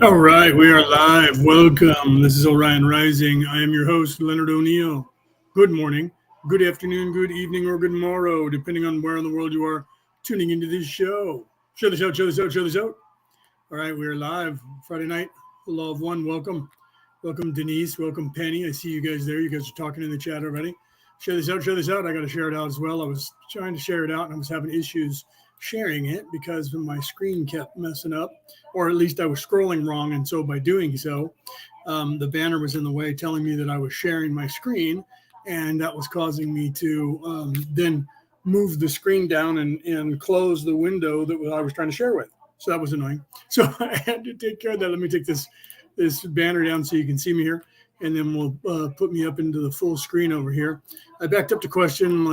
All right, we are live. Welcome. This is Orion Rising. I am your host, Leonard O'Neill. Good morning, good afternoon, good evening, or good morrow, depending on where in the world you are tuning into this show. Show this out, show this out, show this out. All right, we are live. Friday night, the Law of One. Welcome. Welcome, Denise. Welcome, Penny. I see you guys there. You guys are talking in the chat already. Share this out, show this out. I got to share it out as well. I was trying to share it out and I was having issues sharing it because my screen kept messing up, or at least I was scrolling wrong. And so by doing so, the banner was in the way telling me that I was sharing my screen, and that was causing me to then move the screen down and close the window that I was trying to share with. So that was annoying. So I had to take care of that. Let me take this banner down so you can see me here, and then we'll put me up into the full screen over here. I backed up to question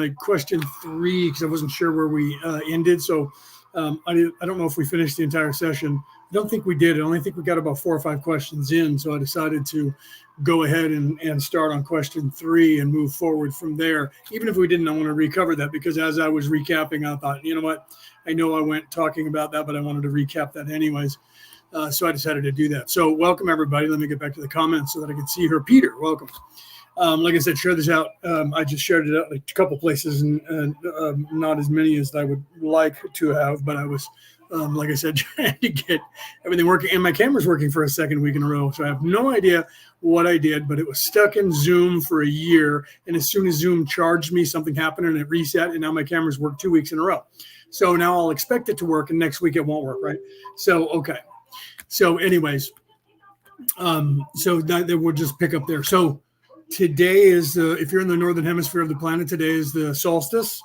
3 because I wasn't sure where we ended. So I don't know if we finished the entire session. I don't think we did. I only think we got about 4 or 5 questions in. So I decided to go ahead and start on question 3 and move forward from there. Even if we didn't, I want to recover that because as I was recapping, I thought, you know what? I know I went talking about that, but I wanted to recap that anyways. So I decided to do that. So welcome, everybody. Let me get back to the comments so that I can see her. Peter, welcome. Like I said, share this out. I just shared it out like a couple places and not as many as I would like to have, but I was, like I said, trying to get everything working. And my camera's working for a second week in a row. So I have no idea what I did, but it was stuck in Zoom for a year. And as soon as Zoom charged me, something happened and it reset. And now my camera's worked 2 weeks in a row. So now I'll expect it to work. And next week it won't work, right? So, okay. So anyways, so that we'll just pick up there. So today is if you're in the northern hemisphere of the planet, today is the solstice.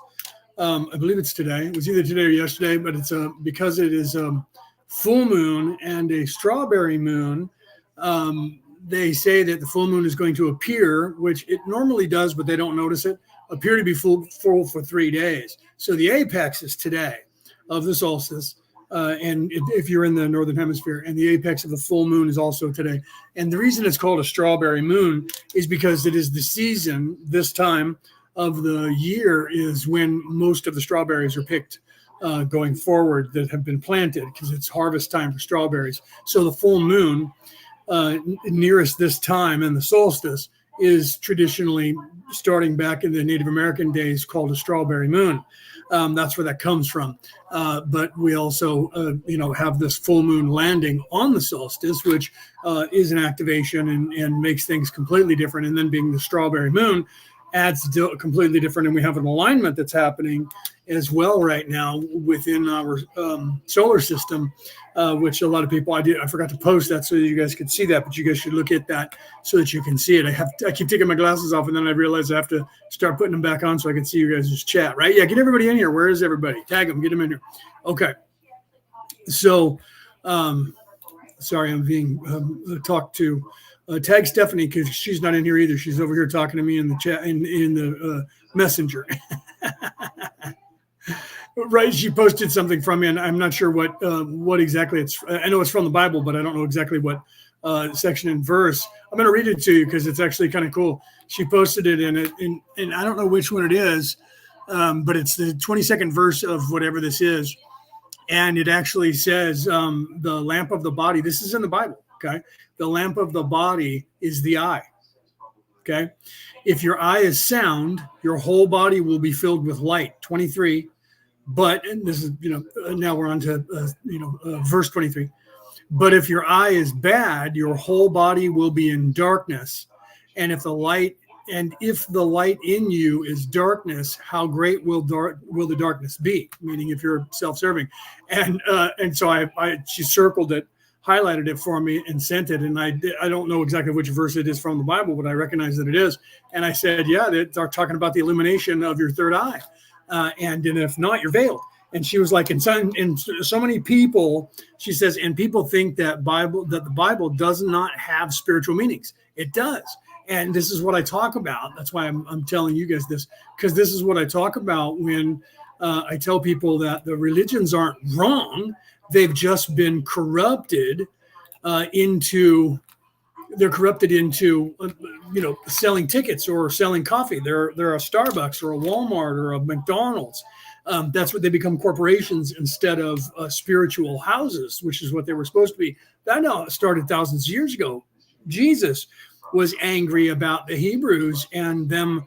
I believe it's today. It was either today or yesterday, but it's because it is full moon and a strawberry moon. They say that the full moon is going to appear, which it normally does, but they don't notice it, appear to be full for 3 days. So the apex is today of the solstice. And if you're in the northern hemisphere, and the apex of the full moon is also today. And the reason it's called a strawberry moon is because it is the season, this time of the year is when most of the strawberries are picked going forward that have been planted, because it's harvest time for strawberries. So the full moon nearest this time and the solstice is traditionally, starting back in the Native American days, called a strawberry moon. That's where that comes from. But we also, have this full moon landing on the solstice, which is an activation and makes things completely different. And then being the strawberry moon adds completely different. And we have an alignment that's happening as well right now within our solar system, which a lot of people, I forgot to post that so that you guys could see that, but you guys should look at that so that you can see it. I keep taking my glasses off and then I realize I have to start putting them back on so I can see you guys' chat, right? Yeah, get everybody in here. Where is everybody? Tag them, get them in here. Okay. So, sorry, I'm being talked to. Tag Stephanie because she's not in here either. She's over here talking to me in the chat in the messenger. Right, she posted something from me, and I'm not sure what exactly it's. I know it's from the Bible, but I don't know exactly what section and verse. I'm going to read it to you because it's actually kind of cool. She posted it and I don't know which one it is, but it's the 22nd verse of whatever this is, and it actually says the lamp of the body. This is in the Bible. Okay, the lamp of the body is the eye. Okay, if your eye is sound, your whole body will be filled with light. 23. But, and this is, now we're on to, verse 23. But if your eye is bad, your whole body will be in darkness. And if the light in you is darkness, how great will the darkness be? Meaning if you're self-serving. And so she circled it, highlighted it for me and sent it. And I don't know exactly which verse it is from the Bible, but I recognize that it is. And I said, yeah, they're talking about the illumination of your third eye. And if not, you're veiled. And she was like, and so many people, she says, and people think that the Bible does not have spiritual meanings. It does. And this is what I talk about. That's why I'm telling you guys this, because this is what I talk about when I tell people that the religions aren't wrong. They've just been corrupted into selling tickets or selling coffee. They're a Starbucks or a Walmart or a McDonald's. That's what they become, corporations instead of spiritual houses, which is what they were supposed to be. That now started thousands of years ago. Jesus was angry about the Hebrews and them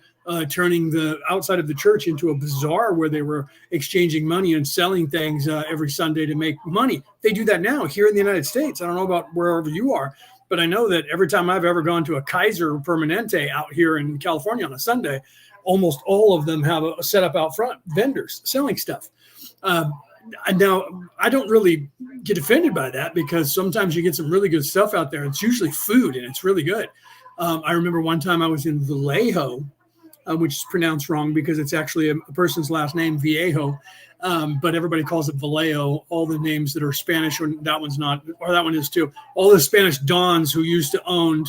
turning the outside of the church into a bazaar where they were exchanging money and selling things every Sunday to make money. They do that now here in the United States. I don't know about wherever you are, but I know that every time I've ever gone to a Kaiser Permanente out here in California on a Sunday, almost all of them have a setup out front, vendors selling stuff. Now, I don't really get offended by that because sometimes you get some really good stuff out there. It's usually food and it's really good. I remember one time I was in Vallejo, which is pronounced wrong because it's actually a person's last name, Viejo, but everybody calls it Vallejo. All the names that are Spanish, or that one's not, or that one is too. All the Spanish dons who used to own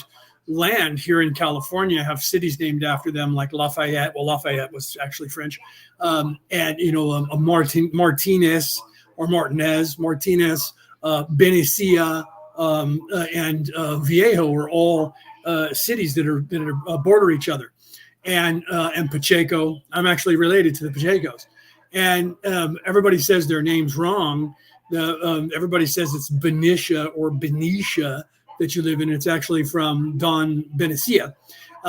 land here in California have cities named after them, like Lafayette. Well, Lafayette was actually French, and Martinez or Martinez, Benicia, and Viejo are all cities that are border each other, and Pacheco. I'm actually related to the Pachecos, and everybody says their name's wrong. Everybody says it's Benicia or Benicia that you live in. It's actually from Don Benicia.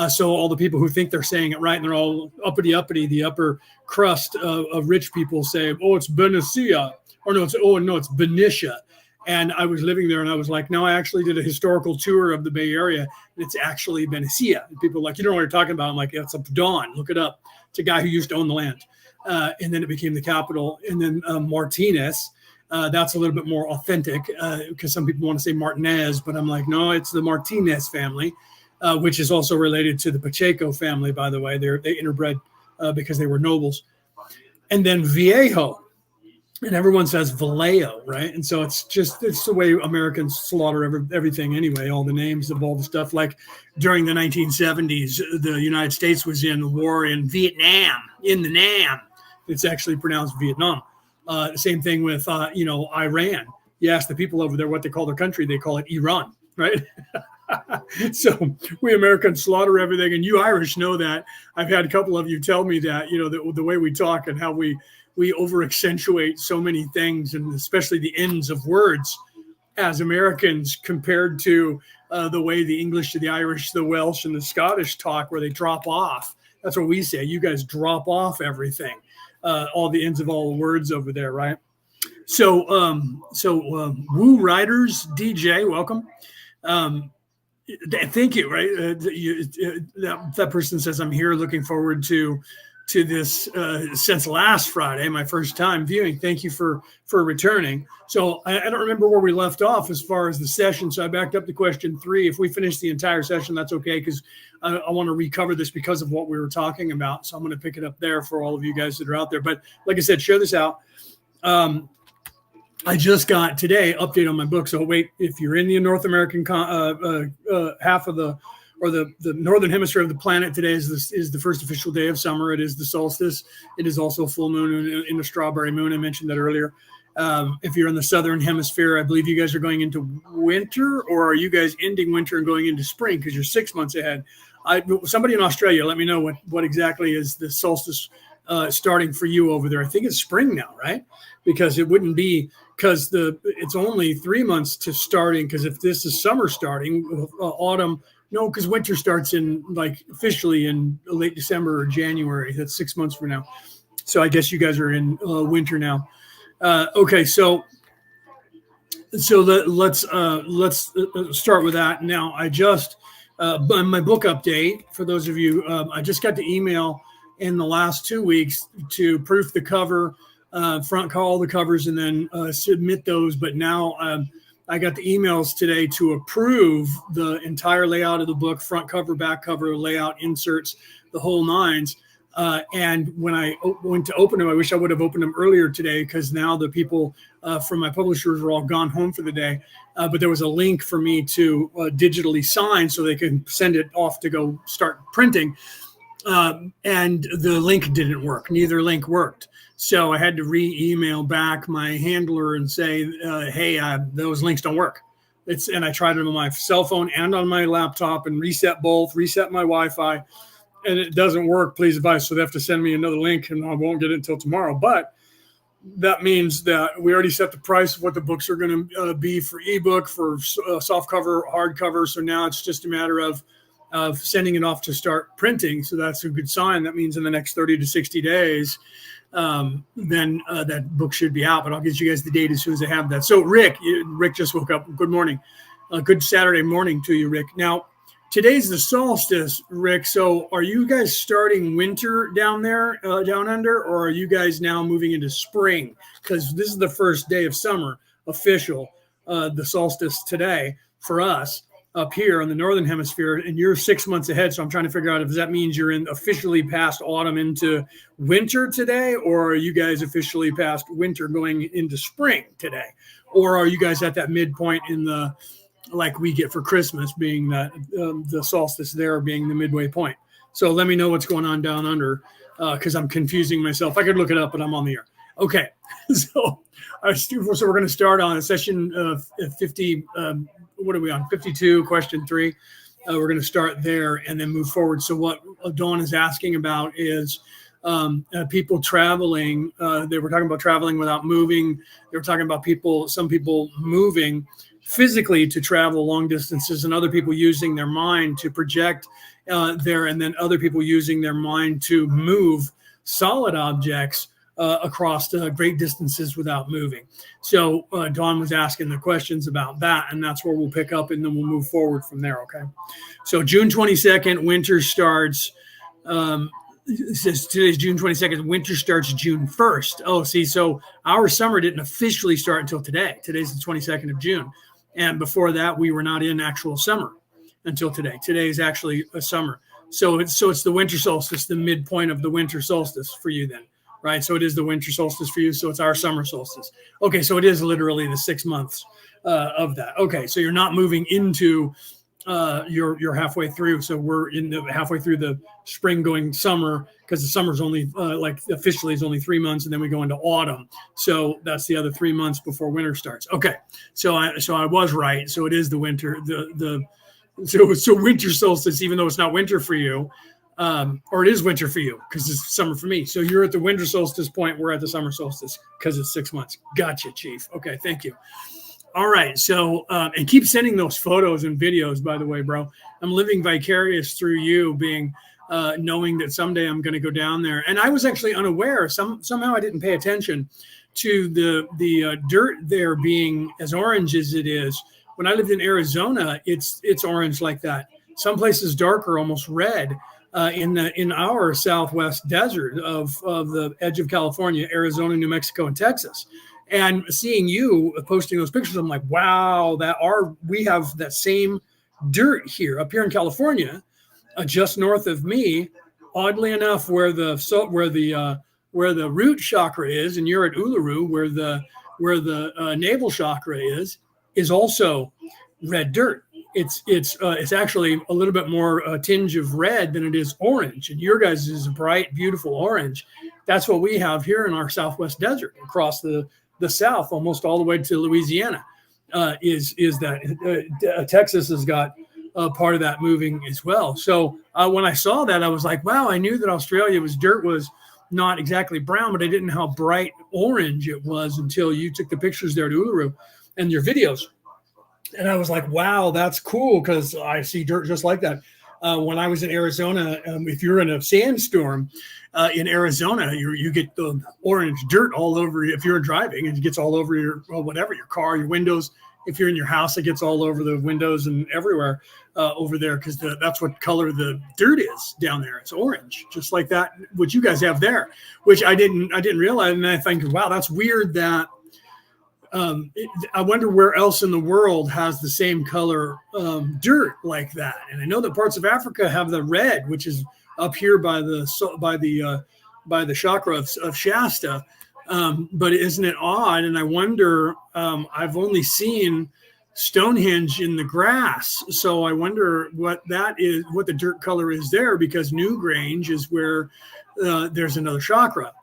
So all the people who think they're saying it right and they're all uppity, the upper crust of rich people say, oh, it's Benicia, or no, it's Benicia. And I was living there and I was like, no, I actually did a historical tour of the Bay Area. And it's actually Benicia. And people are like, you don't know what you're talking about. I'm like, it's a Don, look it up. It's a guy who used to own the land. And then it became the capital. And then Martinez, that's a little bit more authentic because some people want to say Martinez, but I'm like, no, it's the Martinez family, which is also related to the Pacheco family, by the way. They interbred because they were nobles. And then Viejo, and everyone says Vallejo, right? And so it's the way Americans slaughter everything anyway, all the names of all the stuff. Like during the 1970s, the United States was in war in Vietnam, in the Nam. It's actually pronounced Vietnam. Same thing with, Iran. You ask the people over there what they call their country, they call it Iran, right? So we Americans slaughter everything, and you Irish know that. I've had a couple of you tell me that, the way we talk and how we over accentuate so many things, and especially the ends of words as Americans compared to the way the English, the Irish, the Welsh, and the Scottish talk, where they drop off. That's what we say. You guys drop off everything. All the ends of all the words over there, right? So Woo Riders, DJ, welcome. Thank you, right? That person says, I'm here looking forward to this since last Friday, my first time viewing. Thank you for returning. So I don't remember where we left off as far as the session. So I backed up to question 3. If we finish the entire session, that's okay, because I want to recover this because of what we were talking about. So I'm going to pick it up there for all of you guys that are out there. But like I said, share this out. I just got today update on my book. So wait, if you're in the North American half of the northern hemisphere of the planet, today is the first official day of summer. It is the solstice. It is also full moon in a strawberry moon. I mentioned that earlier. If you're in the southern hemisphere, I believe you guys are going into winter, or are you guys ending winter and going into spring because you're 6 months ahead? Somebody in Australia, let me know what exactly is the solstice starting for you over there. I think it's spring now, right? Because it wouldn't be, because it's only 3 months to starting. Because if this is summer starting, autumn. No, because winter starts in officially in late December or January. That's 6 months from now. So I guess you guys are in winter now. Okay, so let's start with that. Now, I just my book update for those of you. I just got the email in the last 2 weeks to proof the cover, front all the covers, and then submit those. But now I got the emails today to approve the entire layout of the book, front cover, back cover, layout, inserts, the whole nines. And when I went to open them, I wish I would have opened them earlier today, because now the people from my publishers are all gone home for the day. But there was a link for me to digitally sign so they can send it off to go start printing. And the link didn't work. Neither link worked. So I had to re-email back my handler and say, hey, those links don't work. And I tried it on my cell phone and on my laptop and reset my Wi-Fi. and it doesn't work, please advise. So they have to send me another link, and I won't get it until tomorrow. But that means that we already set the price of what the books are going to be for ebook, for soft cover, hardcover. So now it's just a matter of sending it off to start printing. So that's a good sign. That means in the next 30 to 60 days, then that book should be out. But I'll get you guys the date as soon as I have that. So Rick just woke up. Good morning. Good Saturday morning to you, Rick. Now, today's the solstice, Rick. So are you guys starting winter down there, down under, or are you guys now moving into spring? Because this is the first day of summer, official, the solstice today for us up here in the Northern Hemisphere, and you're 6 months ahead. So I'm trying to figure out if that means you're in officially past autumn into winter today, or are you guys officially past winter going into spring today? Or are you guys at that midpoint in the, like we get for Christmas, being that the solstice there being the midway point? So let me know what's going on down under, because I'm confusing myself. I could look it up, but I'm on the air. Okay, so we're going to start on session 50. What are we on? 52, question 3. We're going to start there and then move forward. So what Dawn is asking about is people traveling. They were talking about traveling without moving. They were talking about some people moving physically to travel long distances, and other people using their mind to project there, and then other people using their mind to move solid objects across great distances without moving. So Dawn was asking the questions about that, and that's where we'll pick up, and then we'll move forward from there. Okay. So June 22nd, winter starts. It says today's June 22nd. Winter starts June 1st. Oh, see, so our summer didn't officially start until today. Today's the 22nd of June. And before that, we were not in actual summer until today. Today is actually a summer. So it's the winter solstice, the midpoint of the winter solstice for you then, right? So it is the winter solstice for you. So it's our summer solstice. Okay, so it is literally the 6 months of that. Okay, so you're not moving into you're halfway through. So we're halfway through the spring going summer, because the summer's only like officially is only 3 months, and then we go into autumn. So that's the other 3 months before winter starts. Okay, so I was right. So it is the winter, so winter solstice, even though it's not winter for you, or it is winter for you because it's summer for me. So you're at the winter solstice point. We're at the summer solstice because it's 6 months. Gotcha, Chief. Okay, thank you. All right. So, and keep sending those photos and videos, by the way, bro. I'm living vicarious through you, being knowing that someday I'm going to go down there. And I was actually unaware. Somehow I didn't pay attention to the dirt there being as orange as it is. When I lived in Arizona, it's orange like that. Some places darker, almost red. In our Southwest desert of the edge of California, Arizona, New Mexico, and Texas. And seeing you posting those pictures, I'm like, wow, we have that same dirt here up here in California, just north of me. Oddly enough, where the root chakra is, and you're at Uluru, where the navel chakra is also red dirt. It's actually a little bit more a tinge of red than it is orange, and your guys is a bright, beautiful orange. That's what we have here in our Southwest desert across the South, almost all the way to Louisiana. Is that Texas has got part of that moving as well. So when I saw that, I was like, wow, I knew that Australia's dirt was not exactly brown, but I didn't know how bright orange it was until you took the pictures there at Uluru and your videos. And I was like, wow, that's cool, because I see dirt just like that. When I was in Arizona, if you're in a sandstorm in Arizona, you get the orange dirt all over you. If you're driving, it gets all over your car, your windows. If you're in your house, it gets all over the windows and everywhere over there, because that's what color the dirt is down there. It's orange, just like that, which you guys have there, which I didn't realize. And I think, wow, that's weird that. I wonder where else in the world has the same color dirt like that. And I know that parts of Africa have the red, which is up here by the chakra of Shasta. But isn't it odd? And I wonder, I've only seen Stonehenge in the grass. So I wonder what that is, what the dirt color is there, because Newgrange is where there's another chakra.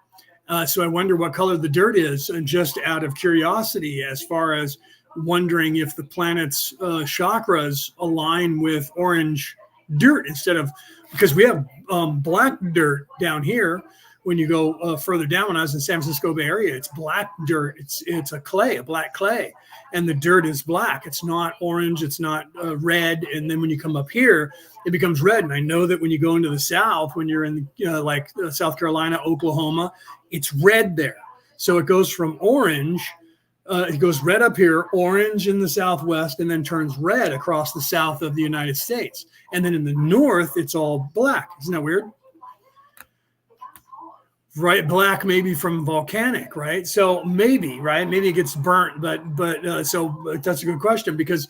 So I wonder what color the dirt is, and just out of curiosity, as far as wondering if the planet's chakras align with orange dirt instead of, because we have black dirt down here. When you go further down, when I was in San Francisco Bay Area, it's black dirt. It's a clay, a black clay, and the dirt is black. It's not orange. It's not red. And then when you come up here, it becomes red. And I know that when you go into the South, when you're in like South Carolina, Oklahoma, it's red there. So it goes from orange. It goes red up here, orange in the Southwest, and then turns red across the south of the United States. And then in the North, it's all black. Isn't that weird? Right, black maybe from volcanic, right? So maybe, right? Maybe it gets burnt, but so that's a good question, because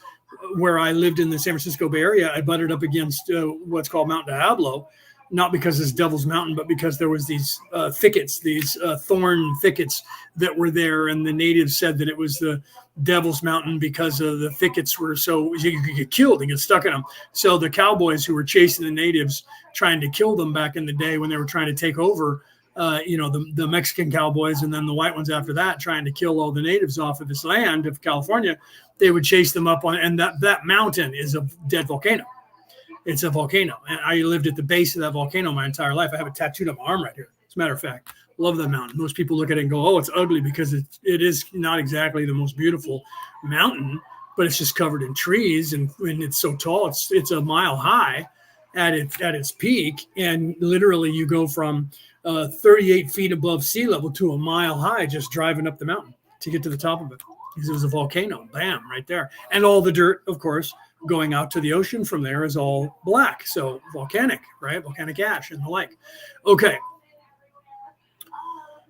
where I lived in the San Francisco Bay Area, I butted up against what's called Mount Diablo, not because it's Devil's Mountain, but because there was these thickets, these thorn thickets that were there, and the natives said that it was the Devil's Mountain because of the thickets were so you could get killed and get stuck in them. So the cowboys who were chasing the natives, trying to kill them back in the day when they were trying to take over, the Mexican cowboys and then the white ones after that, trying to kill all the natives off of this land of California, they would chase them up on, and that mountain is a dead volcano. It's a volcano. And I lived at the base of that volcano my entire life. I have it tattooed on my arm right here. As a matter of fact, love that mountain. Most people look at it and go, oh, it's ugly, because it is not exactly the most beautiful mountain, but it's just covered in trees, and it's so tall. It's a mile high at its peak. And literally you go from 38 feet above sea level to a mile high, just driving up the mountain to get to the top of it, because it was a volcano. Bam, right there. And all the dirt, of course, going out to the ocean from there is all black. So volcanic, right? Volcanic ash and the like. Okay.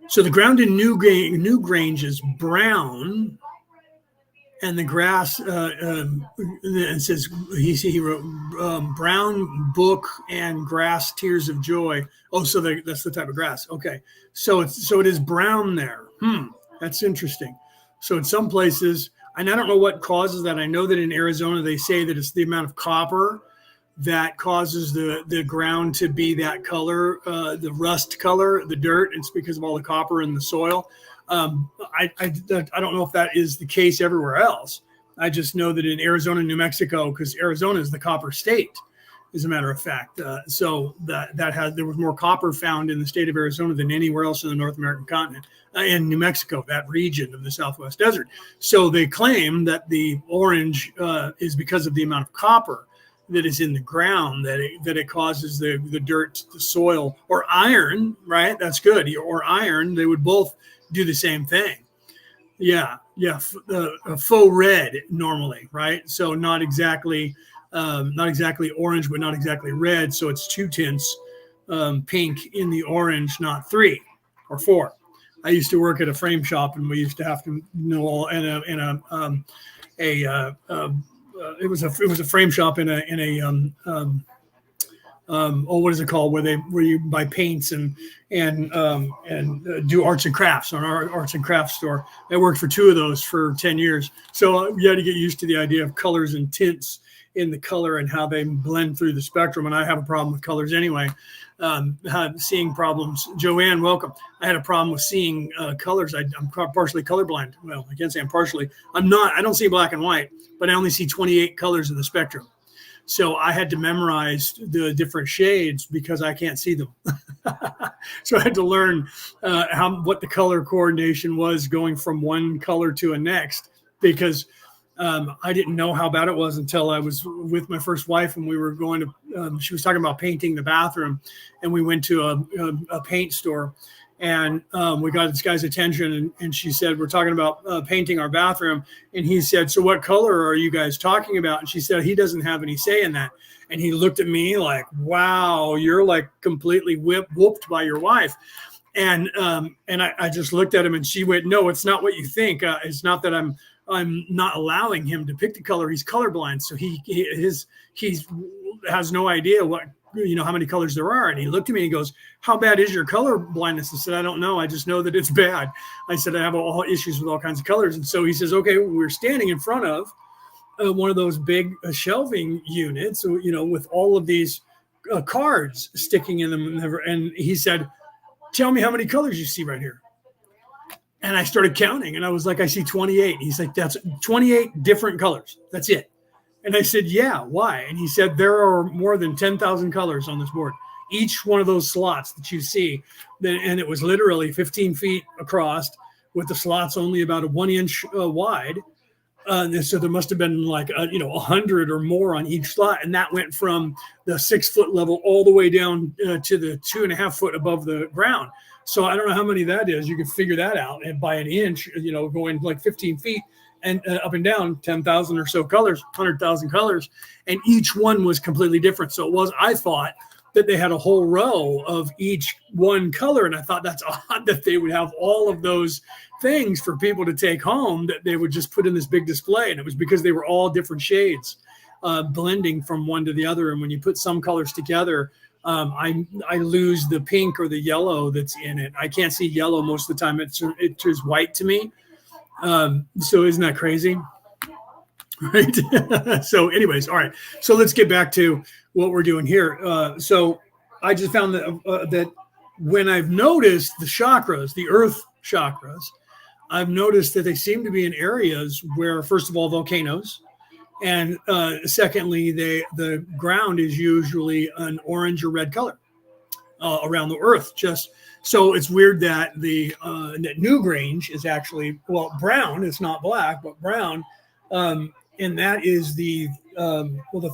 So the ground in Newgrange is brown, and the grass, it says, he wrote brown book and grass tears of joy. Oh, so that's the type of grass. Okay. So it is brown there. That's interesting. So in some places, and I don't know what causes that. I know that in Arizona, they say that it's the amount of copper that causes the ground to be that color, the rust color, the dirt. It's because of all the copper in the soil. I don't know if that is the case everywhere else. I just know that in Arizona, New Mexico, because Arizona is the copper state, as a matter of fact. So there was more copper found in the state of Arizona than anywhere else in the North American continent. In New Mexico, that region of the Southwest Desert. So they claim that the orange is because of the amount of copper that is in the ground, that it causes the dirt, the soil, or iron, right? That's good. Or iron, they would both do the same thing. Yeah. Faux red normally, right? So not exactly orange, but not exactly red. So it's two tints, pink in the orange, not three or four. I used to work at a frame shop, and we used to have to know it was a frame shop what is it called, where you buy paints and do arts and crafts on our arts and crafts store. I worked for two of those for 10 years. So you had to get used to the idea of colors and tints in the color and how they blend through the spectrum. And I have a problem with colors anyway. Seeing problems. Joanne, welcome. I had a problem with seeing colors. I'm partially colorblind. Well, I can't say I'm partially. I don't see black and white, but I only see 28 colors in the spectrum. So I had to memorize the different shades because I can't see them. So I had to learn what the color coordination was going from one color to a next, because I didn't know how bad it was until I was with my first wife, and we were going to, she was talking about painting the bathroom, and we went to a paint store, and we got this guy's attention, and she said, we're talking about painting our bathroom. And he said, so what color are you guys talking about? And she said, he doesn't have any say in that. And he looked at me like, wow, you're like completely whooped by your wife. And I just looked at him, and she went, no, it's not what you think. It's not that I'm not allowing him to pick the color. He's colorblind. So he has no idea how many colors there are. And he looked at me and he goes, how bad is your color blindness? I said, I don't know. I just know that it's bad. I said, I have all issues with all kinds of colors. And so he says, okay, we're standing in front of one of those big shelving units, with all of these cards sticking in them. And he said, tell me how many colors you see right here. And I started counting, and I was like, I see 28. He's like, that's 28 different colors. That's it. And I said, yeah, why? And he said, there are more than 10,000 colors on this board. Each one of those slots that you see, and it was literally 15 feet across with the slots only about a 1 inch wide. So there must have been like, 100 or more on each slot. And that went from the 6 foot level all the way down to the 2.5 foot above the ground. So I don't know how many that is. You can figure that out. And by an inch, going like 15 feet and up and down 10,000 or so colors, 100,000 colors. And each one was completely different. So I thought that they had a whole row of each one color. And I thought that's odd that they would have all of those things for people to take home that they would just put in this big display. And it was because they were all different shades, blending from one to the other. And when you put some colors together, I lose the pink or the yellow that's in it. I can't see yellow most of the time. It turns white to me. So isn't that crazy? Right. So anyways, all right. So let's get back to what we're doing here. So I just found that when I've noticed the chakras, the earth chakras, I've noticed that they seem to be in areas where, first of all, volcanoes, and secondly, the ground is usually an orange or red color around the earth. Just so it's weird that that Newgrange is actually, well, brown. It's not black, but brown. And that is the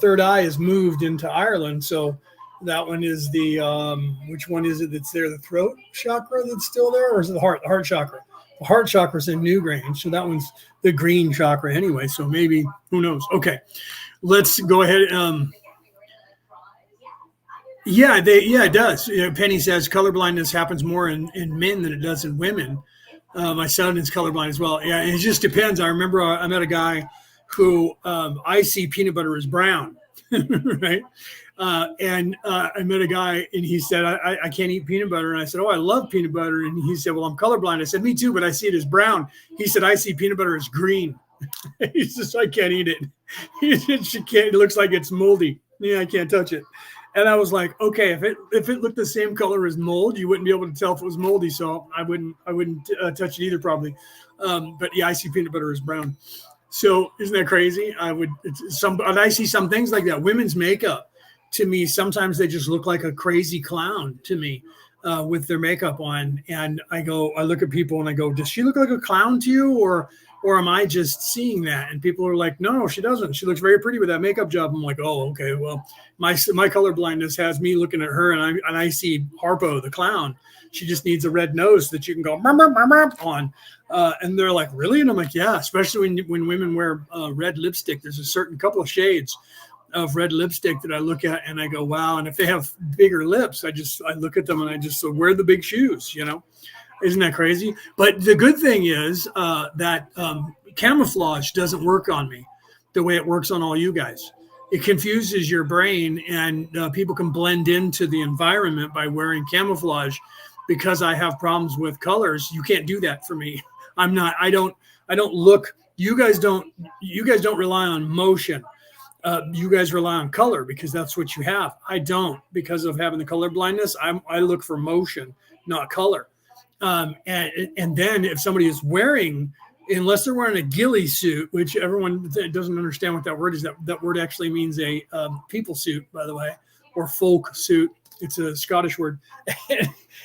third eye is moved into Ireland. So that one is which one is it that's there? The throat chakra that's still there, or is it the heart? The heart chakra. The heart chakra is in Newgrange. So that one's the green chakra anyway. So maybe, who knows? Okay, let's go ahead. It does. Penny says color blindness happens more in men than it does in women. My son is colorblind as well. Yeah, it just depends. I remember I met a guy who I see peanut butter as brown, right? And I met a guy and he said, I can't eat peanut butter. And I said, oh, I love peanut butter. And he said, well, I'm colorblind. I said, me too, but I see it as brown. He said, I see peanut butter as green. He says, I can't eat it. He said, it looks like it's moldy. Yeah, I can't touch it. And I was like, okay, if it looked the same color as mold, you wouldn't be able to tell if it was moldy. So I wouldn't touch it either, probably. But yeah, I see peanut butter as brown. So isn't that crazy? I see some things like that. Women's makeup, to me, sometimes they just look like a crazy clown to me with their makeup on. And I look at people and I go, does she look like a clown to you? Or am I just seeing that? And people are like, no, she doesn't. She looks very pretty with that makeup job. I'm like, oh, okay. Well, my color blindness has me looking at her and I see Harpo, the clown. She just needs a red nose that you can go on. And they're like, really? And I'm like, yeah, especially when women wear red lipstick. There's a certain couple of shades of red lipstick that I look at and I go, wow. And if they have bigger lips, I look at them and I just wear the big shoes, Isn't that crazy? But the good thing is that camouflage doesn't work on me the way it works on all you guys. It confuses your brain, and people can blend into the environment by wearing camouflage. Because I have problems with colors, you can't do that for me. I don't look. You guys don't rely on motion. You guys rely on color because that's what you have. I don't, because of having the color blindness. I look for motion, not color. And then if somebody is wearing, unless they're wearing a ghillie suit, which everyone doesn't understand what that word is. That word actually means a people suit, by the way, or folk suit. It's a Scottish word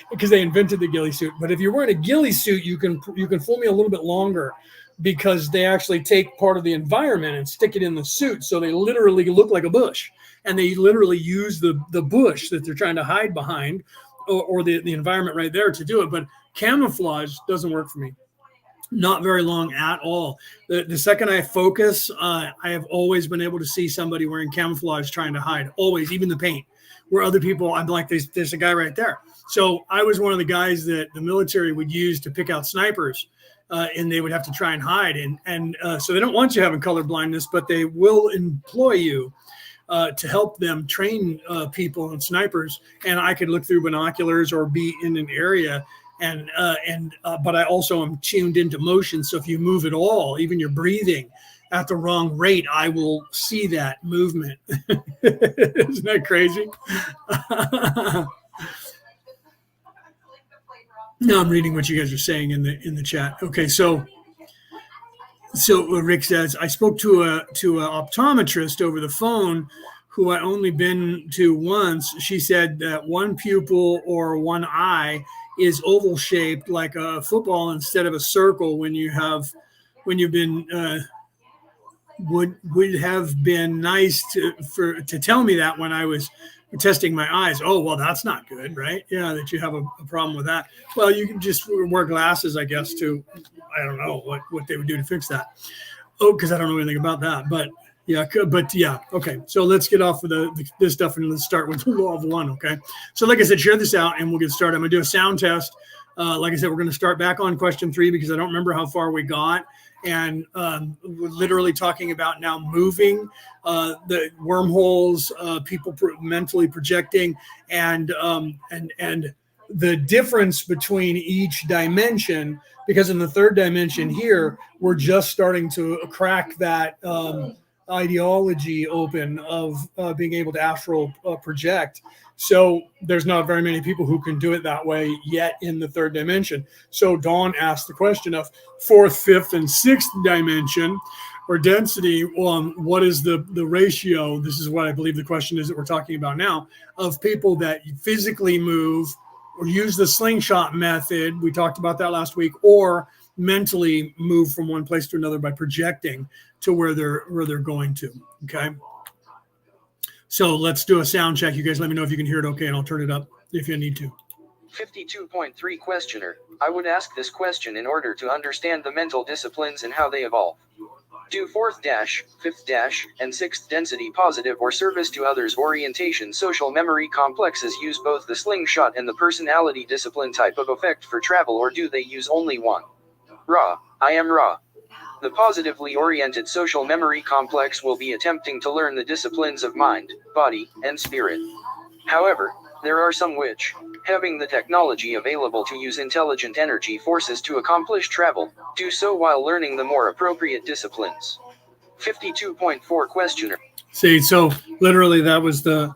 because they invented the ghillie suit. But if you're wearing a ghillie suit, you can fool me a little bit longer because they actually take part of the environment and stick it in the suit. So they literally look like a bush, and they literally use the bush that they're trying to hide behind or the environment right there to do it. But camouflage doesn't work for me. Not very long at all. The second I focus, I have always been able to see somebody wearing camouflage trying to hide, always, even the paint. Where other people, I'm like, there's a guy right there. So I was one of the guys that the military would use to pick out snipers, and they would have to try and hide. And so they don't want you having color blindness, but they will employ you to help them train people and snipers. And I could look through binoculars or be in an area. But I also am tuned into motion. So if you move at all, even your breathing at the wrong rate, I will see that movement. Isn't that crazy? No, I'm reading what you guys are saying in the chat. Okay, so So Rick says, I spoke to a optometrist over the phone who I only been to once. She said that one pupil or one eye is oval shaped like a football instead of a circle when you've been would have been nice to tell me that when I was testing my eyes. Oh, well, that's not good, right? Yeah, that you have a problem with that. Well, you can just wear glasses, I guess, to I don't know what they would do to fix that. Oh, because I don't know anything about that, but yeah, okay. So let's get off of this stuff and let's start with the law of one. Okay. So like I said, share this out and we'll get started. I'm gonna do a sound test. Like I said, we're gonna start back on question 3 because I don't remember how far we got, and we're literally talking about now moving the wormholes, people mentally projecting, and the difference between each dimension, because in the third dimension here, we're just starting to crack that ideology open of being able to astral project. So there's not very many people who can do it that way yet in the third dimension. So Dawn asked the question of fourth, fifth, and sixth dimension or density. What is the ratio? This is what I believe the question is that we're talking about now, of people that physically move or use the slingshot method. We talked about that last week, or mentally move from one place to another by projecting to where they're going to. Okay. So let's do a sound check. You guys let me know if you can hear it okay, and I'll turn it up if you need to. 52.3 Questioner. I would ask this question in order to understand the mental disciplines and how they evolve. Do 4th dash, 5th dash, and 6th density positive or service to others orientation social memory complexes use both the slingshot and the personality discipline type of effect for travel, or do they use only one? Ra. I am Ra. The positively oriented social memory complex will be attempting to learn the disciplines of mind, body, and spirit. However, there are some which, having the technology available to use intelligent energy forces to accomplish travel, do so while learning the more appropriate disciplines. 52.4 Questioner. See, so literally that was the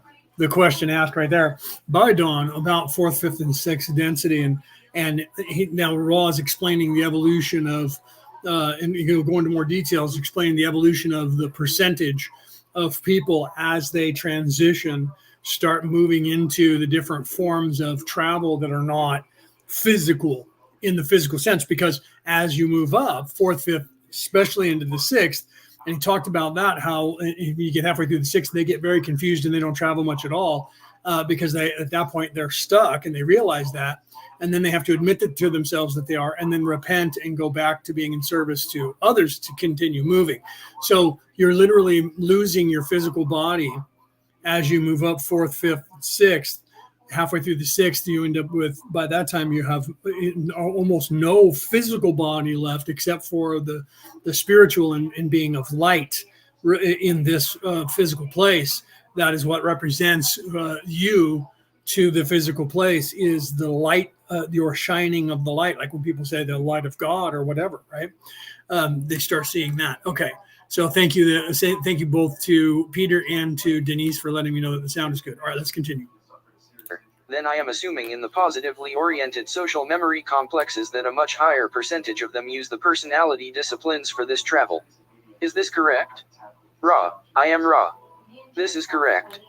question asked right there by Dawn about fourth, fifth, and sixth density, and now Raw is explaining the evolution of, and he'll go into more details, explaining the evolution of the percentage of people as they transition, start moving into the different forms of travel that are not physical in the physical sense, because as you move up, fourth, fifth, especially into the sixth, and he talked about that, how if you get halfway through the sixth, they get very confused and they don't travel much at all because at that point they're stuck and they realize that. And then they have to admit it to themselves that they are, and then repent and go back to being in service to others to continue moving. So you're literally losing your physical body as you move up fourth, fifth, sixth. Halfway through the sixth, you end up with, by that time, you have almost no physical body left except for the spiritual and being of light in this physical place. That is what represents you to the physical place, is the light, your shining of the light. Like when people say the light of God or whatever, right? They start seeing that. Okay. So thank you. Thank you both to Peter and to Denise for letting me know that the sound is good. All right, let's continue. Then I am assuming in the positively oriented social memory complexes that a much higher percentage of them use the personality disciplines for this travel. Is this correct? Ra. I am Ra. This is correct.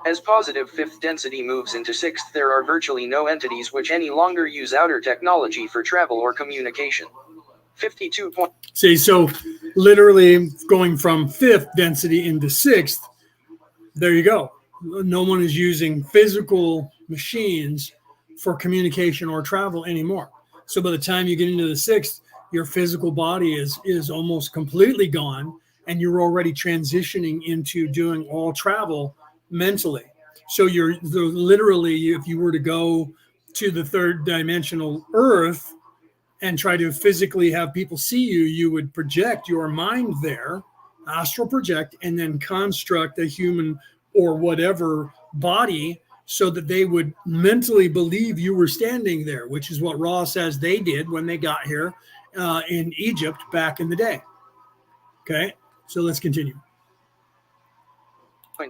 As positive fifth density moves into sixth, there are virtually no entities which any longer use outer technology for travel or communication. 52. See, so literally going from fifth density into sixth, there you go. No one is using physical machines for communication or travel anymore. So by the time you get into the sixth, your physical body is almost completely gone, and you're already transitioning into doing all travel mentally. So you're literally, if you were to go to the third dimensional Earth and try to physically have people see you, you would project your mind there, astral project, and then construct a human or whatever body so that they would mentally believe you were standing there, which is what Ra says they did when they got here in Egypt back in the day. Okay, so let's continue.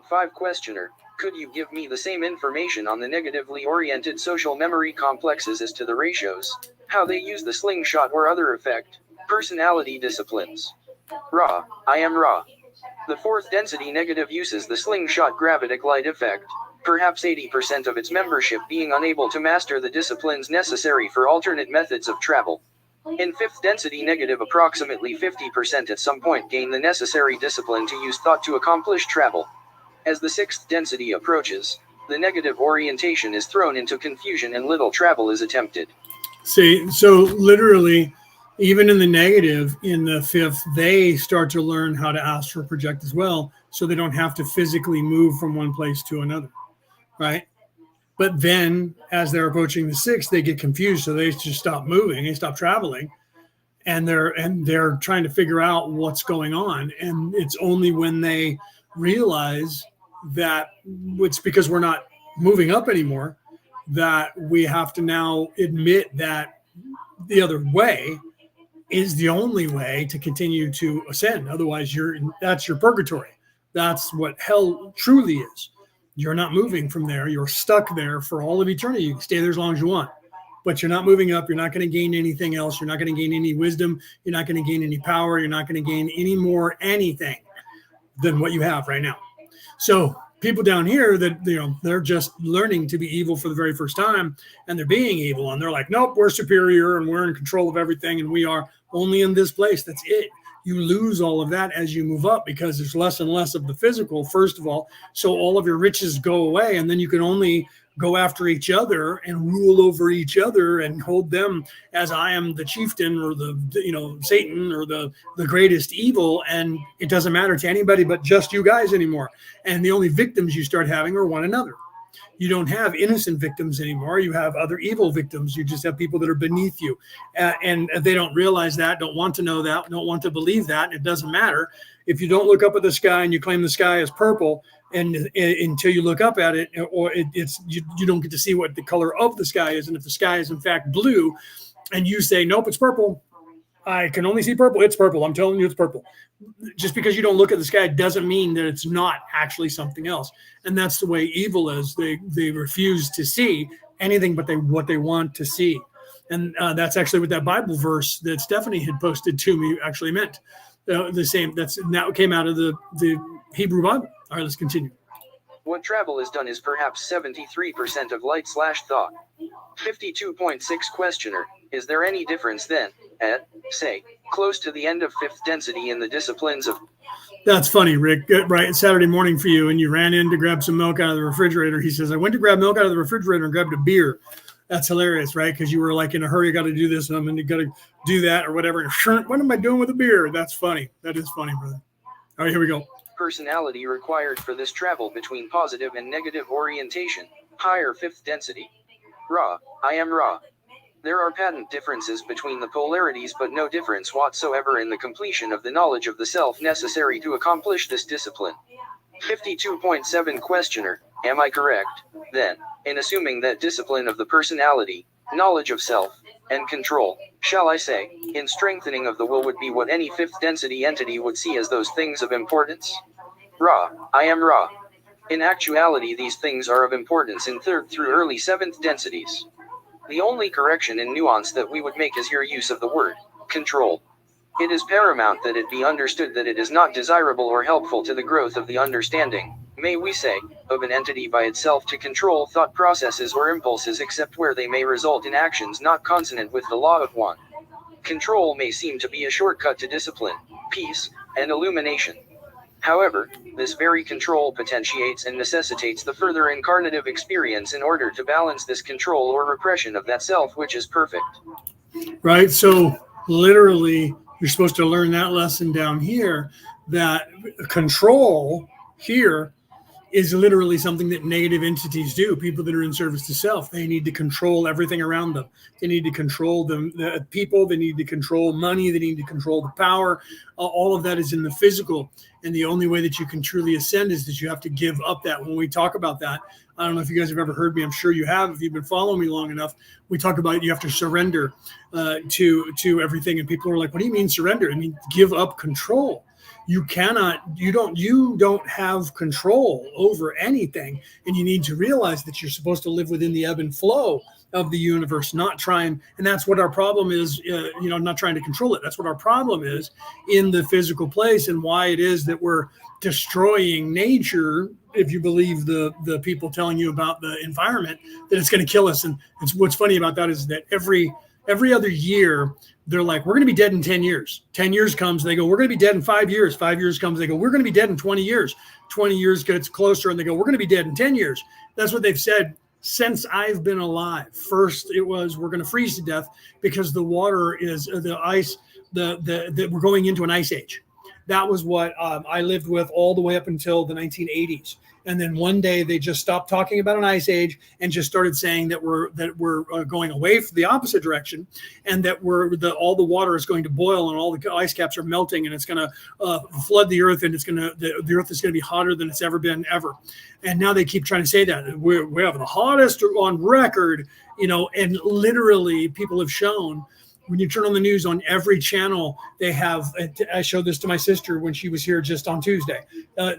5 Questioner. Could you give me the same information on the negatively oriented social memory complexes as to the ratios, how they use the slingshot or other effect, personality disciplines? Ra. I am Ra. The fourth density negative uses the slingshot gravitic light effect, perhaps 80% of its membership being unable to master the disciplines necessary for alternate methods of travel. In fifth density negative, approximately 50% at some point gain the necessary discipline to use thought to accomplish travel. As the sixth density approaches, the negative orientation is thrown into confusion and little travel is attempted. See, so literally, even in the negative, in the fifth, they start to learn how to astral project as well, so they don't have to physically move from one place to another, right? But then, as they're approaching the sixth, they get confused, so they just stop moving, they stop traveling, and they're trying to figure out what's going on. And it's only when they realize that it's because we're not moving up anymore that we have to now admit that the other way is the only way to continue to ascend. Otherwise, that's your purgatory. That's what hell truly is. You're not moving from there. You're stuck there for all of eternity. You can stay there as long as you want, but you're not moving up. You're not going to gain anything else. You're not going to gain any wisdom. You're not going to gain any power. You're not going to gain any more anything than what you have right now. So people down here that, they're just learning to be evil for the very first time, and they're being evil, and they're like, nope, we're superior and we're in control of everything, and we are only in this place. That's it. You lose all of that as you move up because there's less and less of the physical, first of all. So all of your riches go away, and then you can only go after each other and rule over each other and hold them as I am the chieftain or the Satan or the greatest evil. And it doesn't matter to anybody but just you guys anymore. And the only victims you start having are one another. You don't have innocent victims anymore. You have other evil victims. You just have people that are beneath you. And they don't realize that, don't want to know that, don't want to believe that. And it doesn't matter. If you don't look up at the sky and you claim the sky is purple, and until you look up at it, or you don't get to see what the color of the sky is. And if the sky is in fact blue, and you say, nope, it's purple, I can only see purple, it's purple, I'm telling you it's purple. Just because you don't look at the sky doesn't mean that it's not actually something else. And that's the way evil is. They refuse to see anything but what they want to see. And that's actually what that Bible verse that Stephanie had posted to me actually meant. The same. That came out of the Hebrew Bible. All right, let's continue. What travel is done is perhaps 73% of light/thought. 52.6 questioner. Is there any difference then, at, say, close to the end of fifth density in the disciplines of... That's funny, Rick. Right, it's Saturday morning for you, and you ran in to grab some milk out of the refrigerator. He says, I went to grab milk out of the refrigerator and grabbed a beer. That's hilarious, right? Because you were like in a hurry, got to do this, and I'm going to got to do that or whatever. What am I doing with a beer? That's funny. That is funny, brother. All right, here we go. Personality required for this travel between positive and negative orientation. Higher fifth density. Ra. I am Ra. There are patent differences between the polarities, but no difference whatsoever in the completion of the knowledge of the self necessary to accomplish this discipline. 52.7 questioner. Am I correct, then, in assuming that discipline of the personality, knowledge of self, and control, shall I say, in strengthening of the will would be what any fifth density entity would see as those things of importance? Ra. I am Ra. In actuality, these things are of importance in third through early seventh densities. The only correction and nuance that we would make is your use of the word control. It is paramount that it be understood that it is not desirable or helpful to the growth of the understanding, may we say, of an entity by itself to control thought processes or impulses except where they may result in actions not consonant with the law of one. Control may seem to be a shortcut to discipline, peace, and illumination. However, this very control potentiates and necessitates the further incarnative experience in order to balance this control or repression of that self which is perfect. Right, so literally, you're supposed to learn that lesson down here, that control here is literally something that negative entities do. People that are in service to self, they need to control everything around them. They need to control the people. They need to control money. They need to control the power. All of that is in the physical. And the only way that you can truly ascend is that you have to give up that. When we talk about that, I don't know if you guys have ever heard me. I'm sure you have. If you've been following me long enough, we talk about you have to surrender to everything. And people are like, what do you mean surrender? I mean, give up control. You don't have control over anything. And you need to realize that you're supposed to live within the ebb and flow of the universe, not trying. And that's what our problem is, not trying to control it. That's what our problem is in the physical place, and why it is that we're destroying nature. If you believe the people telling you about the environment, that it's going to kill us. And it's, what's funny about that is that every other year, they're like, we're going to be dead in 10 years. 10 years comes, they go, we're going to be dead in 5 years. 5 years comes, they go, we're going to be dead in 20 years. 20 years gets closer, and they go, we're going to be dead in 10 years. That's what they've said since I've been alive. First, it was, we're going to freeze to death because the water is the ice, we're going into an ice age. That was what I lived with all the way up until the 1980s. And then one day they just stopped talking about an ice age and just started saying that we're going away from the opposite direction, and that all the water is going to boil and all the ice caps are melting, and it's going to flood the earth, and the earth is going to be hotter than it's ever been ever. And now they keep trying to say that we have the hottest on record, and literally people have shown, when you turn on the news on every channel, they have, I showed this to my sister when she was here just on Tuesday.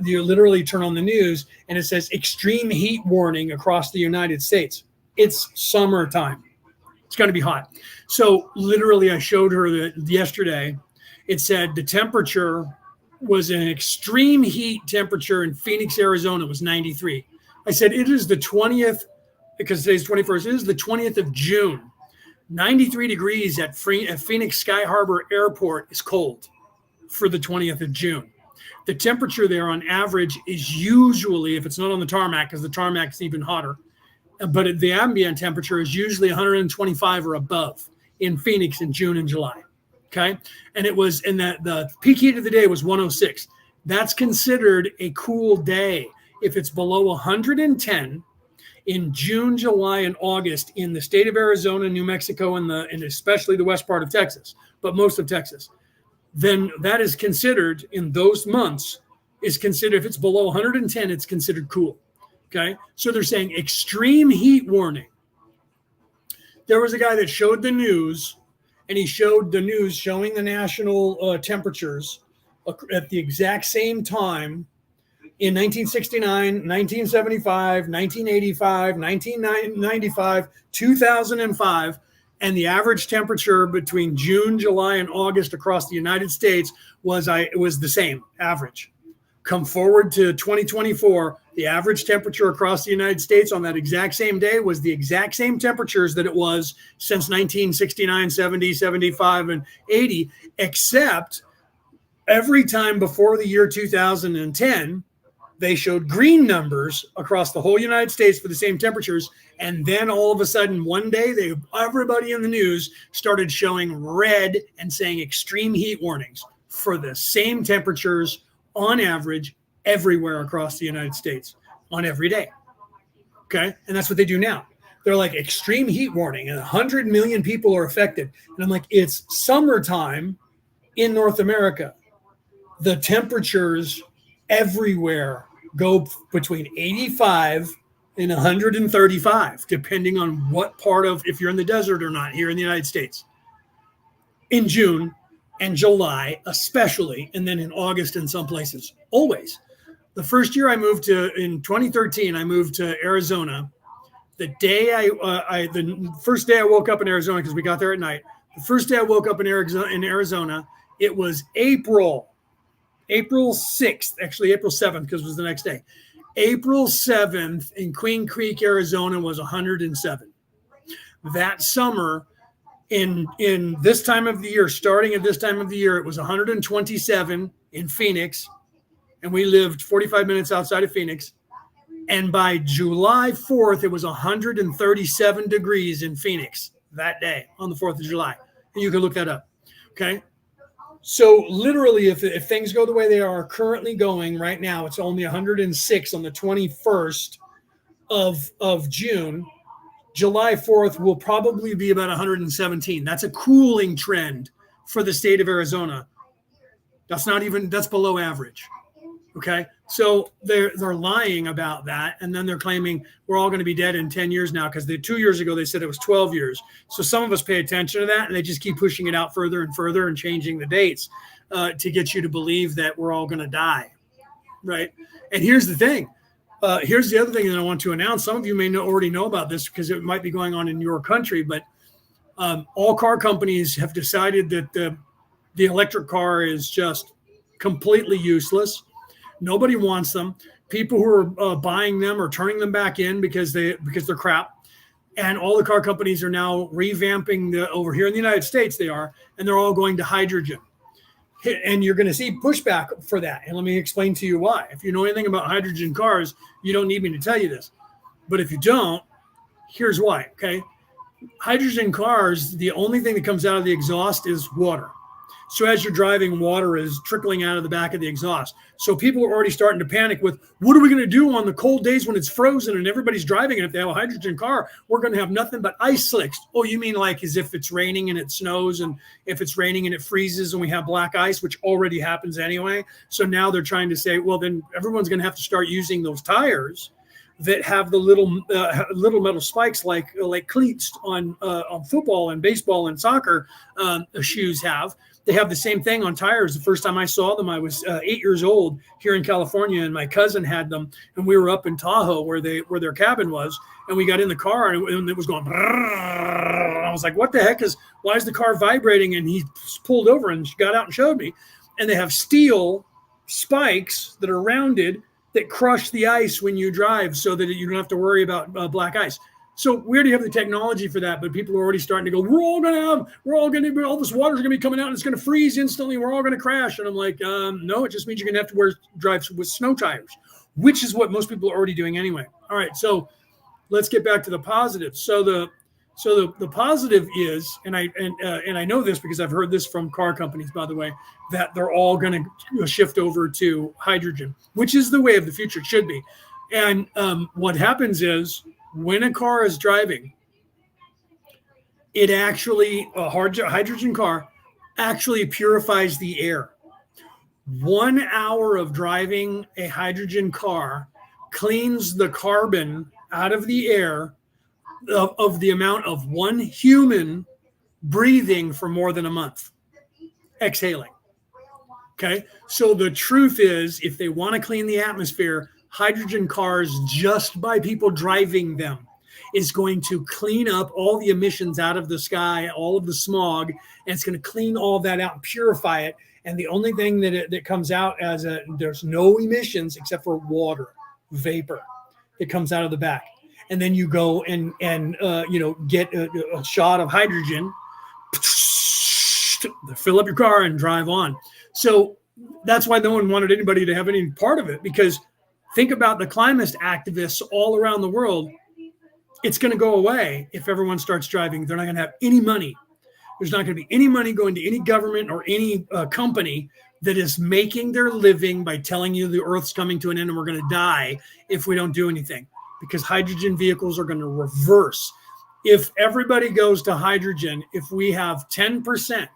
You literally turn on the news and it says extreme heat warning across the United States. It's summertime. It's going to be hot. So literally I showed her that yesterday. It said the temperature was an extreme heat temperature in Phoenix, Arizona was 93. I said, it is the 20th, because today's 21st, it is the 20th of June. 93 degrees at Phoenix Sky Harbor Airport is cold for the 20th of June. The temperature there on average is usually, if it's not on the tarmac, because the tarmac is even hotter, but the ambient temperature is usually 125 or above in Phoenix in June and July. Okay. And it was, and that the peak heat of the day was 106. That's considered a cool day. If it's below 110, in June, July, and August in the state of Arizona, New Mexico, and especially the west part of Texas, but most of Texas, then that is considered, in those months, is considered, if it's below 110, it's considered cool. Okay. So they're saying extreme heat warning. There was a guy that showed the news, and he showed the news showing the national temperatures at the exact same time in 1969, 1975, 1985, 1995, 2005, and the average temperature between June, July, and August across the United States was the same average. Come forward to 2024, the average temperature across the United States on that exact same day was the exact same temperatures that it was since 1969, 70, 75, and 80, except every time before the year 2010, they showed green numbers across the whole United States for the same temperatures. And then all of a sudden, one day, everybody in the news started showing red and saying extreme heat warnings for the same temperatures on average everywhere across the United States on every day. Okay. And that's what they do now. They're like extreme heat warning, and 100 million people are affected. And I'm like, it's summertime in North America. The temperatures everywhere go between 85 and 135, depending on what part of, if you're in the desert or not here in the United States, in June and July, especially, and then in August in some places, always. The first year I moved in 2013, I moved to Arizona. The day the first day I woke up in Arizona, because we got there at night, the first day I woke up in Arizona, it was April 6th, actually April 7th, because it was the next day. April 7th in Queen Creek, Arizona was 107. That summer, in this time of the year, starting at this time of the year, it was 127 in Phoenix, and we lived 45 minutes outside of Phoenix. And by July 4th, it was 137 degrees in Phoenix that day on the 4th of July. And you can look that up. Okay. So literally, if things go the way they are currently going right now, it's only 106 on the 21st of June. July 4th will probably be about 117. That's a cooling trend for the state of Arizona. That's below average. Okay. So they're lying about that. And then they're claiming we're all going to be dead in 10 years now, because 2 years ago they said it was 12 years. So some of us pay attention to that, and they just keep pushing it out further and further and changing the dates to get you to believe that we're all going to die. Right. And here's the thing. Here's the other thing that I want to announce. Some of you may already know about this because it might be going on in your country, but all car companies have decided that the electric car is just completely useless. Nobody wants them. People who are buying them are turning them back in because they're crap. And all the car companies are now revamping over here in the United States. They are, and they're all going to hydrogen. And you're going to see pushback for that. And let me explain to you why. If you know anything about hydrogen cars, you don't need me to tell you this. But if you don't, here's why. Okay. Hydrogen cars, the only thing that comes out of the exhaust is water. So as you're driving, water is trickling out of the back of the exhaust. So people are already starting to panic with, what are we going to do on the cold days when it's frozen and everybody's driving? And if they have a hydrogen car, we're going to have nothing but ice slicks. Oh, you mean like as if it's raining and it snows, and if it's raining and it freezes and we have black ice, which already happens anyway. So now they're trying to say, well, then everyone's going to have to start using those tires that have the little metal spikes like cleats on football and baseball and soccer shoes have. They have the same thing on tires. The first time I saw them, I was 8 years old here in California, and my cousin had them, and we were up in Tahoe where their cabin was, and we got in the car and it was going. I was like, "What the heck why is the car vibrating?" And he pulled over and got out and showed me, and they have steel spikes that are rounded that crush the ice when you drive, so that you don't have to worry about black ice. So we already have the technology for that, but people are already starting to go, all this water's going to be coming out and it's going to freeze instantly. We're all going to crash. And I'm like, no, it just means you're going to have to drive with snow tires, which is what most people are already doing anyway. All right. So let's get back to the positive. So the positive is, and I know this because I've heard this from car companies, by the way, that they're all going to shift over to hydrogen, which is the way of the future. It should be. And what happens is, when a car is driving, a hydrogen car actually purifies the air. 1 hour of driving a hydrogen car cleans the carbon out of the air of the amount of one human breathing for more than a month, exhaling. Okay. So the truth is, if they want to clean the atmosphere, hydrogen cars, just by people driving them, is going to clean up all the emissions out of the sky, all of the smog, and it's going to clean all that out and purify it. And the only thing that comes out there's no emissions except for water, vapor that comes out of the back. And then you go and get a shot of hydrogen, fill up your car and drive on. So that's why no one wanted anybody to have any part of it, because think about the climate activists all around the world. It's going to go away if everyone starts driving. They're not going to have any money. There's not going to be any money going to any government or any company that is making their living by telling you the Earth's coming to an end and we're going to die if we don't do anything, because hydrogen vehicles are going to reverse. If everybody goes to hydrogen, if we have 10%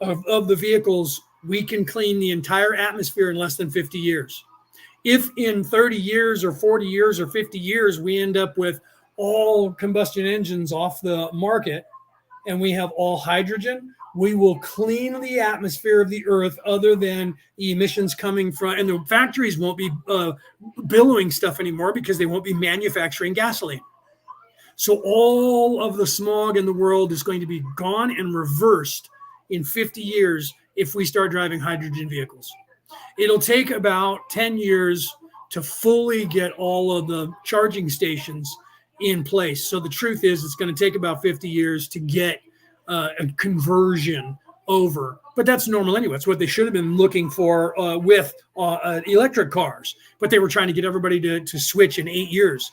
of the vehicles, we can clean the entire atmosphere in less than 50 years. If in 30 years or 40 years or 50 years, we end up with all combustion engines off the market and we have all hydrogen, we will clean the atmosphere of the Earth, other than the emissions coming from, and the factories won't be billowing stuff anymore because they won't be manufacturing gasoline. So all of the smog in the world is going to be gone and reversed in 50 years if we start driving hydrogen vehicles. It'll take about 10 years to fully get all of the charging stations in place. So the truth is, it's going to take about 50 years to get a conversion over. But that's normal anyway. It's what they should have been looking for with electric cars. But they were trying to get everybody to switch in 8 years,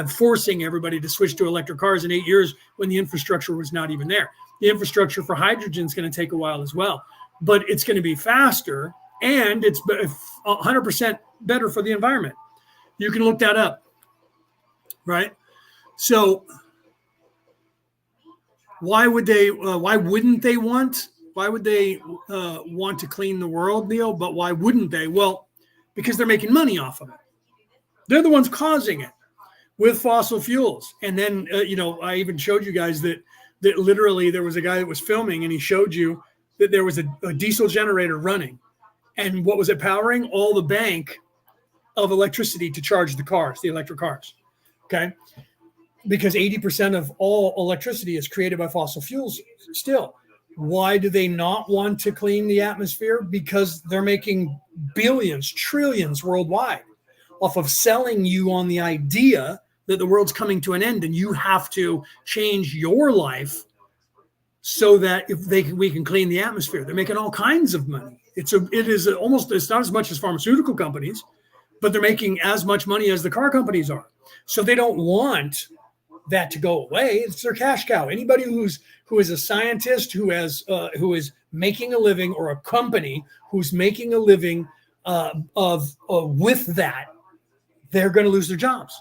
forcing everybody to switch to electric cars in 8 years when the infrastructure was not even there. The infrastructure for hydrogen is going to take a while as well. But it's going to be faster. And it's 100% better for the environment. You can look that up, right? So why wouldn't they want to clean the world, Neil? But why wouldn't they? Well, because they're making money off of it. They're the ones causing it with fossil fuels. And then, I even showed you guys that literally there was a guy that was filming and he showed you that there was a diesel generator running. And what was it powering? All the bank of electricity to charge the electric cars. Okay. Because 80% of all electricity is created by fossil fuels still. Why do they not want to clean the atmosphere? Because they're making billions, trillions worldwide off of selling you on the idea that the world's coming to an end and you have to change your life so that we can clean the atmosphere. They're making all kinds of money. It's not as much as pharmaceutical companies, but they're making as much money as the car companies are. So they don't want that to go away. It's their cash cow. Anybody who is a scientist who is making a living, or a company who's making a living with that, they're going to lose their jobs,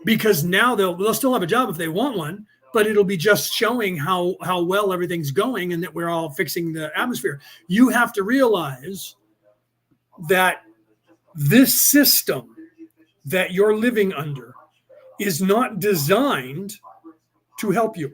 because now they'll still have a job if they want one, but it'll be just showing how well everything's going and that we're all fixing the atmosphere. You have to realize that this system that you're living under is not designed to help you.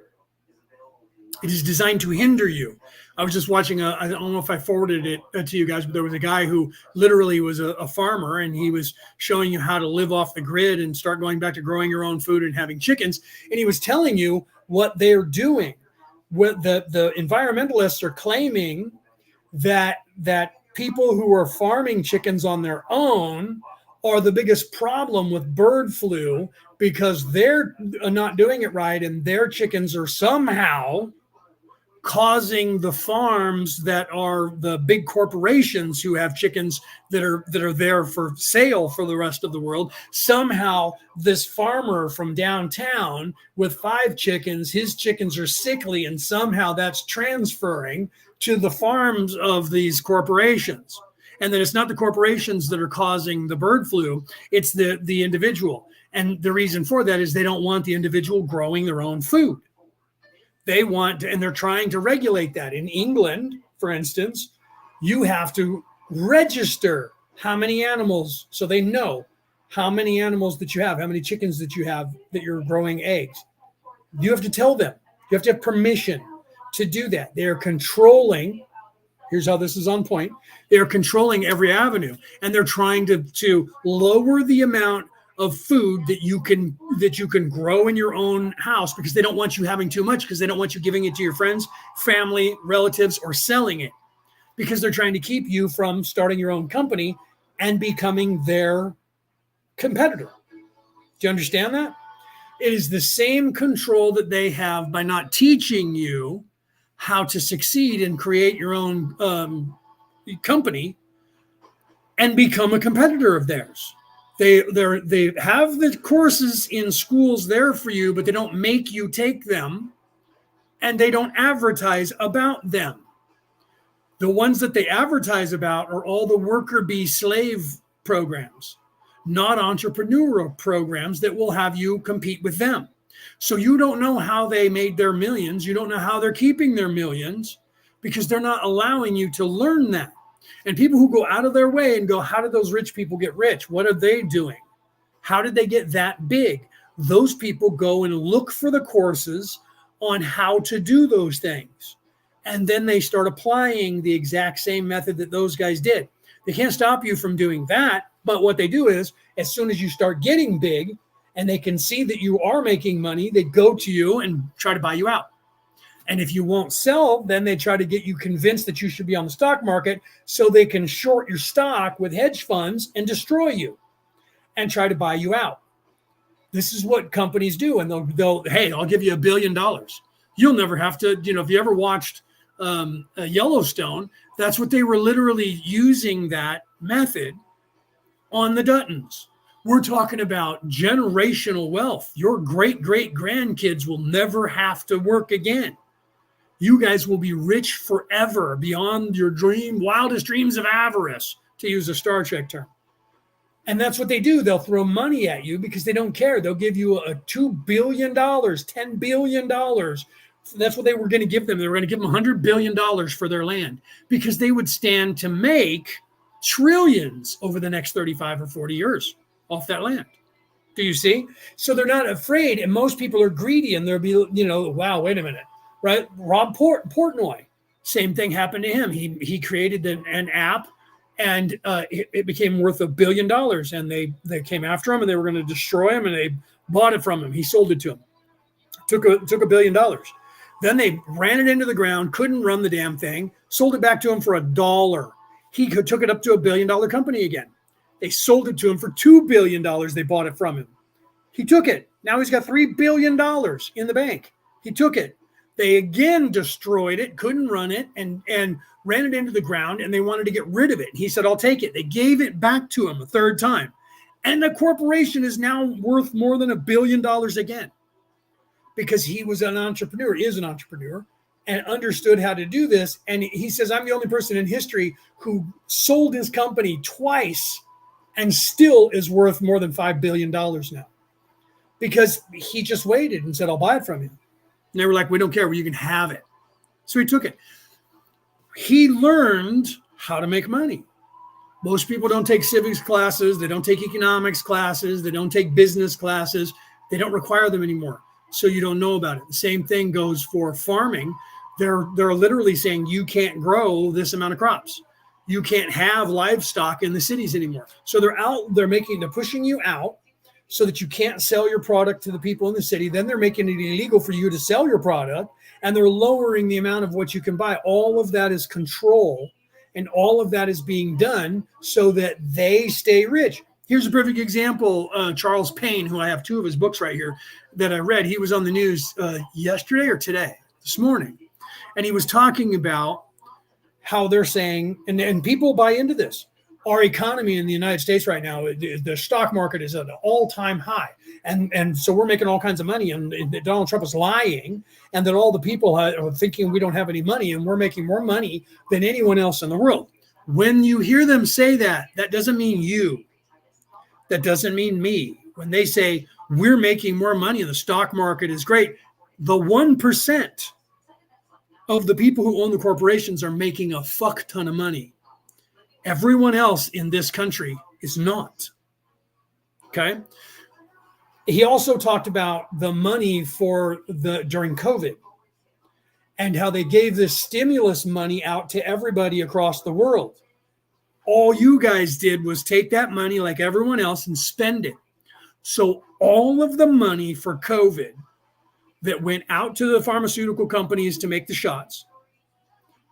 It is designed to hinder you. I was just watching I don't know if I forwarded it to you guys, but there was a guy who literally was a farmer, and he was showing you how to live off the grid and start going back to growing your own food and having chickens. And he was telling you what they're doing. What the environmentalists are claiming that people who are farming chickens on their own are the biggest problem with bird flu, because they're not doing it right, and their chickens are somehow causing the farms that are the big corporations who have chickens that are there for sale for the rest of the world. Somehow this farmer from downtown with 5 chickens, his chickens are sickly, and somehow that's transferring to the farms of these corporations. And that it's not the corporations that are causing the bird flu, it's the individual. And the reason for that is they don't want the individual growing their own food. They want to, and they're trying to regulate that. In England, for instance, you have to register how many animals, so they know how many animals that you have, how many chickens that you have, that you're growing eggs. You have to tell them. You have to have permission to do that. They are controlling. Here's how this is on point. They are controlling every avenue, and they're trying to lower the amount of food that you can grow in your own house, because they don't want you having too much, because they don't want you giving it to your friends, family, relatives, or selling it, because they're trying to keep you from starting your own company and becoming their competitor. Do you understand that? It is the same control that they have by not teaching you how to succeed and create your own company and become a competitor of theirs. They have the courses in schools there for you, but they don't make you take them, and they don't advertise about them. The ones that they advertise about are all the worker bee slave programs, not entrepreneurial programs that will have you compete with them. So you don't know how they made their millions. You don't know how they're keeping their millions, because they're not allowing you to learn that. And people who go out of their way and go, how did those rich people get rich? What are they doing? How did they get that big? Those people go and look for the courses on how to do those things. And then they start applying the exact same method that those guys did. They can't stop you from doing that. But what they do is, as soon as you start getting big and they can see that you are making money, they go to you and try to buy you out. And if you won't sell, then they try to get you convinced that you should be on the stock market, so they can short your stock with hedge funds and destroy you and try to buy you out. This is what companies do. And they'll hey, I'll give you $1 billion. You'll never have to, if you ever watched Yellowstone, that's what they were literally using, that method on the Duttons. We're talking about generational wealth. Your great-great-grandkids will never have to work again. You guys will be rich forever, beyond your wildest dreams of avarice, to use a Star Trek term. And that's what they do. They'll throw money at you because they don't care. They'll give you a $2 billion, $10 billion. That's what they were going to give them. They were going to give them $100 billion for their land, because they would stand to make trillions over the next 35 or 40 years off that land. Do you see? So they're not afraid. And most people are greedy, and they'll be, wow, wait a minute. Right? Rob Portnoy, same thing happened to him. He created an app And it became worth $1 billion. And they came after him and they were going to destroy him, and they bought it from him. He sold it to him. Took $1 billion. Then they ran it into the ground, couldn't run the damn thing, sold it back to him for $1. He took it up to $1 billion company again. They sold it to him for $2 billion. They bought it from him. He took it. Now he's got $3 billion in the bank. He took it. They again destroyed it, couldn't run it, and ran it into the ground, and they wanted to get rid of it. He said, I'll take it. They gave it back to him a third time. And the corporation is now worth more than $1 billion again, because he was an entrepreneur, is an entrepreneur, and understood how to do this. And he says, I'm the only person in history who sold his company twice and still is worth more than $5 billion now, because he just waited and said, I'll buy it from you. And they were like, we don't care. Well, you can have it. So he took it. He learned how to make money. Most people don't take civics classes. They don't take economics classes. They don't take business classes. They don't require them anymore. So you don't know about it. The same thing goes for farming. They're literally saying you can't grow this amount of crops. You can't have livestock in the cities anymore. So they're pushing you out so that you can't sell your product to the people in the city. Then they're making it illegal for you to sell your product, and they're lowering the amount of what you can buy. All of that is control, and all of that is being done so that they stay rich. Here's a perfect example. Charles Payne, who I have 2 of his books right here that I read, he was on the news yesterday or today, this morning. And he was talking about how they're saying, and people buy into this, our economy in the United States right now, the stock market is at an all-time high. And so we're making all kinds of money, and Donald Trump is lying, and that all the people are thinking we don't have any money, and we're making more money than anyone else in the world. When you hear them say that, that doesn't mean you. That doesn't mean me. When they say we're making more money and the stock market is great, the 1% of the people who own the corporations are making a fuck ton of money. Everyone else in this country is not. Okay. He also talked about the money during COVID and how they gave this stimulus money out to everybody across the world. All you guys did was take that money like everyone else and spend it. So all of the money for COVID that went out to the pharmaceutical companies to make the shots,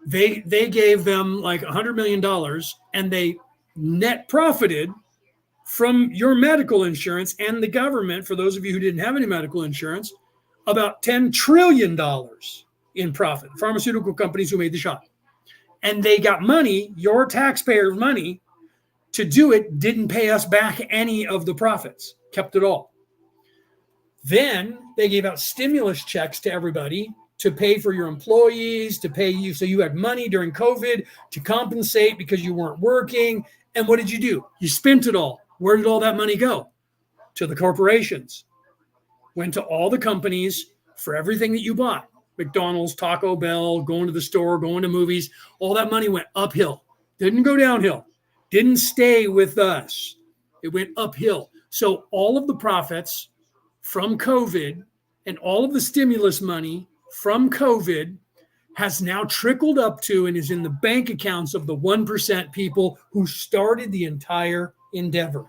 they gave them like $100 million, and they net profited from your medical insurance and the government, for those of you who didn't have any medical insurance, about $10 trillion in profit. Pharmaceutical companies who made the shot. And they got money, your taxpayer money, to do it, didn't pay us back any of the profits, kept it all. Then they gave out stimulus checks to everybody to pay for your employees, to pay you. So you had money during COVID to compensate because you weren't working. And what did you do? You spent it all. Where did all that money go? To the corporations. Went to all the companies for everything that you bought. McDonald's, Taco Bell, going to the store, going to movies. All that money went uphill. Didn't go downhill. Didn't stay with us. It went uphill. So all of the profits from COVID and all of the stimulus money from COVID has now trickled up to and is in the bank accounts of the 1% people who started the entire endeavor.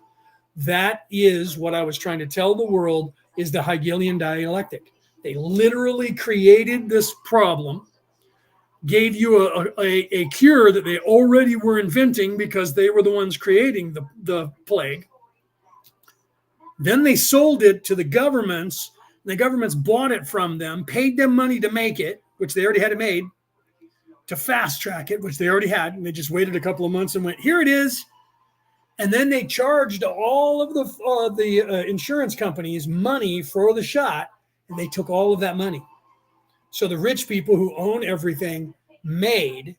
That is what I was trying to tell the world, is the Hegelian dialectic. They literally created this problem, gave you a cure that they already were inventing because they were the ones creating the plague. Then they sold it to the governments. The governments bought it from them, paid them money to make it, which they already had it made, to fast track it, which they already had. And they just waited a couple of months and went, here it is. And then they charged all of the insurance companies money for the shot, and they took all of that money. So the rich people who own everything made,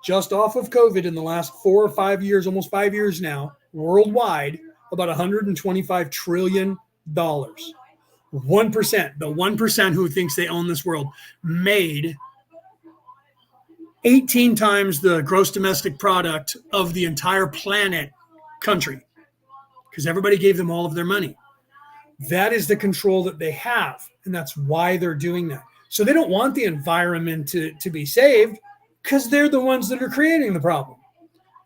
just off of COVID in the last 4 or 5 years, almost 5 years now, worldwide, about $125 trillion. 1%, the 1% who thinks they own this world, made 18 times the gross domestic product of the entire planet country, because everybody gave them all of their money. That is the control that they have, and that's why they're doing that. So they don't want the environment to be saved, because they're the ones that are creating the problem.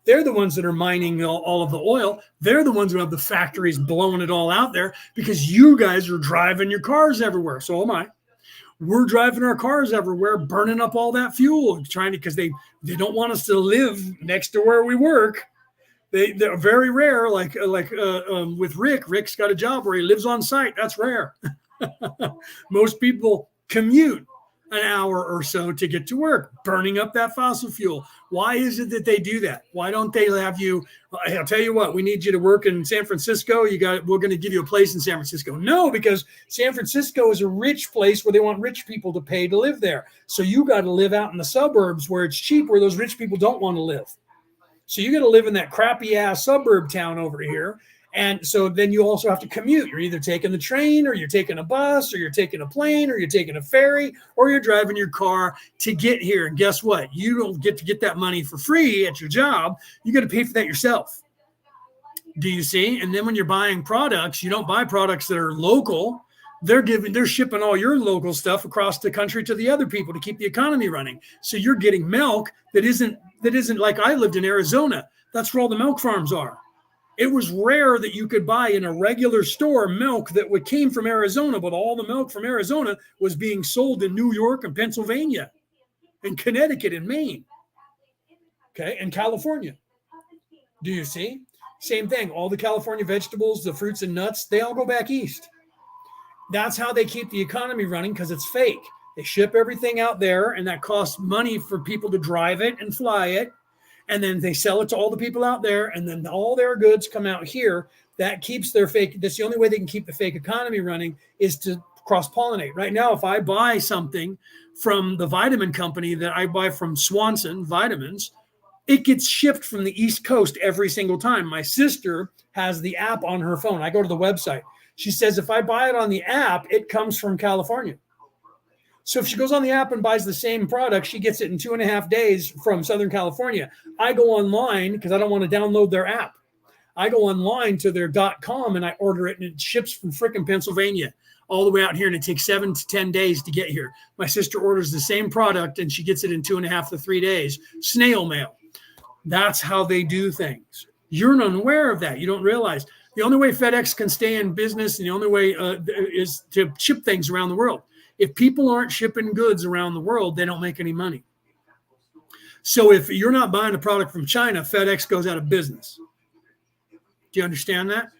They're the ones that are mining all of the oil. They're the ones who have the factories blowing it all out there because you guys are driving your cars everywhere. So am I. We're driving our cars everywhere, burning up all that fuel, trying to, because they don't want us to live next to where we work. They're very rare. Like with Rick. Rick's got a job where he lives on site. That's rare. Most people commute an hour or so to get to work, burning up that fossil fuel. Why is it that they do that? Why don't they have you? I'll tell you what, we need you to work in San Francisco. We're going to give you a place in San Francisco. No, because San Francisco is a rich place where they want rich people to pay to live there. So you got to live out in the suburbs where it's cheap, where those rich people don't want to live. So you got to live in that crappy ass suburb town over here. And so then you also have to commute. You're either taking the train or you're taking a bus or you're taking a plane or you're taking a ferry or you're driving your car to get here. And guess what? You don't get to get that money for free at your job. You got to pay for that yourself. Do you see? And then when you're buying products, you don't buy products that are local. They're shipping all your local stuff across the country to the other people to keep the economy running. So you're getting milk that isn't like I lived in Arizona. That's where all the milk farms are. It was rare that you could buy in a regular store milk that came from Arizona, but all the milk from Arizona was being sold in New York and Pennsylvania and Connecticut and Maine, okay, and California. Do you see? Same thing. All the California vegetables, the fruits and nuts, they all go back east. That's how they keep the economy running because it's fake. They ship everything out there, and that costs money for people to drive it and fly it. And then they sell it to all the people out there, and then all their goods come out here. That keeps their fake. That's the only way they can keep the fake economy running is to cross-pollinate. Right now, if I buy something from the vitamin company that I buy from Swanson Vitamins, it gets shipped from the East Coast every single time. My sister has the app on her phone. I go to the website. She says if I buy it on the app, it comes from California. So if she goes on the app and buys the same product, she gets it in 2.5 days from Southern California. I go online because I don't want to download their app. I go online to their .com and I order it, and it ships from frickin' Pennsylvania all the way out here, and it takes 7 to 10 days to get here. My sister orders the same product and she gets it in 2.5 to 3 days. Snail mail. That's how they do things. You're unaware of that. You don't realize. The only way FedEx can stay in business and the only way is to ship things around the world. If people aren't shipping goods around the world, they don't make any money. So if you're not buying a product from China, FedEx goes out of business. Do you understand that?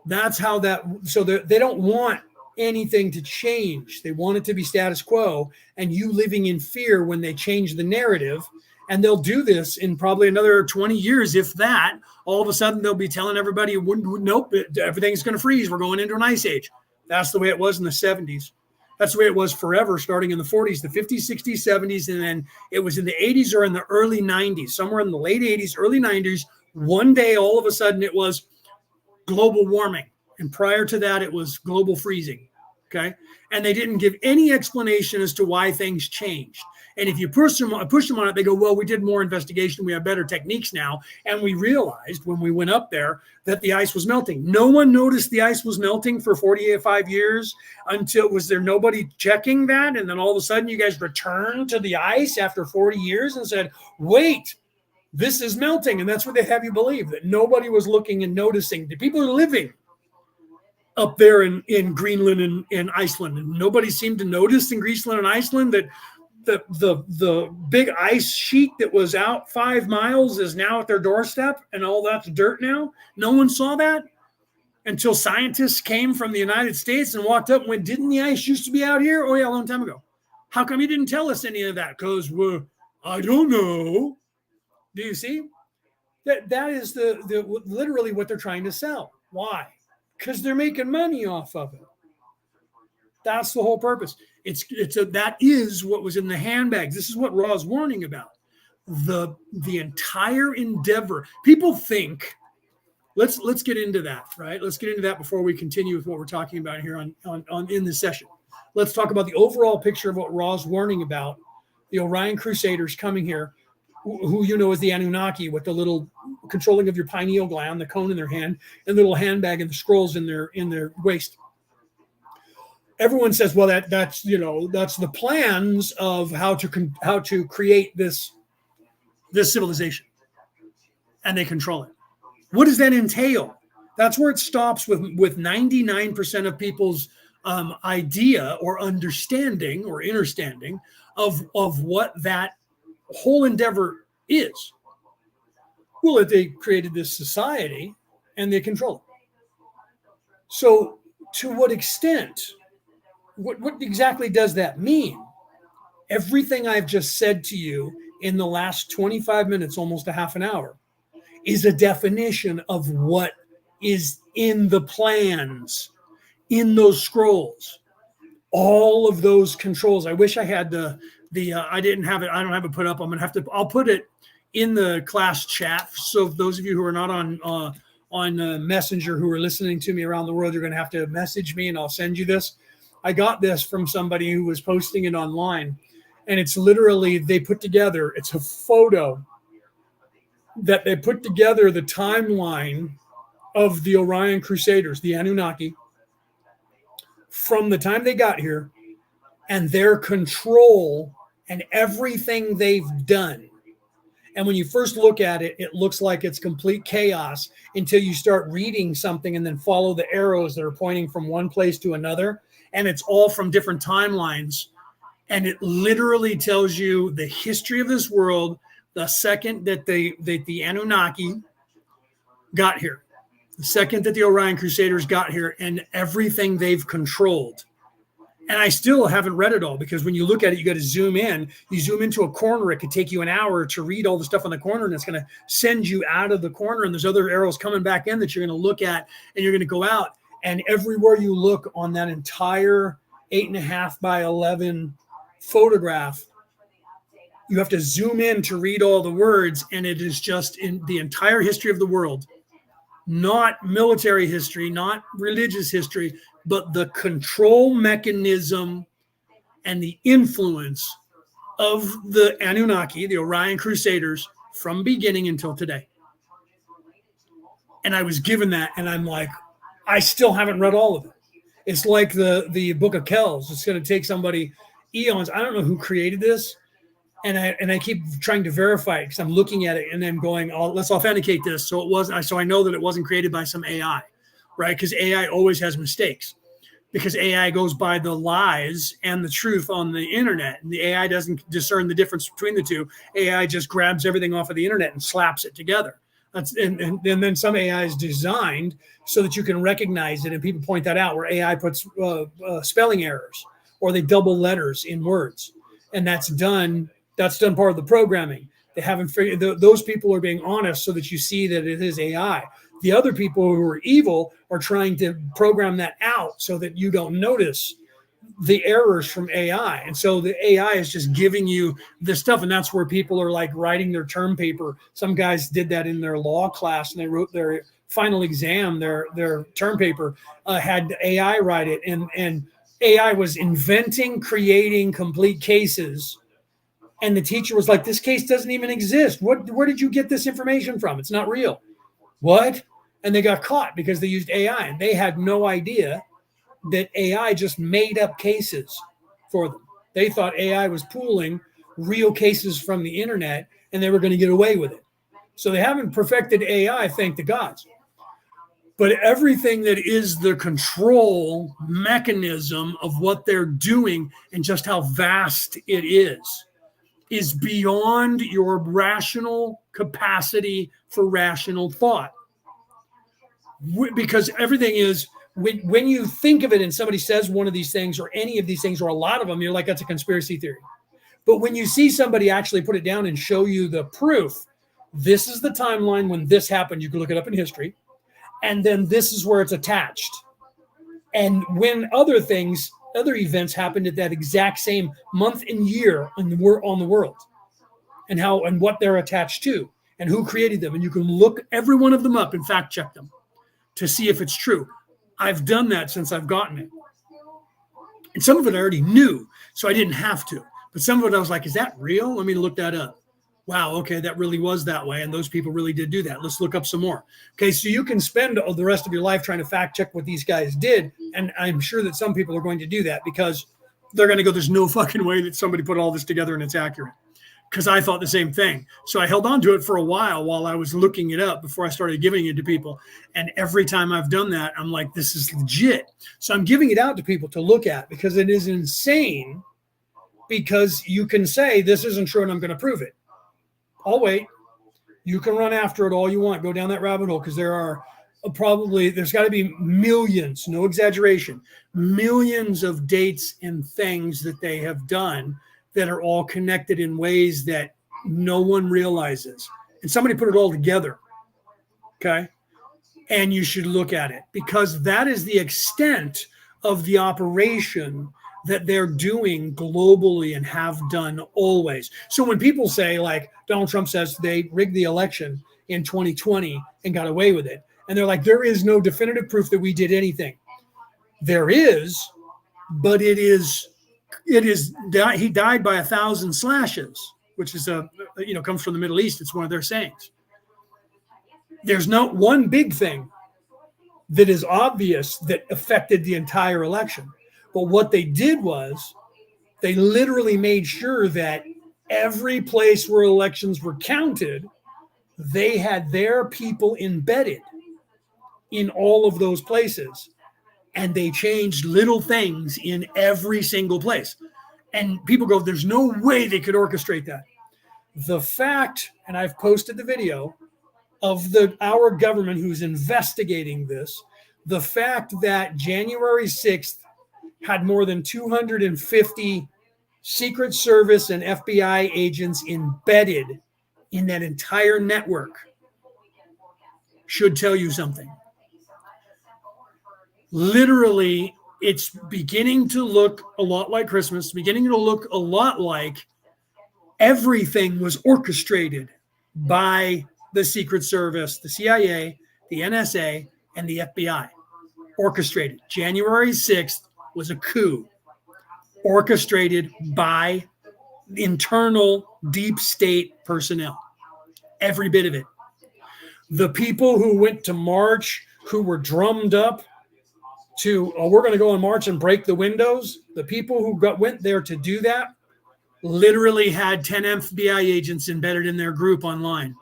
That's how that, so they don't want anything to change. They want it to be status quo, and you living in fear when they change the narrative. And they'll do this in probably another 20 years, if that. All of a sudden, they'll be telling everybody, nope, everything's going to freeze. We're going into an ice age. That's the way it was in the 70s. That's the way it was forever, starting in the 40s, the 50s, 60s, 70s, and then it was in the 80s or in the early 90s, somewhere in the late 80s, early 90s. One day, all of a sudden, it was global warming. And prior to that, it was global freezing, okay? And they didn't give any explanation as to why things changed. And if you push them on it, they go, well, we did more investigation. We have better techniques now. And we realized when we went up there that the ice was melting. No one noticed the ice was melting for 45 years until, was there nobody checking that? And then all of a sudden you guys returned to the ice after 40 years and said, wait, this is melting. And that's what they have you believe, that nobody was looking and noticing. The people are living up there in Greenland and in Iceland. And nobody seemed to notice in Greenland and Iceland that the big ice sheet that was out 5 miles is now at their doorstep, and all that's dirt now. No one saw that until scientists came from the United States and walked up and went, didn't the ice used to be out here? Oh yeah, a long time ago. How come you didn't tell us any of that? Because I don't know. Do you see? That is the literally what they're trying to sell. Why? Because they're making money off of it. That's the whole purpose. That is what was in the handbags. This is what Raw's warning about. The entire endeavor. People think, let's get into that, right? Let's get into that before we continue with what we're talking about here on in this session. Let's talk about the overall picture of what Raw's warning about. The Orion Crusaders coming here, who you know is the Anunnaki, with the little controlling of your pineal gland, the cone in their hand, and the little handbag and the scrolls in their waist. Everyone says, well, that's the plans of how to create this civilization. and they control it. What does that entail? That's where it stops with 99% of people's idea or understanding or understanding of what that whole endeavor is. Well, they created this society and they control it. So to what extent, what exactly does that mean? Everything I've just said to you in the last 25 minutes, almost a half an hour, is a definition of what is in the plans, in those scrolls. All of those controls. I wish I had I didn't have it. I don't have it put up. I'll put it in the class chat. So those of you who are not on Messenger who are listening to me around the world, you're going to have to message me and I'll send you this. I got this from somebody who was posting it online, and it's literally, they put together, it's a photo that they put together the timeline of the Orion Crusaders, the Anunnaki, from the time they got here and their control and everything they've done. And when you first look at it, it looks like it's complete chaos until you start reading something and then follow the arrows that are pointing from one place to another. And it's all from different timelines. And it literally tells you the history of this world, the second that the Anunnaki got here, the second that the Orion Crusaders got here, and everything they've controlled. And I still haven't read it all, because when you look at it, you got to zoom in. You zoom into a corner, it could take you an hour to read all the stuff on the corner, and it's going to send you out of the corner. And there's other arrows coming back in that you're going to look at, and you're going to go out. And everywhere you look on that entire 8.5 by 11 photograph, you have to zoom in to read all the words. And it is just in the entire history of the world, not military history, not religious history, but the control mechanism and the influence of the Anunnaki, the Orion Crusaders, from beginning until today. And I was given that, and I'm like, I still haven't read all of it. It's like the Book of Kells. It's going to take somebody eons. I don't know who created this. And I keep trying to verify it, because I'm looking at it and then going, oh, let's authenticate this. So I know that it wasn't created by some AI, right? Because AI always has mistakes, because AI goes by the lies and the truth on the internet. And the AI doesn't discern the difference between the two. AI just grabs everything off of the internet and slaps it together. And then some AI is designed so that you can recognize it. And people point that out, where AI puts spelling errors, or they double letters in words. And that's done part of the programming. They haven't figured, those people are being honest so that you see that it is AI. The other people who are evil are trying to program that out so that you don't notice the errors from AI. And so the AI is just giving you this stuff. And that's where people are like writing their term paper. Some guys did that in their law class, and they wrote their final exam, their term paper, had AI write it. And AI was inventing, creating complete cases. And the teacher was like, this case doesn't even exist. Where did you get this information from? It's not real. What? And they got caught because they used AI, and they had no idea that AI just made up cases for them. They thought AI was pooling real cases from the internet, and they were going to get away with it. So they haven't perfected AI, thank the gods. But everything that is the control mechanism of what they're doing and just how vast it is beyond your rational capacity for rational thought. Because everything is, when you think of it and somebody says one of these things, or any of these things, or a lot of them, you're like, that's a conspiracy theory. But when you see somebody actually put it down and show you the proof, this is the timeline when this happened, you can look it up in history, and then this is where it's attached. And when other events happened at that exact same month and year on the world, and what they're attached to, and who created them. And you can look every one of them up and fact check them to see if it's true. I've done that since I've gotten it. And some of it I already knew, so I didn't have to. But some of it I was like, is that real? Let me look that up. Wow, okay, that really was that way. And those people really did do that. Let's look up some more. Okay, so you can spend the rest of your life trying to fact check what these guys did. And I'm sure that some people are going to do that, because they're going to go, there's no fucking way that somebody put all this together and it's accurate. because I thought the same thing. So I held on to it for a while I was looking it up before I started giving it to people. And every time I've done that, I'm like, this is legit. So I'm giving it out to people to look at because it is insane, because you can say this isn't true and I'm going to prove it. I'll wait. You can run after it all you want. Go down that rabbit hole, because there's got to be millions, no exaggeration, millions of dates and things that they have done that are all connected in ways that no one realizes. And somebody put it all together. Okay. And you should look at it, because that is the extent of the operation that they're doing globally and have done always. So when people say, like Donald Trump says they rigged the election in 2020 and got away with it, and they're like, there is no definitive proof that we did anything. There is, but he died by 1,000 slashes, which is comes from the Middle East. It's one of their sayings. There's no one big thing that is obvious that affected the entire election. But what they did was they literally made sure that every place where elections were counted, they had their people embedded in all of those places. And they changed little things in every single place. And people go, there's no way they could orchestrate that. The fact, and I've posted the video of our government who's investigating this, the fact that January 6th had more than 250 Secret Service and FBI agents embedded in that entire network should tell you something. Literally, it's beginning to look a lot like Christmas, beginning to look a lot like everything was orchestrated by the Secret Service, the CIA, the NSA, and the FBI. Orchestrated. January 6th was a coup orchestrated by internal deep state personnel. Every bit of it. The people who went to march, who were drummed up to, we're going to go and march and break the windows. The people who went there to do that literally had 10 FBI agents embedded in their group online.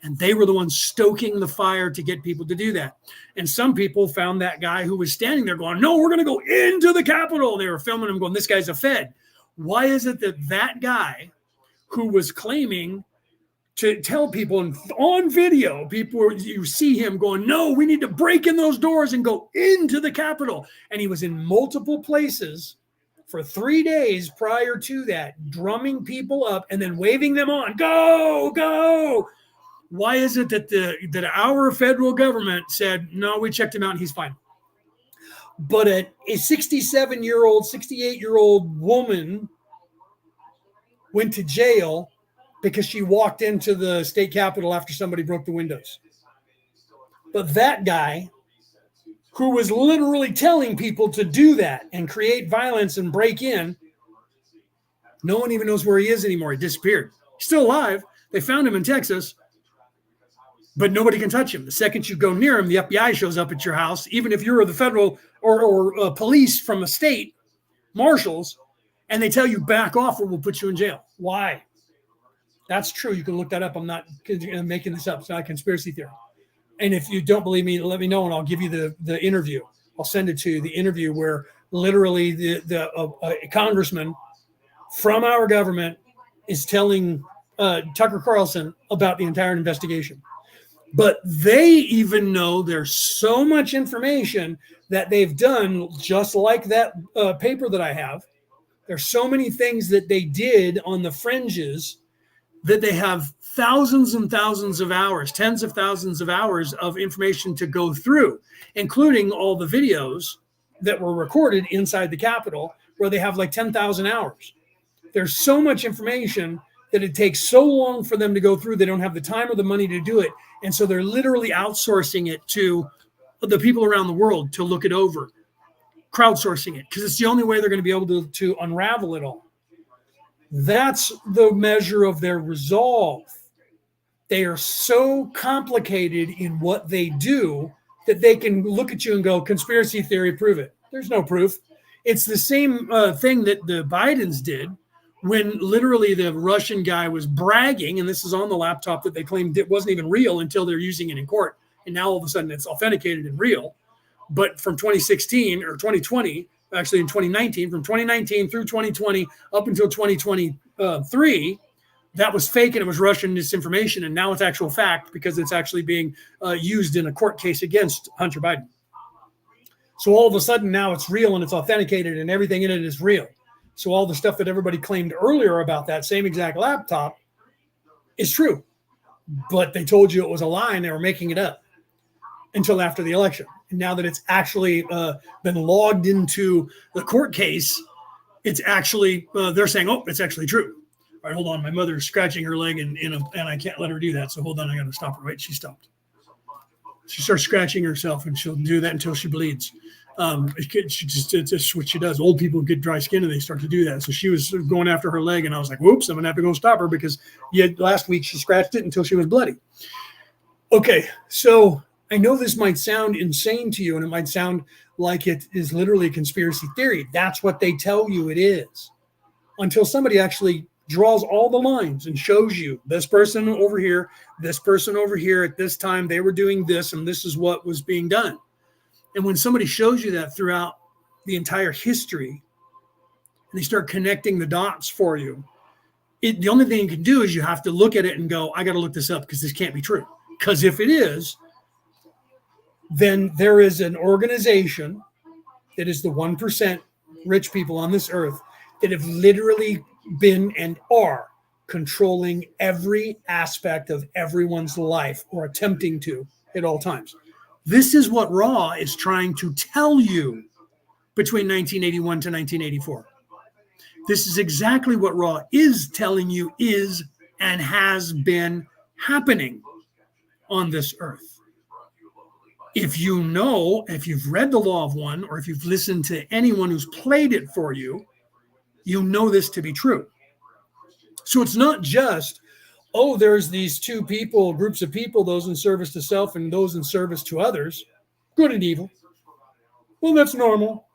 And they were the ones stoking the fire to get people to do that. And some people found that guy who was standing there going, no, we're going to go into the Capitol. They were filming him going, this guy's a Fed. Why is it that guy who was claiming to tell people on video, you see him going, no, we need to break in those doors and go into the Capitol. And he was in multiple places for 3 days prior to that, drumming people up and then waving them on, go, go. Why is it that our federal government said, no, we checked him out and he's fine? But a 67-year-old, 68-year-old woman went to jail because she walked into the state capitol after somebody broke the windows. But that guy, who was literally telling people to do that and create violence and break in, no one even knows where he is anymore. He disappeared. He's still alive. They found him in Texas. But nobody can touch him. The second you go near him, the FBI shows up at your house, even if you're the federal or police from a state, marshals, and they tell you back off or we'll put you in jail. Why? That's true. You can look that up. I'm not making this up. It's not a conspiracy theory. And if you don't believe me, let me know and I'll give you the interview. I'll send it to you, the interview where literally a congressman from our government is telling Tucker Carlson about the entire investigation. But they even know there's so much information that they've done, just like that paper that I have. There's so many things that they did on the fringes that they have thousands and thousands of hours, tens of thousands of hours of information to go through, including all the videos that were recorded inside the Capitol, where they have like 10,000 hours. There's so much information that it takes so long for them to go through. They don't have the time or the money to do it. And so they're literally outsourcing it to the people around the world to look it over, crowdsourcing it, because it's the only way they're going to be able to unravel it all. That's the measure of their resolve. They are so complicated in what they do that they can look at you and go, conspiracy theory, prove it. There's no proof. It's the same thing that the Bidens did when literally the Russian guy was bragging, and this is on the laptop that they claimed it wasn't even real until they're using it in court. And now all of a sudden it's authenticated and real. But from 2016 or 2020, actually in 2019, from 2019 through 2020 up until 2023, that was fake and it was Russian disinformation. And now it's actual fact because it's actually being used in a court case against Hunter Biden. So all of a sudden now it's real and it's authenticated and everything in it is real. So all the stuff that everybody claimed earlier about that same exact laptop is true. But they told you it was a lie and they were making it up until after the election. And now that it's actually been logged into the court case, it's actually, they're saying, oh, it's actually true. All right, hold on. My mother's scratching her leg and I can't let her do that. So hold on, I got to stop her. Wait, she stopped. She starts scratching herself and she'll do that until she bleeds. It's just what she does. Old people get dry skin and they start to do that. So she was going after her leg and I was like, whoops, I'm going to have to go stop her because last week she scratched it until she was bloody. Okay, so I know this might sound insane to you and it might sound like it is literally a conspiracy theory. That's what they tell you it is until somebody actually draws all the lines and shows you this person over here at this time, they were doing this and this is what was being done. And when somebody shows you that throughout the entire history and they start connecting the dots for you, the only thing you can do is you have to look at it and go, I got to look this up because this can't be true. Because if it is, then there is an organization that is the 1% rich people on this earth that have literally been and are controlling every aspect of everyone's life or attempting to at all times. This is what Raw is trying to tell you between 1981 to 1984. This is exactly what Raw is telling you is and has been happening on this earth. If you know, if you've read The Law of One, or if you've listened to anyone who's played it for you, you know this to be true. So it's not just, oh, there's these two people, groups of people, those in service to self and those in service to others, good and evil. Well, that's normal.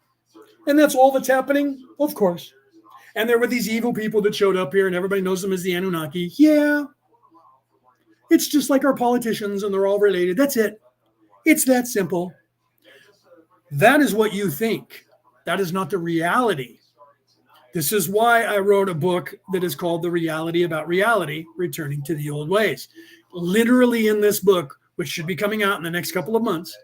And that's all that's happening? Of course. And there were these evil people that showed up here and everybody knows them as the Anunnaki. Yeah. It's just like our politicians and they're all related. That's it. It's that simple. That is what you think. That is not the reality. This is why I wrote a book that is called The Reality About Reality, Returning to the Old Ways. Literally in this book, which should be coming out in the next couple of months,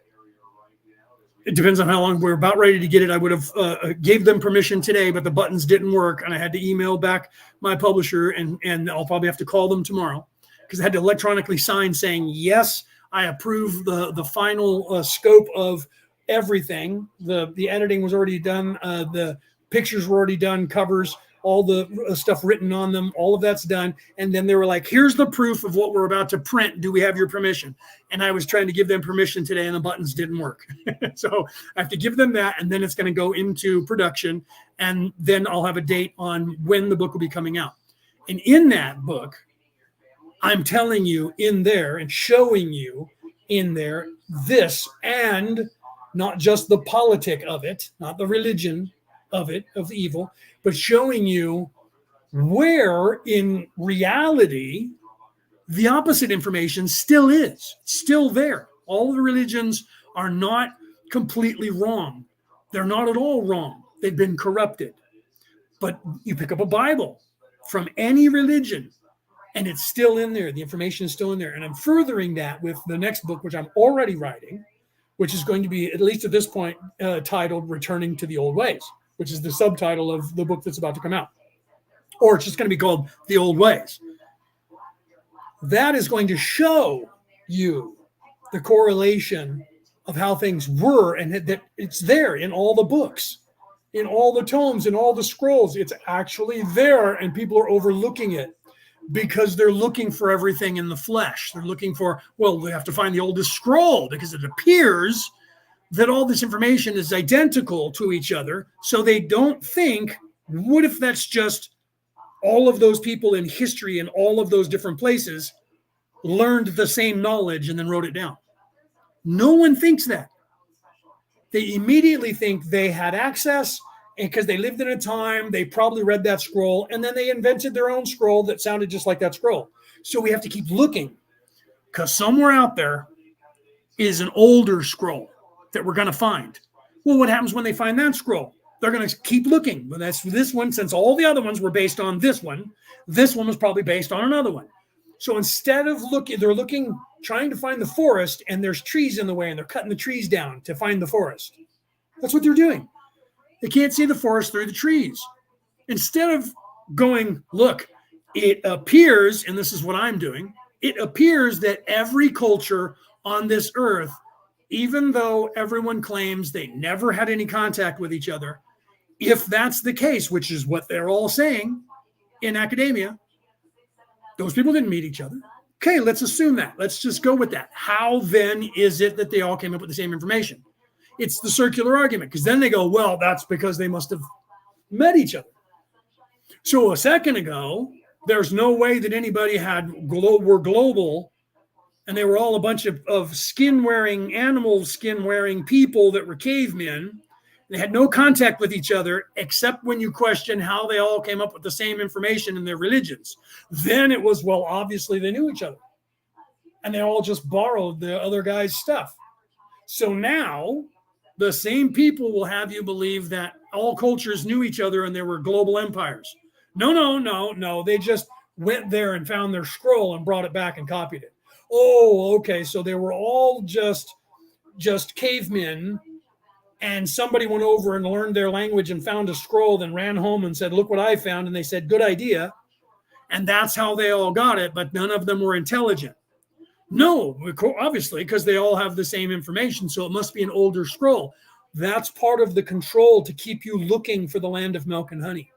it depends on how long we're about ready to get it. I would have gave them permission today, but the buttons didn't work. And I had to email back my publisher and I'll probably have to call them tomorrow because I had to electronically sign saying, yes, I approve the final scope of everything. The editing was already done. The pictures were already done, covers, all the stuff written on them, all of that's done. And then they were like, here's the proof of what we're about to print. Do we have your permission? And I was trying to give them permission today and the buttons didn't work. So I have to give them that. And then it's going to go into production. And then I'll have a date on when the book will be coming out. And in that book, I'm telling you in there and showing you in there this, and not just the politic of it, not the religion of it, of evil, but showing you where in reality the opposite information still is, still there. All the religions are not completely wrong. They're not at all wrong. They've been corrupted. But you pick up a Bible from any religion and it's still in there. The information is still in there. And I'm furthering that with the next book, which I'm already writing, which is going to be, at least at this point, titled Returning to the Old Ways, which is the subtitle of the book that's about to come out. Or it's just going to be called The Old Ways. That is going to show you the correlation of how things were, and that it's there in all the books, in all the tomes, in all the scrolls. It's actually there, and people are overlooking it because they're looking for everything in the flesh. They're looking for, well, they have to find the oldest scroll because it appears that all this information is identical to each other. So they don't think, what if that's just all of those people in history in all of those different places learned the same knowledge and then wrote it down? No one thinks that. They immediately think they had access because they lived in a time, they probably read that scroll, and then they invented their own scroll that sounded just like that scroll. So we have to keep looking, because somewhere out there is an older scroll that we're going to find. Well, what happens when they find that scroll? They're going to keep looking. Well, that's this one, since all the other ones were based on this one was probably based on another one. So instead of looking, they're looking, trying to find the forest, and there's trees in the way, and they're cutting the trees down to find the forest. That's what they're doing. They can't see the forest through the trees. Instead of going, look, it appears, and this is what I'm doing, it appears that every culture on this earth, even though everyone claims they never had any contact with each other, if that's the case, which is what they're all saying in academia, those people didn't meet each other. Okay, let's assume that. Let's just go with that. How then is it that they all came up with the same information? It's the circular argument, because then they go, well, that's because they must have met each other. So a second ago, there's no way that anybody were global, and they were all a bunch of skin-wearing, animal skin-wearing people that were cavemen. They had no contact with each other, except when you question how they all came up with the same information in their religions. Then it was, well, obviously they knew each other, and they all just borrowed the other guy's stuff. So now the same people will have you believe that all cultures knew each other and there were global empires. No. They just went there and found their scroll and brought it back and copied it. Oh, okay. So they were all just cavemen, and somebody went over and learned their language and found a scroll, then ran home and said, look what I found. And they said, good idea. And that's how they all got it. But none of them were intelligent. No, obviously, because they all have the same information. So it must be an older scroll. That's part of the control to keep you looking for the land of milk and honey.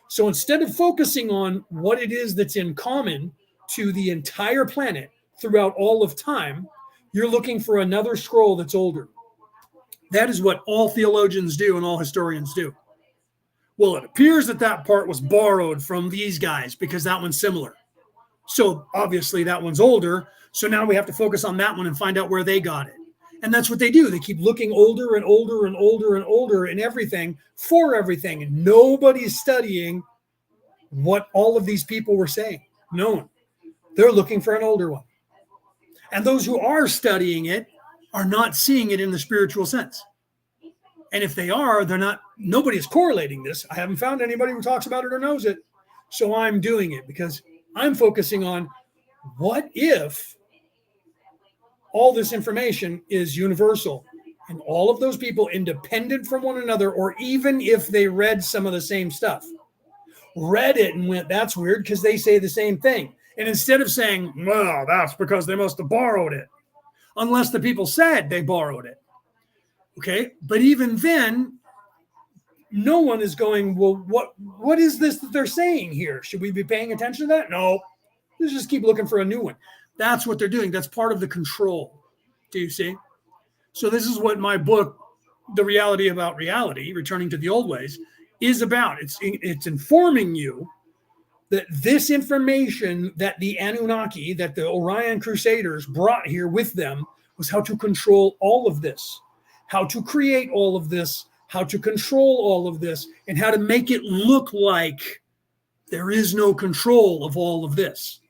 So instead of focusing on what it is that's in common to the entire planet throughout all of time, you're looking for another scroll that's older. That is what all theologians do and all historians do. Well, it appears that that part was borrowed from these guys because that one's similar. So obviously that one's older. So now we have to focus on that one and find out where they got it. And that's what they do. They keep looking older and older and older and older in everything for everything. And nobody's studying what all of these people were saying. No one. They're looking for an older one. And those who are studying it are not seeing it in the spiritual sense. And if they are, nobody is correlating this. I haven't found anybody who talks about it or knows it. So I'm doing it because I'm focusing on what if all this information is universal and all of those people independent from one another, or even if they read some of the same stuff, read it and went, that's weird because they say the same thing. And instead of saying, well, that's because they must have borrowed it, unless the people said they borrowed it. Okay. But even then, no one is going, well, what is this that they're saying here? Should we be paying attention to that? No. Let's just keep looking for a new one. That's what they're doing. That's part of the control. Do you see? So this is what my book, The Reality About Reality, Returning to the Old Ways, is about. It's informing you that this information that the Anunnaki, that the Orion Crusaders brought here with them, was how to control all of this, how to create all of this, how to control all of this, and how to make it look like there is no control of all of this.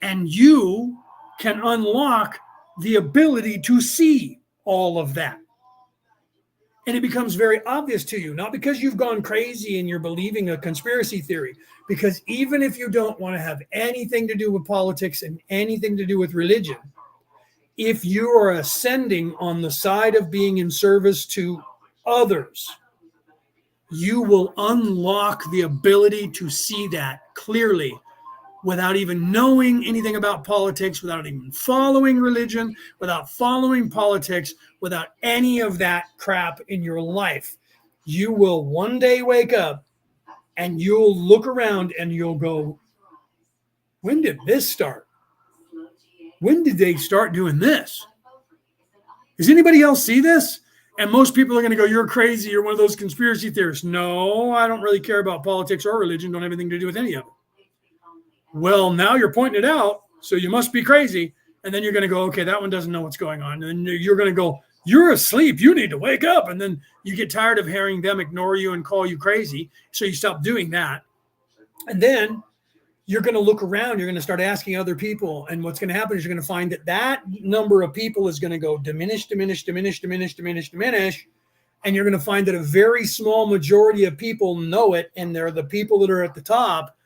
And you can unlock the ability to see all of that. And it becomes very obvious to you, not because you've gone crazy and you're believing a conspiracy theory, because even if you don't want to have anything to do with politics and anything to do with religion, if you are ascending on the side of being in service to others, you will unlock the ability to see that clearly without even knowing anything about politics, without even following religion, without following politics, without any of that crap in your life. You will one day wake up and you'll look around and you'll go, when did this start? When did they start doing this? Does anybody else see this? And most people are going to go, you're crazy. You're one of those conspiracy theorists. No, I don't really care about politics or religion. Don't have anything to do with any of it. Well, now you're pointing it out, so you must be crazy. And then you're going to go, okay, that one doesn't know what's going on. And you're going to go, You're asleep. You need to wake up. And then you get tired of hearing them ignore you and call you crazy. So you stop doing that. And then you're going to look around. You're going to start asking other people. And what's going to happen is you're going to find that that number of people is going to go diminish, diminish, diminish, diminish, diminish, diminish. And you're going to find that a very small majority of people know it. And they're the people that are at the top.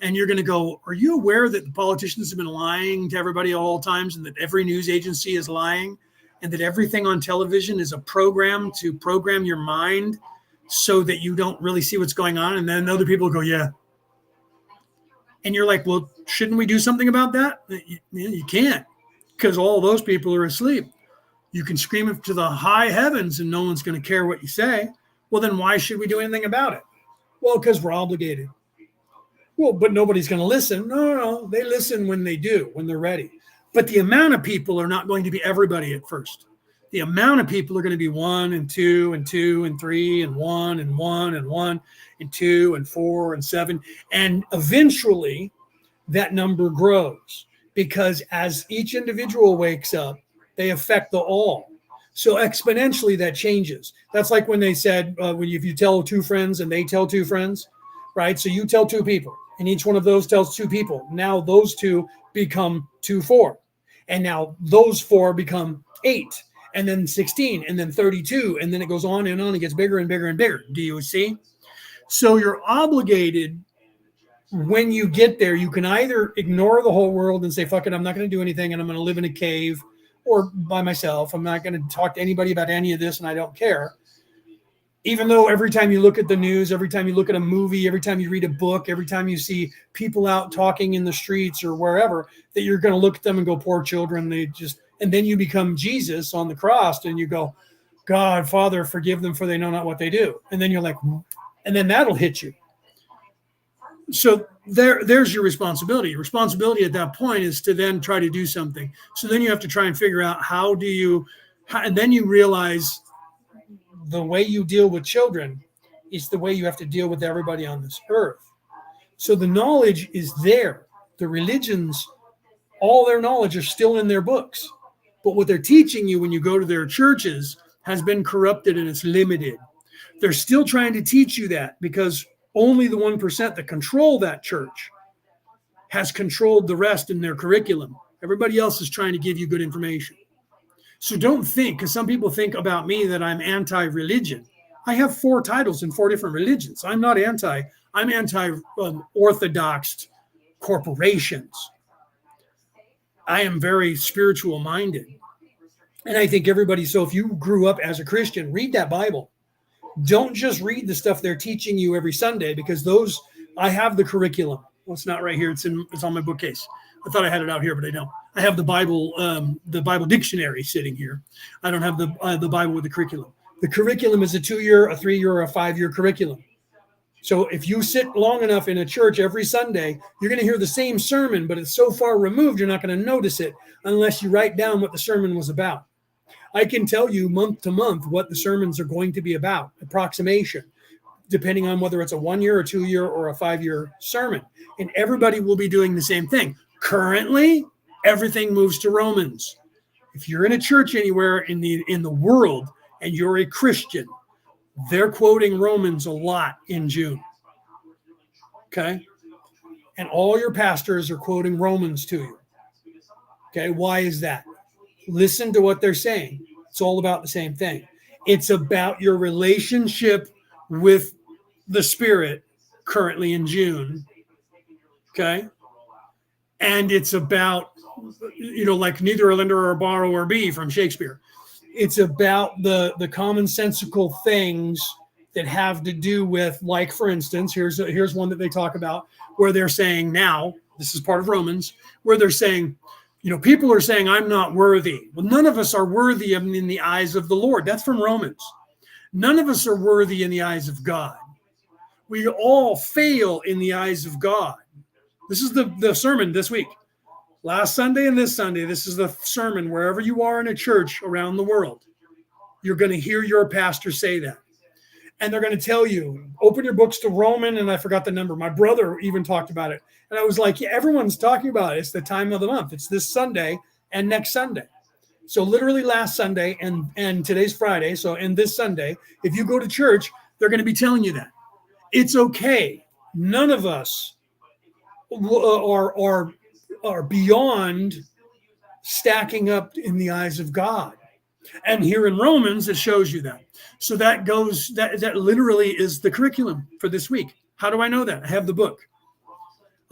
And you're going to go, are you aware that the politicians have been lying to everybody at all times, and that every news agency is lying, and that everything on television is a program to program your mind so that you don't really see what's going on? And then other people go, yeah. And you're like, well, shouldn't we do something about that? You can't, because all those people are asleep. You can scream it to the high heavens and no one's going to care what you say. Well, then why should we do anything about it? Well, because we're obligated. Well, but nobody's going to listen. No, they listen when they do, when they're ready. But the amount of people are not going to be everybody at first. The amount of people are going to be 1 and 2 and 2 and 3 and 1 and 1 and 1 and 2 and 4 and 7. And eventually that number grows, because as each individual wakes up, they affect the all. So exponentially that changes. That's like when they said, if you tell 2 friends and they tell 2 friends, right? So you tell 2 people and each one of those tells 2 people. Now those 2 become 2, 4. And now those 4 become 8, and then 16, and then 32. And then it goes on and on. It gets bigger and bigger and bigger. Do you see? So you're obligated. When you get there, you can either ignore the whole world and say, fuck it, I'm not going to do anything, and I'm going to live in a cave or by myself. I'm not going to talk to anybody about any of this, and I don't care. Even though every time you look at the news, every time you look at a movie, every time you read a book, every time you see people out talking in the streets or wherever, that you're going to look at them and go, poor children. And then you become Jesus on the cross and you go, God, Father, forgive them, for they know not what they do. And then you're like, and then that'll hit you. So there's your responsibility. Your responsibility at that point is to then try to do something. So then you have to try and figure out and then you realize the way you deal with children is the way you have to deal with everybody on this earth. So the knowledge is there. The religions, all their knowledge are still in their books. But what they're teaching you when you go to their churches has been corrupted and it's limited. They're still trying to teach you that, because only the 1% that control that church has controlled the rest in their curriculum. Everybody else is trying to give you good information. So don't think, because some people think about me that I'm anti-religion. I have 4 titles in 4 different religions. I'm not I'm anti-orthodox corporations. I am very spiritual minded. And I think so if you grew up as a Christian, read that Bible. Don't just read the stuff they're teaching you every Sunday, because I have the curriculum. Well, it's not right here. It's on my bookcase. I thought I had it out here, but I don't. I have the Bible dictionary sitting here. I don't have the Bible with the curriculum. The curriculum is a 2-year, a 3-year, or a 5-year curriculum. So if you sit long enough in a church every Sunday, you're going to hear the same sermon, but it's so far removed, you're not going to notice it unless you write down what the sermon was about. I can tell you month to month what the sermons are going to be about, approximation, depending on whether it's a 1-year, a 2-year, or a 5-year sermon. And everybody will be doing the same thing. Currently, everything moves to Romans. If you're in a church anywhere in the world and you're a Christian, they're quoting Romans a lot in June. Okay? And all your pastors are quoting Romans to you. Okay? Why is that? Listen to what they're saying. It's all about the same thing. It's about your relationship with the Spirit currently in June. Okay? And it's about, like neither a lender or a borrower be from Shakespeare. It's about the commonsensical things that have to do with, like, for instance, here's one that they talk about where they're saying now, this is part of Romans, where they're saying, people are saying, I'm not worthy. Well, none of us are worthy in the eyes of the Lord. That's from Romans. None of us are worthy in the eyes of God. We all fail in the eyes of God. This is the sermon this week. Last Sunday and this Sunday, this is the sermon wherever you are in a church around the world. You're going to hear your pastor say that. And they're going to tell you, open your books to Roman, and I forgot the number. My brother even talked about it. And I was like, yeah, everyone's talking about it. It's the time of the month. It's this Sunday and next Sunday. So literally last Sunday and today's Friday. So and this Sunday, if you go to church, they're going to be telling you that. It's okay. None of us are beyond stacking up in the eyes of God. And here in Romans, it shows you that. So that literally is the curriculum for this week. How do I know that? I have the book.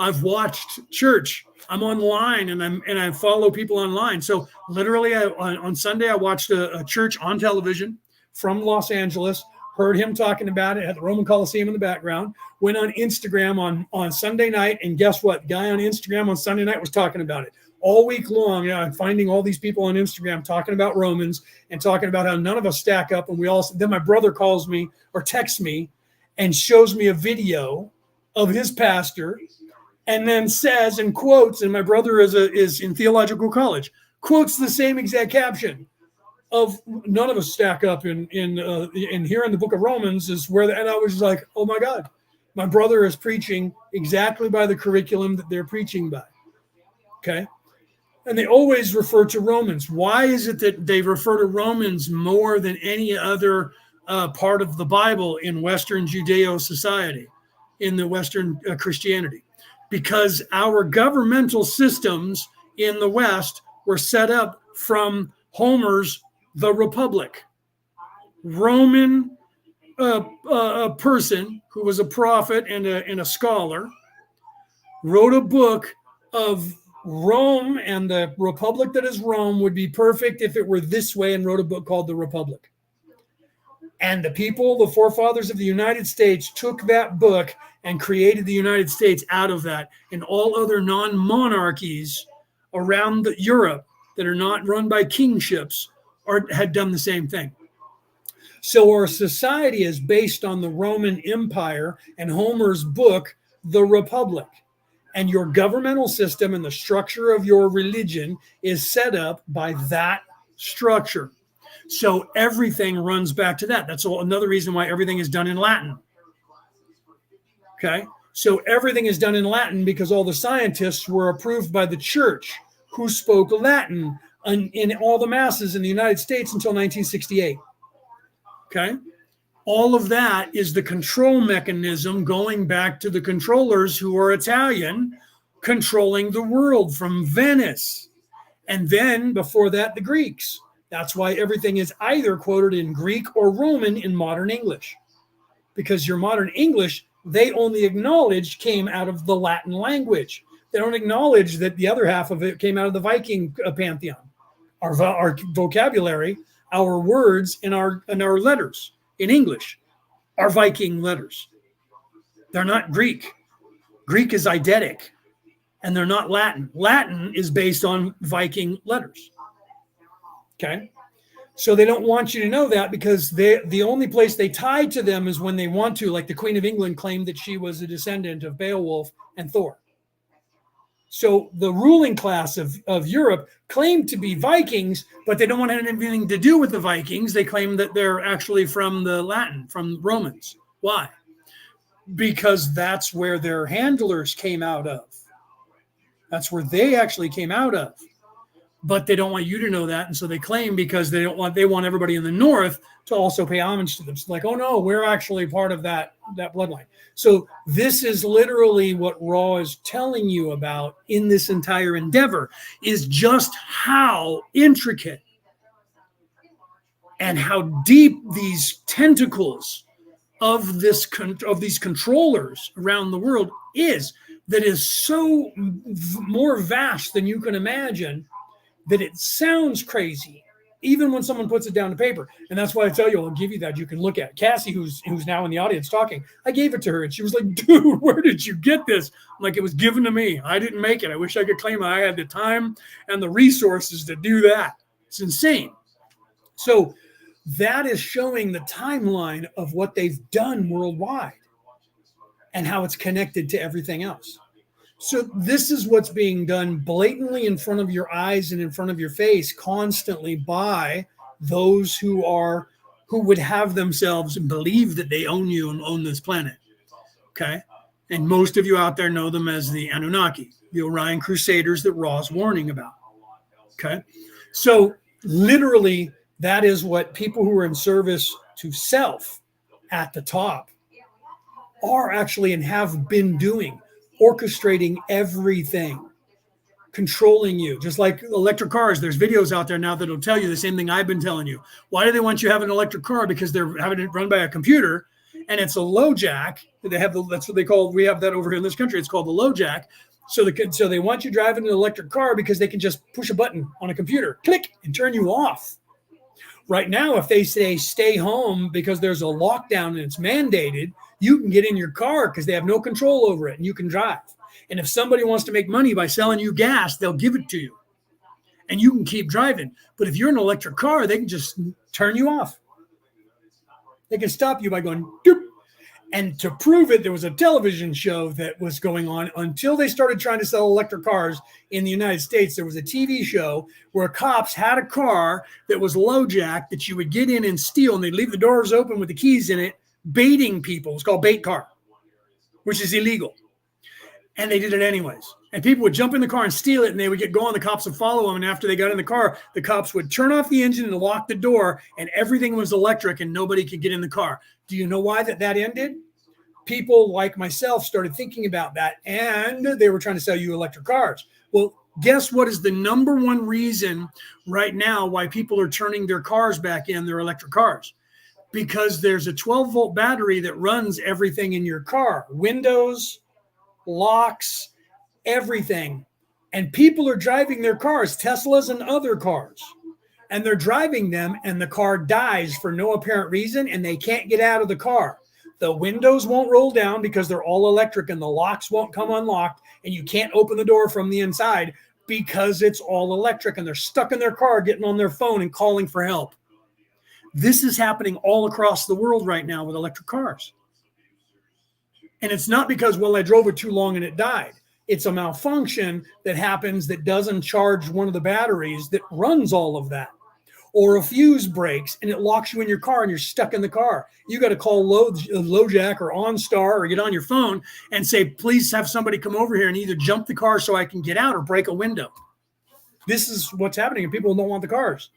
I've watched church. I'm online and I follow people online. So literally on Sunday, I watched a church on television from Los Angeles, heard him talking about it at the Roman Coliseum in the background, went on Instagram on Sunday night. And guess what? The guy on Instagram on Sunday night was talking about it. All week long, I'm finding all these people on Instagram talking about Romans and talking about how none of us stack up. And then my brother calls me or texts me and shows me a video of his pastor and then says and quotes, and my brother is in theological college, quotes the same exact caption of none of us stack up in here in the book of Romans is where, and I was like, oh my God, my brother is preaching exactly by the curriculum that they're preaching by. Okay. And they always refer to Romans. Why is it that they refer to Romans more than any other part of the Bible in Western Judeo society, in the Western Christianity? Because our governmental systems in the West were set up from Homer's The Republic. Roman a person who was a prophet and a scholar wrote a book of Rome, and the republic that is Rome would be perfect if it were this way, and wrote a book called The Republic. And the people, the forefathers of the United States, took that book and created the United States out of that. And all other non-monarchies around Europe that are not run by kingships had done the same thing. So our society is based on the Roman Empire and Homer's book, The Republic. And your governmental system and the structure of your religion is set up by that structure. So everything runs back to that. That's another reason why everything is done in Latin. Okay. So everything is done in Latin because all the scientists were approved by the church who spoke Latin in all the masses in the United States until 1968. Okay. All of that is the control mechanism going back to the controllers who are Italian, controlling the world from Venice. And then before that, the Greeks. That's why everything is either quoted in Greek or Roman in modern English. Because your modern English, they only acknowledge came out of the Latin language. They don't acknowledge that the other half of it came out of the Viking pantheon. Our vocabulary, our words, and our letters in English are Viking letters. They're not Greek. Greek is eidetic, and they're not Latin. Latin is based on Viking letters. Okay? So they don't want you to know that because the only place they tie to them is when they want to, like the Queen of England claimed that she was a descendant of Beowulf and Thor. So the ruling class of Europe claimed to be Vikings, but they don't want anything to do with the Vikings. They claim that they're actually from the Latin, from Romans. Why? Because that's where their handlers came out of. That's where they actually came out of. But they don't want you to know that. And so they claim because they want everybody in the north to also pay homage to them. So like, oh no, we're actually part of that bloodline. So this is literally what Raw is telling you about in this entire endeavor, is just how intricate and how deep these tentacles of these controllers around the world is, that is so more vast than you can imagine, that it sounds crazy, even when someone puts it down to paper. And that's why I tell you, I'll give you that. You can look at Cassie, who's now in the audience talking. I gave it to her, and she was like, dude, where did you get this? I'm like, it was given to me. I didn't make it. I wish I could claim I had the time and the resources to do that. It's insane. So that is showing the timeline of what they've done worldwide and how it's connected to everything else. So this is what's being done blatantly in front of your eyes and in front of your face constantly by those who would have themselves and believe that they own you and own this planet. Okay. And most of you out there know them as the Anunnaki, the Orion Crusaders that Ra's warning about. Okay. So Literally, that is what people who are in service to self at the top are actually and have been doing, orchestrating everything, controlling you. Just like electric cars, there's videos out there now that'll tell you the same thing I've been telling you. Why do they want you to have an electric car? Because they're having it run by a computer, and it's a low jack. They have that's what they call. We have that over here in this country. It's called the low jack. So they want you driving an electric car because they can just push a button on a computer, click, and turn you off. Right now, if they say stay home because there's a lockdown and it's mandated, you can get in your car because they have no control over it and you can drive. And if somebody wants to make money by selling you gas, they'll give it to you and you can keep driving. But if you're in an electric car, they can just turn you off. They can stop you by going, doop. And to prove it, there was a television show that was going on until they started trying to sell electric cars in the United States. There was a TV show where cops had a car that was low jack that you would get in and steal, and they'd leave the doors open with the keys in it, baiting people. It's called bait car, which is illegal. And they did it anyways. And people would jump in the car and steal it, and they would get going. The cops would follow them. And after they got in the car, the cops would turn off the engine and lock the door, and everything was electric, and nobody could get in the car. Do you know why that ended? People like myself started thinking about that, and they were trying to sell you electric cars. Well, guess what is the number one reason right now why people are turning their cars back in, their electric cars? Because there's a 12-volt battery that runs everything in your car, windows, locks, everything. And people are driving their cars, Teslas and other cars, and they're driving them, and the car dies for no apparent reason, and they can't get out of the car. The windows won't roll down because they're all electric, and the locks won't come unlocked, and you can't open the door from the inside because it's all electric, and they're stuck in their car getting on their phone and calling for help. This is happening all across the world right now with electric cars. And it's not because, well, I drove it too long and it died. It's a malfunction that happens that doesn't charge one of the batteries that runs all of that. Or a fuse breaks and it locks you in your car and you're stuck in the car. You got to call LoJack or OnStar or get on your phone and say, please have somebody come over here and either jump the car so I can get out or break a window. This is what's happening, and people don't want the cars.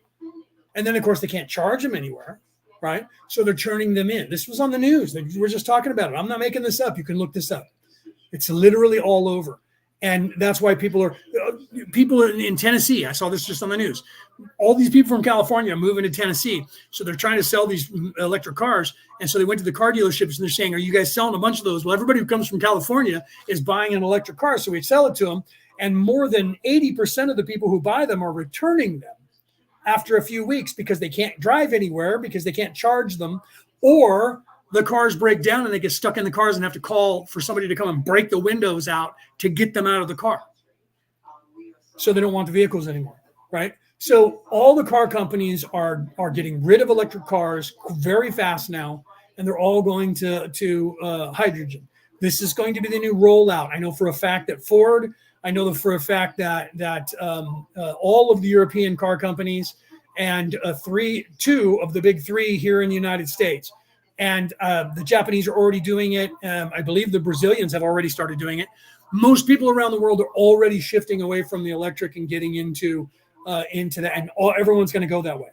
And then, of course, they can't charge them anywhere, right? So they're turning them in. This was on the news. We're just talking about it. I'm not making this up. You can look this up. It's literally all over. And that's why people in Tennessee, I saw this just on the news. All these people from California are moving to Tennessee. So they're trying to sell these electric cars. And so they went to the car dealerships and they're saying, are you guys selling a bunch of those? Well, everybody who comes from California is buying an electric car. So we sell it to them. And more than 80% of the people who buy them are returning them after a few weeks because they can't drive anywhere, because they can't charge them, or the cars break down and they get stuck in the cars and have to call for somebody to come and break the windows out to get them out of the car. So they don't want the vehicles anymore, right? So all the car companies are getting rid of electric cars very fast now, and they're all going to hydrogen. This is going to be the new rollout. I know for a fact that Ford, I know for a fact that all of the European car companies and two of the big three here in the United States. And the Japanese are already doing it. I believe the Brazilians have already started doing it. Most people around the world are already shifting away from the electric and getting into that, and everyone's going to go that way.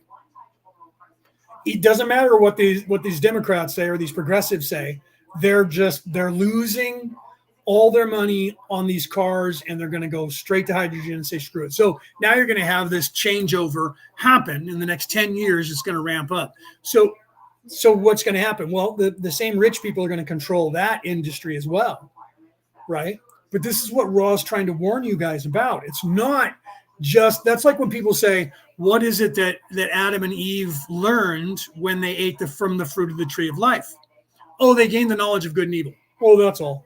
It doesn't matter what these Democrats say or these progressives say. They're losing all their money on these cars, and they're going to go straight to hydrogen and say screw it. So now you're going to have this changeover happen in the next 10 years. It's going to ramp up. So what's going to happen? Well, the same rich people are going to control that industry as well, right? But this is what Raw's trying to warn you guys about. It's not just, that's like when people say, what is it that Adam and Eve learned when they ate from the fruit of the tree of life? Oh, they gained the knowledge of good and evil. Oh, that's all.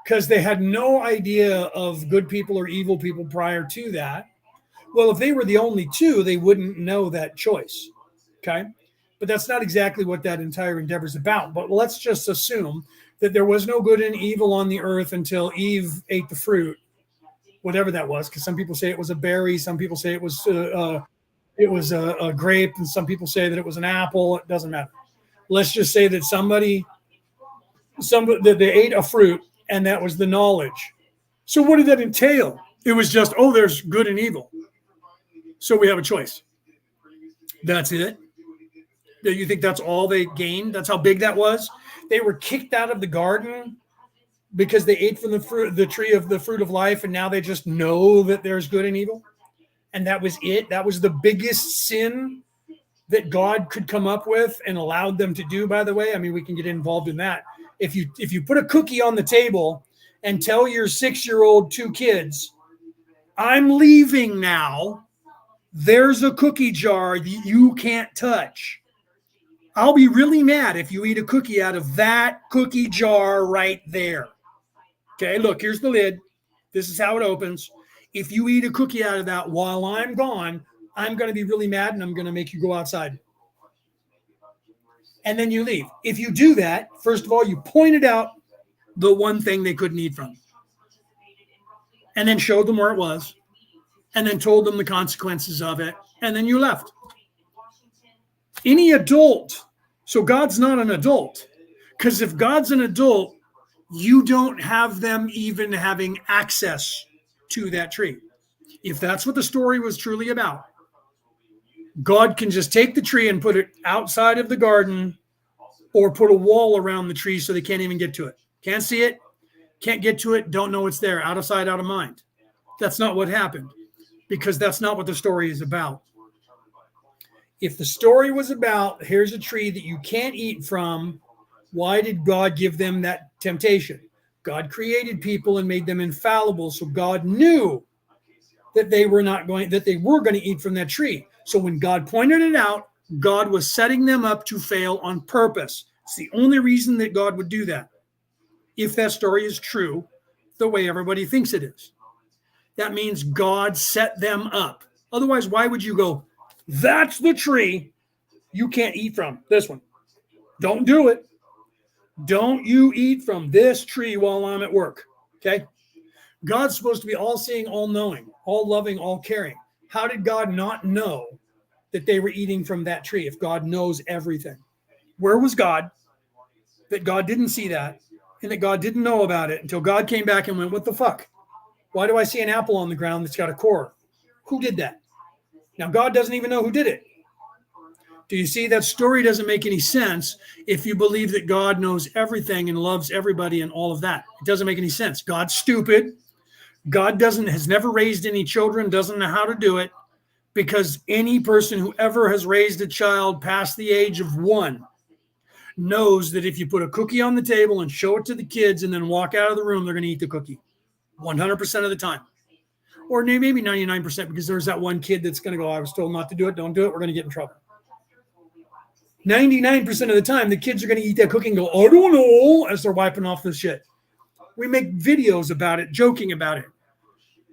Because they had no idea of good people or evil people prior to that. Well, if they were the only two, they wouldn't know that choice, okay? But that's not exactly what that entire endeavor is about. But let's just assume that there was no good and evil on the earth until Eve ate the fruit, whatever that was. Because some people say it was a berry, some people say it was a grape, and some people say that it was an apple. It doesn't matter. Let's just say that that they ate a fruit, and that was the knowledge. So what did that entail? It was just, there's good and evil. So we have a choice. That's it. Do you think that's all they gained? That's how big that was? They were kicked out of the garden because they ate from the tree of the fruit of life, and now they just know that there's good and evil? And that was it? That was the biggest sin that God could come up with and allowed them to do, by the way? I mean, we can get involved in that. If you put a cookie on the table and tell your 6-year-old 2 kids, I'm leaving now, there's a cookie jar that you can't touch. I'll be really mad if you eat a cookie out of that cookie jar right there. Okay, look, here's the lid. This is how it opens. If you eat a cookie out of that while I'm gone, I'm going to be really mad and I'm going to make you go outside. And then you leave. If you do that, first of all, you pointed out the one thing they couldn't eat from. And then showed them where it was. And then told them the consequences of it. And then you left. Any adult. So God's not an adult. Because if God's an adult, you don't have them even having access to that tree. If that's what the story was truly about, God can just take the tree and put it outside of the garden or put a wall around the tree so they can't even get to it. Can't see it, can't get to it, don't know it's there, out of sight, out of mind. That's not what happened, because that's not what the story is about. If the story was about, here's a tree that you can't eat from, why did God give them that temptation? God created people and made them infallible, so God knew that they were going to eat from that tree. So when God pointed it out, God was setting them up to fail on purpose. It's the only reason that God would do that. If that story is true, the way everybody thinks it is. That means God set them up. Otherwise, why would you go, that's the tree you can't eat from, this one. Don't do it. Don't you eat from this tree while I'm at work, okay? God's supposed to be all-seeing, all-knowing, all-loving, all-caring. How did God not know that they were eating from that tree if God knows everything? Where was God that God didn't see that and that God didn't know about it until God came back and went, what the fuck? Why do I see an apple on the ground that's got a core? Who did that? Now, God doesn't even know who did it. Do you see? That story doesn't make any sense if you believe that God knows everything and loves everybody and all of that. It doesn't make any sense. God's stupid. God has never raised any children, doesn't know how to do it, because any person who ever has raised a child past the age of 1 knows that if you put a cookie on the table and show it to the kids and then walk out of the room, they're going to eat the cookie 100% of the time. Or maybe 99%, because there's that one kid that's going to go, I was told not to do it, don't do it, we're going to get in trouble. 99% of the time, the kids are going to eat that cookie and go, I don't know, as they're wiping off the shit. We make videos about it, joking about it.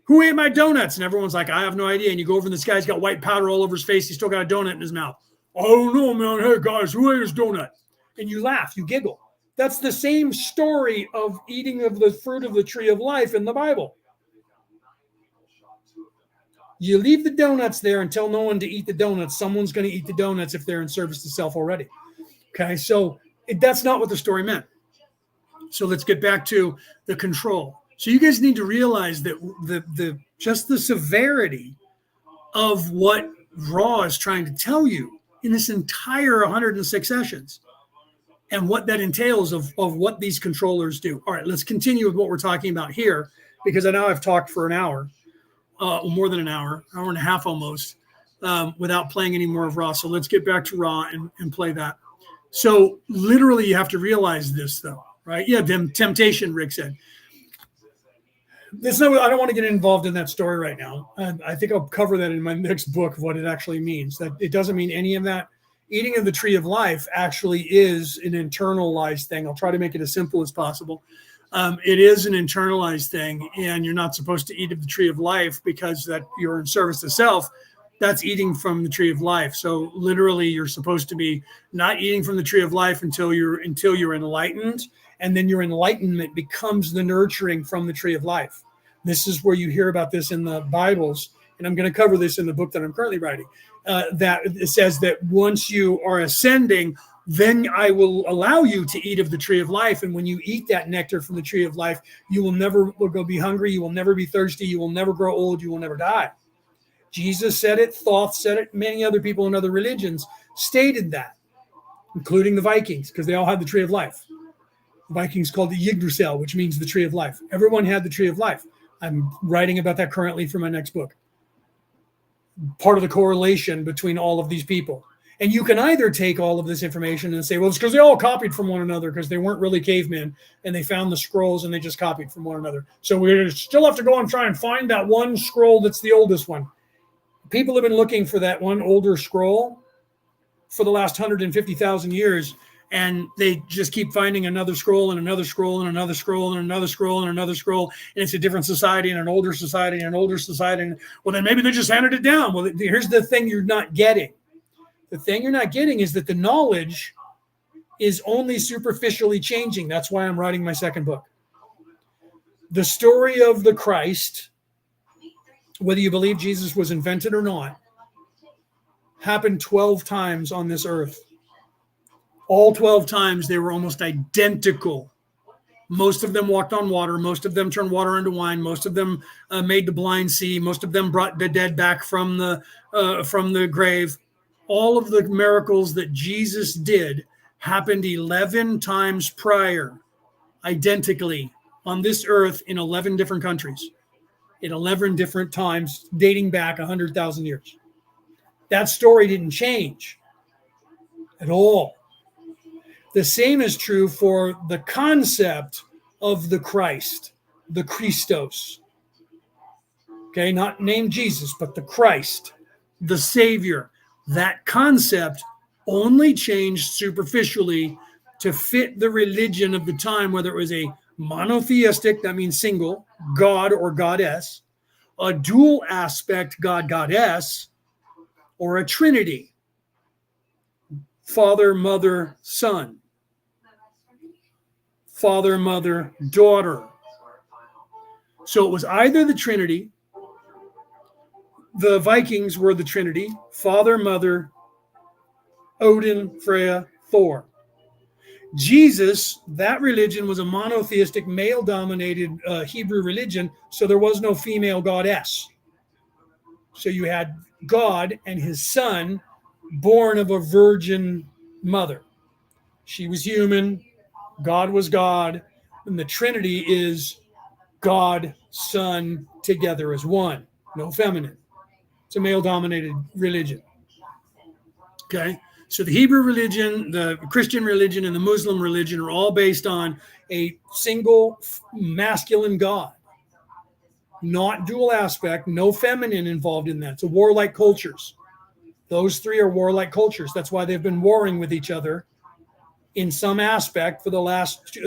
Who ate my donuts? And everyone's like, I have no idea. And you go over and this guy's got white powder all over his face. He's still got a donut in his mouth. I don't know, man. Hey, guys, who ate his donut? And you laugh, you giggle. That's the same story of eating of the fruit of the tree of life in the Bible. You leave the donuts there and tell no one to eat the donuts. Someone's going to eat the donuts if they're in service to self already. Okay, so that's not what the story meant. So let's get back to the control. So you guys need to realize that the just the severity of what Raw is trying to tell you in this entire 106 sessions and what that entails of what these controllers do. All right, let's continue with what we're talking about here, because I know I've talked for an hour, more than an hour and a half almost, without playing any more of Raw. So let's get back to Raw and play that. So literally you have to realize this though, right? Yeah, temptation, Rick said. I don't want to get involved in that story right now. I think I'll cover that in my next book of what it actually means. That it doesn't mean any of that. Eating of the tree of life actually is an internalized thing. I'll try to make it as simple as possible. It is an internalized thing, and you're not supposed to eat of the tree of life because that you're in service to self. That's eating from the tree of life. So literally, you're supposed to be not eating from the tree of life until you're enlightened, and then your enlightenment becomes the nurturing from the tree of life. This is where you hear about this in the Bibles, and I'm going to cover this in the book that I'm currently writing. That it says that once you are ascending, then I will allow you to eat of the tree of life. And when you eat that nectar from the tree of life, you will never go be hungry. You will never be thirsty. You will never grow old. You will never die. Jesus said it, Thoth said it, many other people in other religions stated that, including the Vikings, because they all had the tree of life. The Vikings called it Yggdrasil, which means the tree of life. Everyone had the tree of life. I'm writing about that currently for my next book. Part of the correlation between all of these people. And you can either take all of this information and say, well, it's because they all copied from one another because they weren't really cavemen and they found the scrolls and they just copied from one another. So we still have to go and try and find that one scroll that's the oldest one. People have been looking for that one older scroll for the last 150,000 years, and they just keep finding another scroll and another scroll and another scroll and another scroll and another scroll, and it's a different society and an older society and an older society. And, well, then maybe they just handed it down. Well, here's the thing you're not getting. The thing you're not getting is that the knowledge is only superficially changing. That's why I'm writing my second book. The story of the Christ, whether you believe Jesus was invented or not, happened 12 times on this earth. All 12 times they were almost identical. Most of them walked on water. Most of them turned water into wine. Most of them made the blind see. Most of them brought the dead back from the grave. All of the miracles that Jesus did happened 11 times prior, identically, on this earth in 11 different countries, in 11 different times, dating back 100,000 years. That story didn't change at all. The same is true for the concept of the Christ, the Christos. Okay, not named Jesus, but the Christ, the Savior. That concept only changed superficially to fit the religion of the time, whether it was a monotheistic, that means single, God or goddess, a dual aspect God, goddess, or a trinity, Father, Mother, Son, Father, Mother, Daughter. So it was either the Trinity, the Vikings were the Trinity, Father, Mother, Odin, Freya, Thor. Jesus, that religion was a monotheistic, male-dominated Hebrew religion, so there was no female goddess. So you had God and his son born of a virgin mother. She was human, God was God, and the Trinity is God, Son, together as one, no feminine. It's a male-dominated religion. Okay? So the Hebrew religion, the Christian religion, and the Muslim religion are all based on a single masculine God. Not dual aspect, no feminine involved in that. It's a warlike cultures. Those three are warlike cultures. That's why they've been warring with each other in some aspect for the last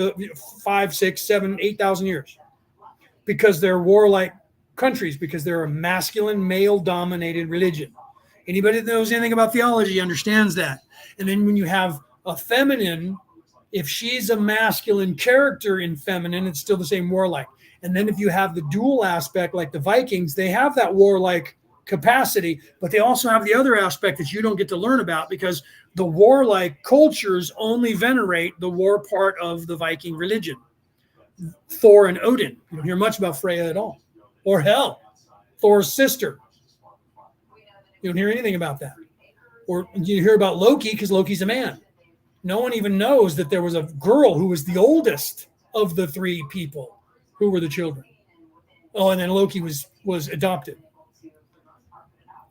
5, 6, 7, 8,000 years. Because they're warlike countries, because they're a masculine, male-dominated religion. Anybody that knows anything about theology understands that. And then when you have a feminine, if she's a masculine character in feminine, it's still the same warlike. And then if you have the dual aspect, like the Vikings, they have that warlike capacity, but they also have the other aspect that you don't get to learn about because the warlike cultures only venerate the war part of the Viking religion. Thor and Odin. You don't hear much about Freya at all. Or Hel, Thor's sister. You don't hear anything about that. Or you hear about Loki because Loki's a man. No one even knows that there was a girl who was the oldest of the three people who were the children. Oh, and then Loki was adopted.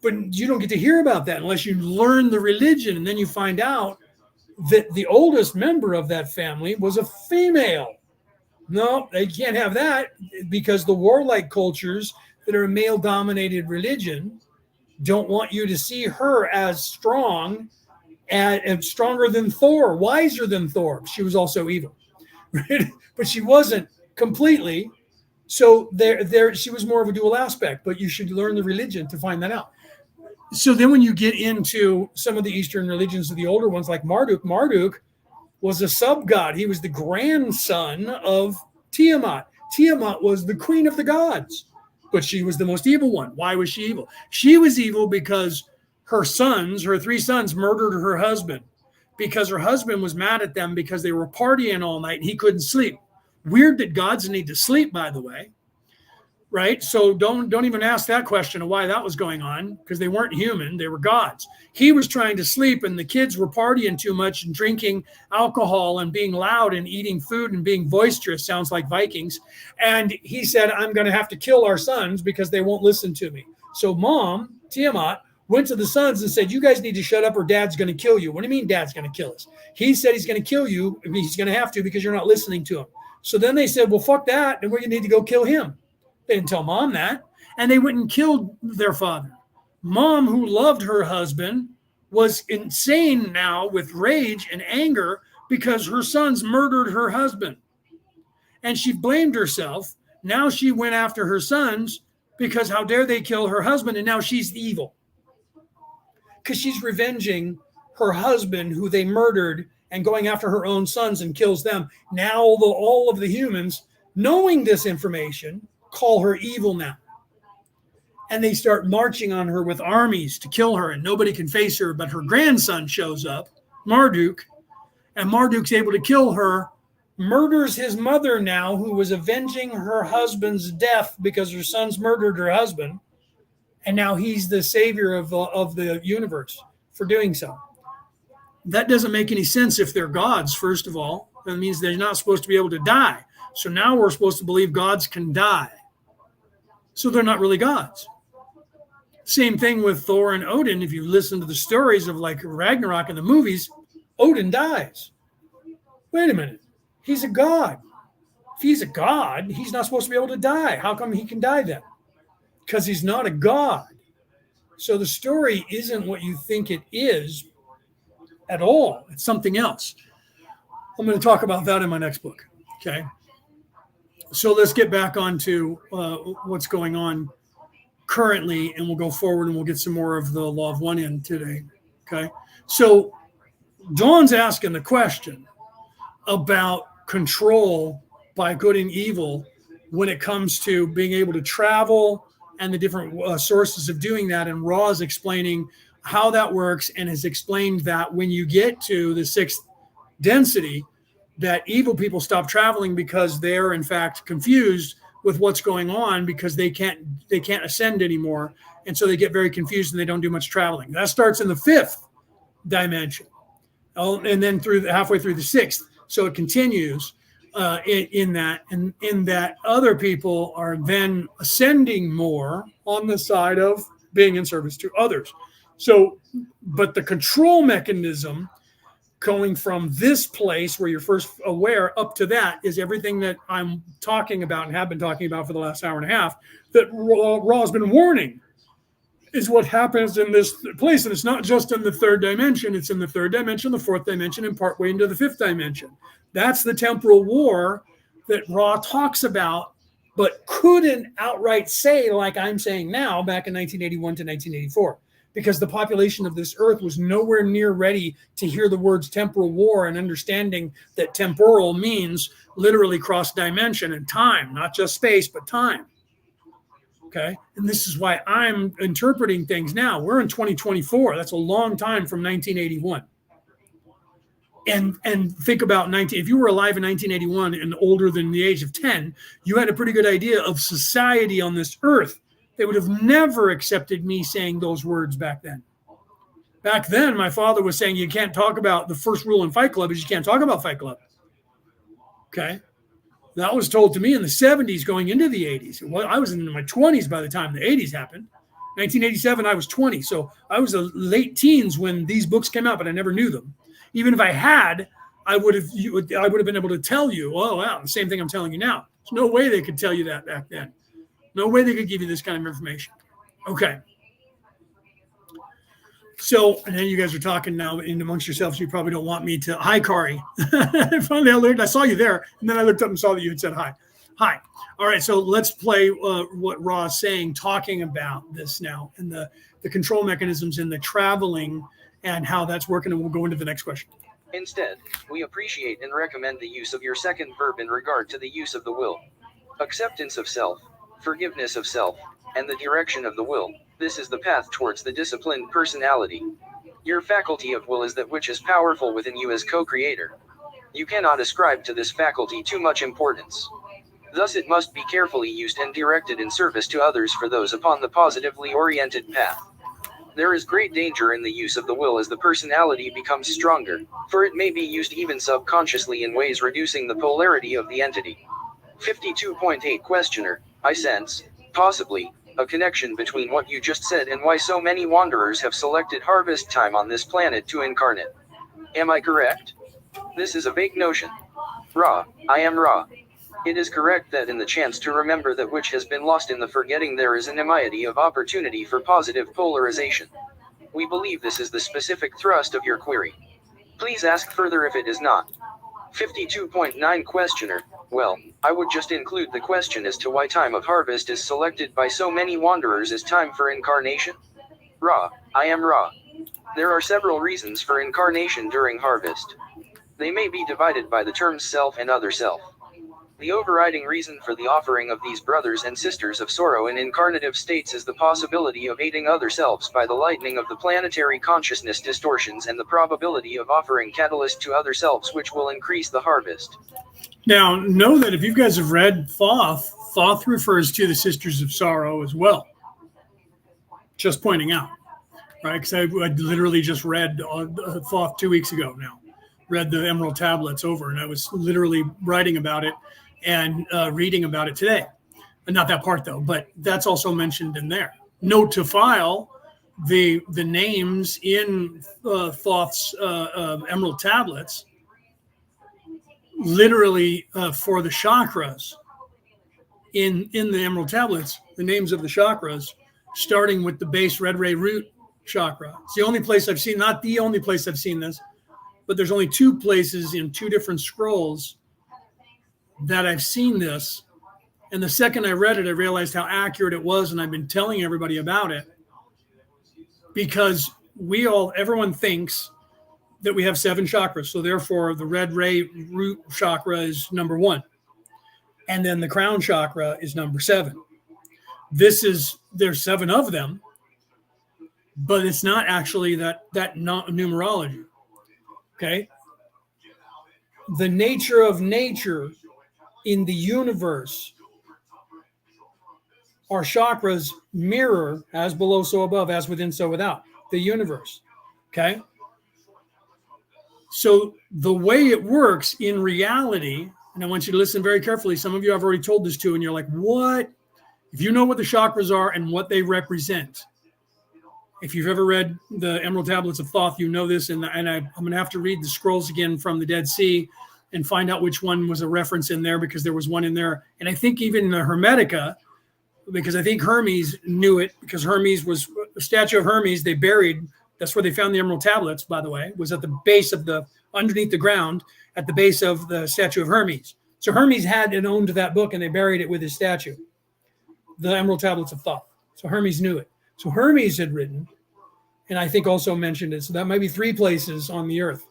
But you don't get to hear about that unless you learn the religion, and then you find out that the oldest member of that family was a female. No, they can't have that because the warlike cultures that are a male-dominated religion don't want you to see her as strong and stronger than Thor, wiser than Thor. She was also evil, right? But she wasn't completely. So there, she was more of a dual aspect. But you should learn the religion to find that out. So then, when you get into some of the Eastern religions, of the older ones like Marduk was a sub-god. He was the grandson of Tiamat. Tiamat was the queen of the gods, but she was the most evil one. Why was she evil? She was evil because her three sons, murdered her husband because her husband was mad at them because they were partying all night and he couldn't sleep. Weird that gods need to sleep, by the way. right? So don't even ask that question of why that was going on, because they weren't human, they were gods. He was trying to sleep, and the kids were partying too much and drinking alcohol and being loud and eating food and being boisterous, sounds like Vikings. And he said, I'm going to have to kill our sons because they won't listen to me. So mom, Tiamat, went to the sons and said, you guys need to shut up or dad's going to kill you. What do you mean dad's going to kill us? He said he's going to kill you. He's going to have to because you're not listening to him. So then they said, well, fuck that. And we're going to need to go kill him. They didn't tell mom that. And they went and killed their father. Mom, who loved her husband, was insane now with rage and anger because her sons murdered her husband. And she blamed herself. Now she went after her sons because how dare they kill her husband? And now she's evil because she's revenging her husband who they murdered and going after her own sons and kills them. Now all of the humans, knowing this information, call her evil now. And they start marching on her with armies to kill her, and nobody can face her, but her grandson shows up, Marduk, and Marduk's able to kill her, murders his mother now, who was avenging her husband's death because her sons murdered her husband, and now he's the savior of the universe for doing so. That doesn't make any sense if they're gods, first of all. That means they're not supposed to be able to die. So now we're supposed to believe gods can die. So they're not really gods. Same thing with Thor and Odin. If you listen to the stories of like Ragnarok in the movies, Odin dies. Wait a minute. He's a god. If he's a god, he's not supposed to be able to die. How come he can die then? Because he's not a god. So the story isn't what you think it is at all. It's something else. I'm going to talk about that in my next book. Okay. So let's get back onto what's going on currently, and we'll go forward and we'll get some more of the Law of One in today. Okay. So Dawn's asking the question about control by good and evil when it comes to being able to travel and the different sources of doing that. And Ra's explaining how that works and has explained that when you get to the sixth density, that evil people stop traveling because they're in fact confused with what's going on because they can't ascend anymore. And so they get very confused and they don't do much traveling. That starts in the fifth dimension. And then halfway through the sixth. So it continues in that other people are then ascending more on the side of being in service to others. So, but the control mechanism going from this place where you're first aware up to that is everything that I'm talking about and have been talking about for the last hour and a half that Ra has been warning is what happens in this place. And it's not just in the third dimension. It's in the third dimension, the fourth dimension, and partway into the fifth dimension. That's the temporal war that Ra talks about, but couldn't outright say like I'm saying now back in 1981 to 1984. Because the population of this earth was nowhere near ready to hear the words temporal war and understanding that temporal means literally cross dimension and time, not just space, but time. Okay. And this is why I'm interpreting things now. We're in 2024. That's a long time from 1981. And think about if you were alive in 1981 and older than the age of 10, you had a pretty good idea of society on this earth. They would have never accepted me saying those words back then. Back then, my father was saying you can't talk about the first rule in Fight Club is you can't talk about Fight Club. Okay. That was told to me in the 70s going into the 80s. Well, I was in my 20s by the time the 80s happened. 1987, I was 20. So I was a late teens when these books came out, but I never knew them. Even if I had, I would have been able to tell you, oh, wow, the same thing I'm telling you now. There's no way they could tell you that back then. No way they could give you this kind of information. Okay. So, and then you guys are talking now in amongst yourselves. You probably don't want me to. Hi, Kari. Finally, I saw you there. And then I looked up and saw that you had said hi. Hi. All right. So let's play what Ra is saying, talking about this now and the control mechanisms and the traveling and how that's working. And we'll go into the next question. Instead, we appreciate and recommend the use of your second verb in regard to the use of the will. Acceptance of self. Forgiveness of self, and the direction of the will. This is the path towards the disciplined personality. Your faculty of will is that which is powerful within you as co-creator. You cannot ascribe to this faculty too much importance. Thus it must be carefully used and directed in service to others for those upon the positively oriented path. There is great danger in the use of the will as the personality becomes stronger, for it may be used even subconsciously in ways reducing the polarity of the entity. 52.8 Questioner, I sense, possibly, a connection between what you just said and why so many wanderers have selected harvest time on this planet to incarnate. Am I correct? This is a vague notion. Ra, I am Ra. It is correct that in the chance to remember that which has been lost in the forgetting there is an immunity of opportunity for positive polarization. We believe this is the specific thrust of your query. Please ask further if it is not. 52.9 Questioner, well, I would just include the question as to why time of harvest is selected by so many wanderers as time for incarnation? Ra, I am Ra. There are several reasons for incarnation during harvest. They may be divided by the terms self and other self. The overriding reason for the offering of these brothers and sisters of sorrow in incarnative states is the possibility of aiding other selves by the lightening of the planetary consciousness distortions and the probability of offering catalyst to other selves which will increase the harvest. Now, know that if you guys have read Thoth, Thoth refers to the Sisters of Sorrow as well. Just pointing out, right? Because I literally just read Thoth 2 weeks ago now. Read the Emerald Tablets over, and I was literally writing about it and reading about it today. Not that part, though, but that's also mentioned in there. Note to file, the names in Thoth's Emerald Tablets, literally for the chakras in the Emerald Tablets, the names of the chakras, starting with the base red ray root chakra. It's the only place I've seen, not the only place I've seen this, but there's only 2 places in 2 different scrolls that I've seen this. And the second I read it, I realized how accurate it was. And I've been telling everybody about it because everyone thinks that we have 7 chakras. So therefore the red ray root chakra is number 1. And then the crown chakra is number 7. There's 7 of them, but it's not actually that numerology. Okay. The nature of nature in the universe, our chakras mirror as below, so above, as within, so without the universe. Okay. So the way it works in reality, and I want you to listen very carefully. Some of you I've already told this to, and you're like, what? If you know what the chakras are and what they represent, if you've ever read the Emerald Tablets of Thoth, you know this, and I'm going to have to read the scrolls again from the Dead Sea and find out which one was a reference in there, because there was one in there. And I think even the Hermetica, because I think Hermes knew it, because Hermes was the statue of Hermes they buried. That's where they found the Emerald Tablets, by the way, was at the base of underneath the ground, at the base of the statue of Hermes. So Hermes had and owned that book, and they buried it with his statue, the Emerald Tablets of Thoth. So Hermes knew it. So Hermes had written, and I think also mentioned it, so that might be 3 places on the earth,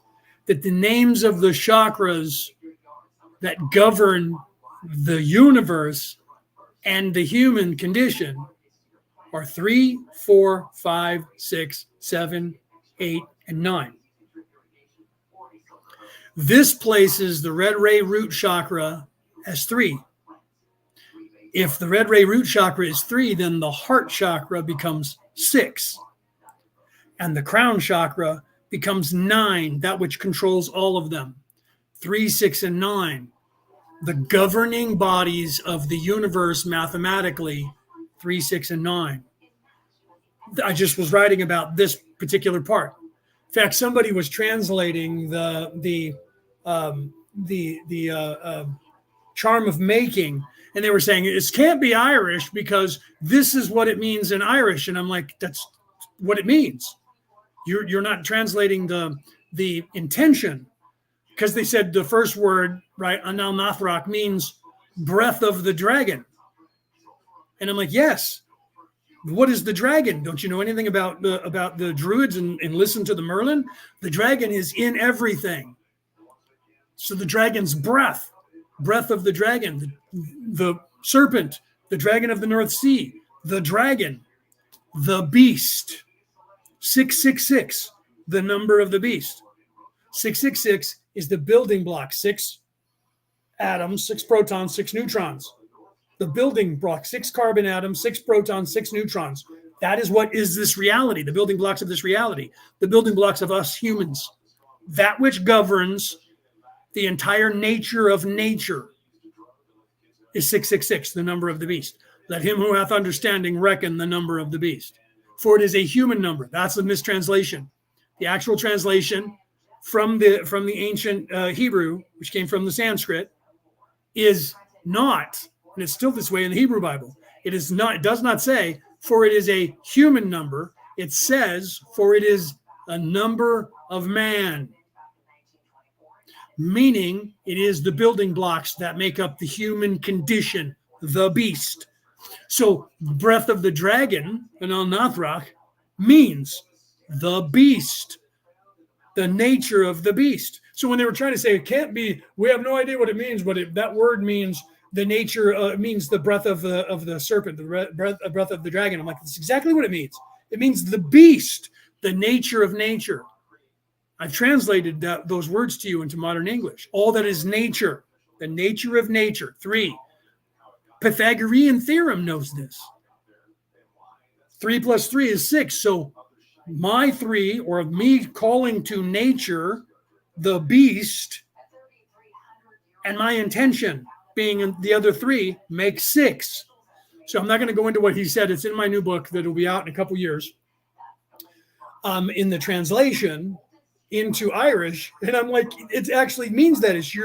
that the names of the chakras that govern the universe and the human condition are 3, 4, 5, 6, 7, 8, and 9. This places the red ray root chakra as 3. If the red ray root chakra is 3, then the heart chakra becomes 6. And the crown chakra becomes 9, that which controls all of them. 3, 6, and 9. The governing bodies of the universe mathematically, 3, 6, and 9. I just was writing about this particular part. In fact, somebody was translating the charm of making, and they were saying it can't be Irish because this is what it means in Irish. And I'm like, that's what it means. You're not translating the intention, because they said the first word, right, Anal Nathrak, means breath of the dragon. And I'm like, yes. What is the dragon? Don't you know anything about the Druids and listen to the Merlin? The dragon is in everything. So the dragon's breath of the dragon, the serpent, the dragon of the North Sea, the dragon, the beast. 666, the number of the beast. 666 is the building block. 6 atoms, 6 protons, 6 neutrons. The building block, 6 carbon atoms, 6 protons, 6 neutrons. That is what is this reality, the building blocks of this reality, the building blocks of us humans. That which governs the entire nature of nature is 666, the number of the beast. Let him who hath understanding reckon the number of the beast. For it is a human number. That's a mistranslation. The actual translation from the ancient Hebrew, which came from the Sanskrit, is not, and it's still this way in the Hebrew Bible. It is not. It does not say, for it is a human number. It says, for it is a number of man. Meaning, it is the building blocks that make up the human condition, the beast. So, breath of the dragon, an al-Nathrach, means the beast, the nature of the beast. So when they were trying to say it can't be, we have no idea what it means, but that word means the nature, means the breath of the serpent, the breath of the dragon. I'm like, that's exactly what it means. It means the beast, the nature of nature. I've translated those words to you into modern English. All that is nature, the nature of nature. 3. Pythagorean theorem knows this. 3 plus 3 is 6. So my 3, or me calling to nature the beast, and my intention being the other 3, makes 6. So I'm not going to go into what he said. It's in my new book that will be out in a couple years. In the translation into Irish, and I'm like, it actually means that is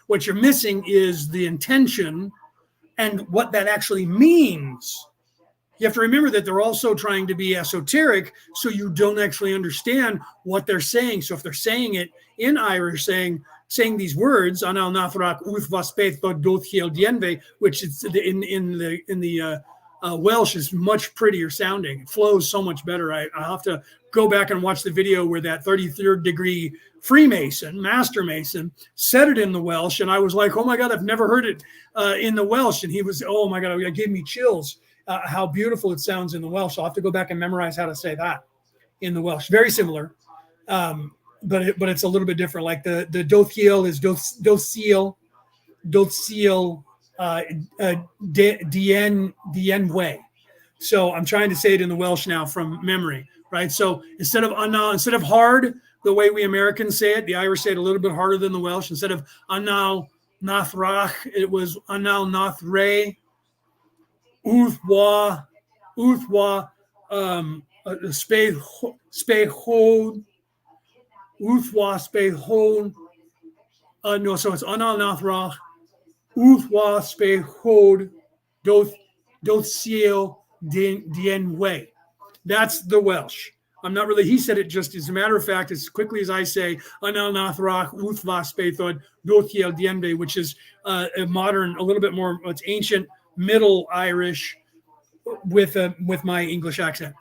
what you're missing is the intention and what that actually means. You have to remember that they're also trying to be esoteric, so you don't actually understand what they're saying. So if they're saying it in Irish, saying these words, Anal Nathrach Uthvaspeth Dothhiel Dienve, which is in the Welsh is much prettier sounding. It flows so much better. I'll have to go back and watch the video where that 33rd degree Freemason, Master Mason, said it in the Welsh, and I was like, oh my God, I've never heard it in the Welsh. And he was, oh my God, it gave me chills. How beautiful it sounds in the Welsh. I'll have to go back and memorize how to say that in the Welsh. Very similar, but it's a little bit different. Like the Dothhiel is Dothsiel, Dienwe. So I'm trying to say it in the Welsh now from memory, right? So instead of hard, the way we Americans say it, the Irish say it a little bit harder than the Welsh. Instead of Anal Nathrach, it was Anal Nathre. Uthwa, Spehod, Uthwa, Spehod. No, so it's Anal Nathrach, Uthwa, Spehod, Dothsiel, Dienwe. That's the Welsh. I'm not really, he said it just as a matter of fact, as quickly as I say, Anal Nathrach, Uthva, Spehod, Dothsiel, Dienwe, which is a modern, a little bit more, it's ancient, Middle Irish with my English accent,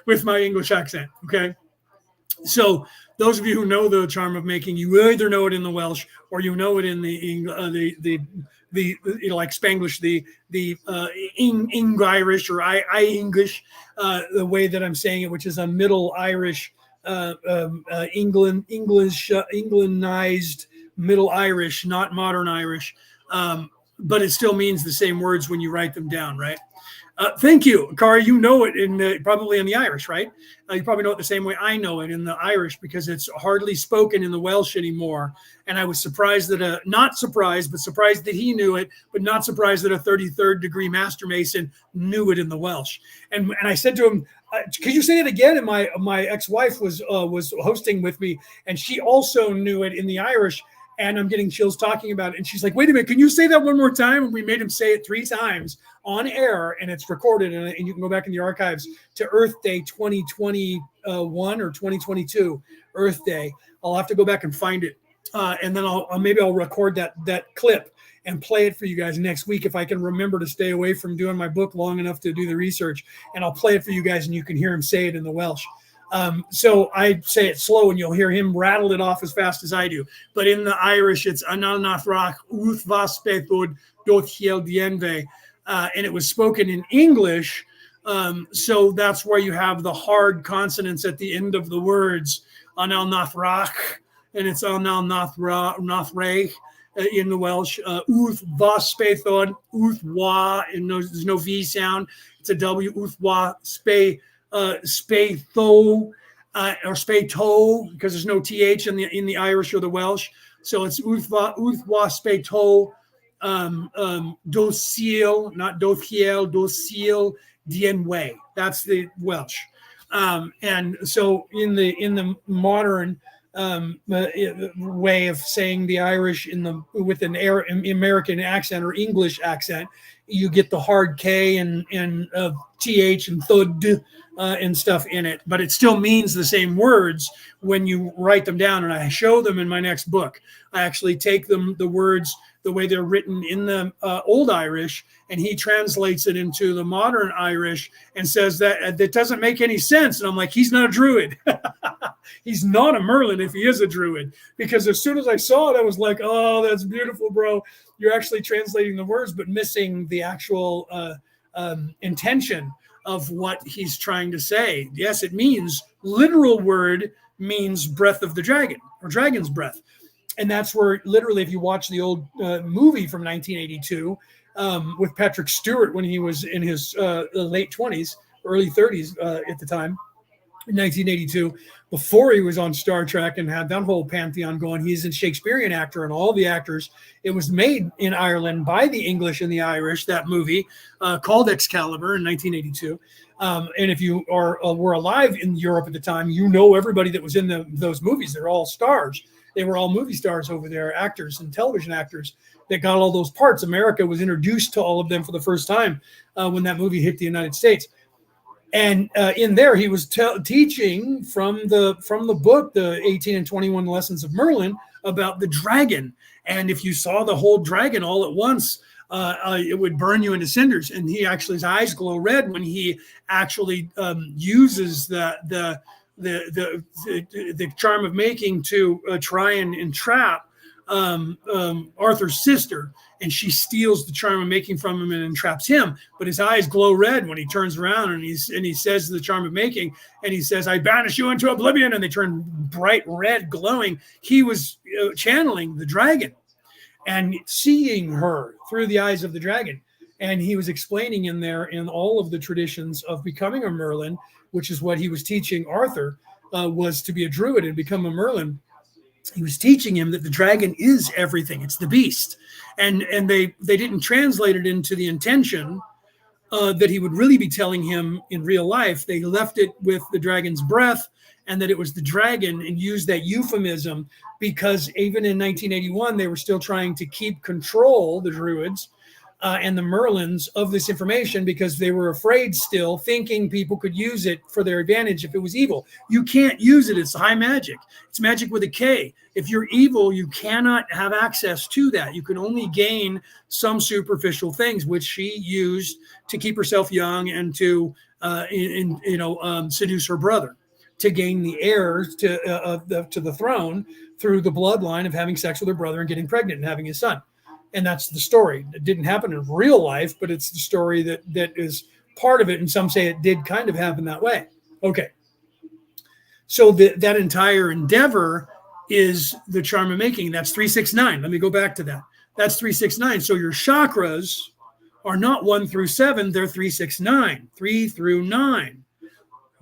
with my English accent. Okay, so those of you who know the charm of making, you either know it in the Welsh or you know it in the like Spanglish, the Irish or I English, the way that I'm saying it, which is a Middle Irish, Englandized Middle Irish, not modern Irish. But it still means the same words when you write them down, right? Thank you, Kari. You know it probably in the Irish, right? You probably know it the same way I know it in the Irish because it's hardly spoken in the Welsh anymore. And I was surprised that not surprised, but surprised that he knew it, but not surprised that a 33rd degree Master Mason knew it in the Welsh. And I said to him, could you say it again? And my ex-wife was hosting with me, and she also knew it in the Irish. And I'm getting chills talking about it. And she's like, wait a minute, can you say that one more time? And we made him say it 3 times on air, and it's recorded. And you can go back in the archives to Earth Day 2021 or 2022, Earth Day. I'll have to go back and find it. And then maybe I'll record that clip and play it for you guys next week if I can remember to stay away from doing my book long enough to do the research. And I'll play it for you guys, and you can hear him say it in the Welsh. So I say it slow and you'll hear him rattle it off as fast as I do. But in the Irish, it's Anal Nathrach Uthvaspethod Dothhiel Dienve. And it was spoken in English. So that's where you have the hard consonants at the end of the words. Anal Nathrach and it's on now Nothray in the Welsh. Uth was spathon, uth wa, and there's no V sound. It's a W. Uth wa spatho, or spato, because there's no TH in the Irish or the Welsh. So it's uth wa spato, docile, not dothiel, docile dienway. That's the Welsh. And so in the modern way of saying the Irish with an American accent or English accent, you get the hard K and TH and thud and stuff in it, but it still means the same words when you write them down. And I show them in my next book. I actually take the words the way they're written in the Old Irish, and he translates it into the modern Irish and says that doesn't make any sense. And I'm like, he's not a Druid. He's not a Merlin if he is a Druid, because as soon as I saw it, I was like, oh, that's beautiful, bro. You're actually translating the words, but missing the actual intention of what he's trying to say. Yes, it means, literal word means breath of the dragon, or dragon's breath. And that's where, literally, if you watch the old movie from 1982 with Patrick Stewart when he was in his late 20s, early 30s at the time, in 1982, before he was on Star Trek and had that whole pantheon going. He's a Shakespearean actor, and all the actors. It was made in Ireland by the English and the Irish, that movie called Excalibur in 1982. And if you were alive in Europe at the time, you know everybody that was in those movies. They're all stars. They were all movie stars over there, actors and television actors that got all those parts. America was introduced to all of them for the first time when that movie hit the United States. And in there, he was teaching from the book, the 18 and 21 Lessons of Merlin, about the dragon. And if you saw the whole dragon all at once, it would burn you into cinders. And his eyes glow red when he actually uses the charm of making to try and entrap Arthur's sister, and she steals the charm of making from him and entraps him. But his eyes glow red when he turns around and he says the charm of making, and he says, "I banish you into oblivion," and they turn bright red, glowing. He was channeling the dragon and seeing her through the eyes of the dragon. And he was explaining in there, in all of the traditions of becoming a Merlin, which is what he was teaching Arthur, was to be a Druid and become a Merlin. He was teaching him that the dragon is everything. It's the beast. And they didn't translate it into the intention that he would really be telling him in real life. They left it with the dragon's breath, and that it was the dragon, and used that euphemism because even in 1981, they were still trying to keep control, the Druids and the Merlins, of this information, because they were afraid, still thinking people could use it for their advantage if it was evil. You can't use it. It's high magic. It's magic with a K. If you're evil, you cannot have access to that. You can only gain some superficial things, which she used to keep herself young and to seduce her brother, to gain the heirs to the throne through the bloodline of having sex with her brother and getting pregnant and having his son. And that's the story. It didn't happen in real life, but it's the story that is part of it. And some say it did kind of happen that way. Okay. So that entire endeavor is the charm of making. That's 369. Let me go back to that. That's 369. So your chakras are not 1 through 7. They're 369, 3 through 9.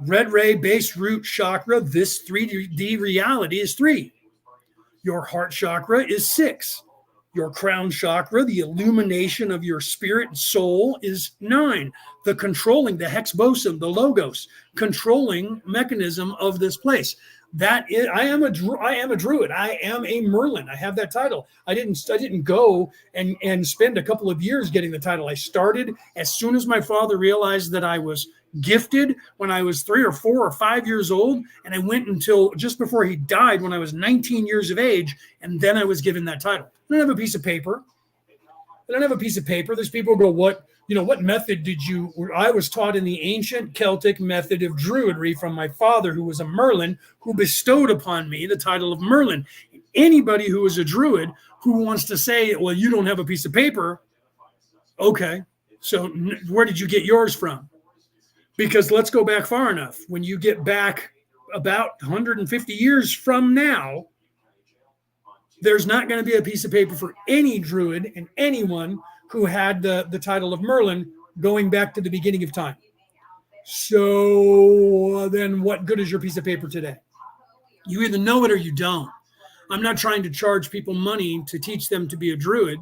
Red ray, base root chakra, this 3D reality is 3. Your heart chakra is 6. Your crown chakra, the illumination of your spirit and soul, is 9. The controlling, the hex boson, the logos, controlling mechanism of this place. That is, I am a Druid. I am a Merlin. I have that title. I didn't go and spend a couple of years getting the title. I started as soon as my father realized that I was gifted when I was 3 or 4 or 5 years old, and I went until just before he died when I was 19 years of age, and then I was given that title. I don't have a piece of paper. There's people who go, what method did you? I was taught in the ancient Celtic method of Druidry from my father, who was a Merlin, who bestowed upon me the title of Merlin. Anybody who is a Druid who wants to say, well, you don't have a piece of paper. Okay, so where did you get yours from? Because let's go back far enough. When you get back about 150 years from now, There's not going to be a piece of paper for any druid and anyone who had the title of Merlin going back to the beginning of time. So then what good is your piece of paper today? You either know it or you don't. I'm not trying to charge people money to teach them to be a druid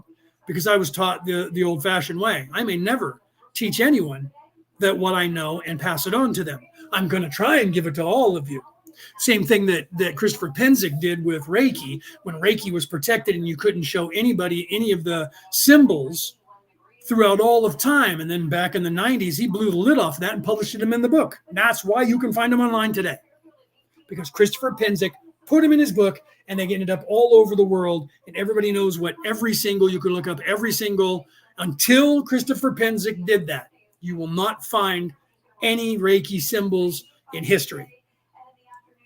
because I was taught the old-fashioned way. I may never teach anyone that what I know and pass it on to them. I'm going to try and give it to all of you. Same thing that Christopher Penzick did with Reiki, when Reiki was protected and you couldn't show anybody any of the symbols throughout all of time. And then back in the 90s, he blew the lid off that and published them in the book. That's why you can find them online today. Because Christopher Penzick put them in his book, and they ended up all over the world. And everybody knows what you can look up until Christopher Penzick did that. You will not find any Reiki symbols in history.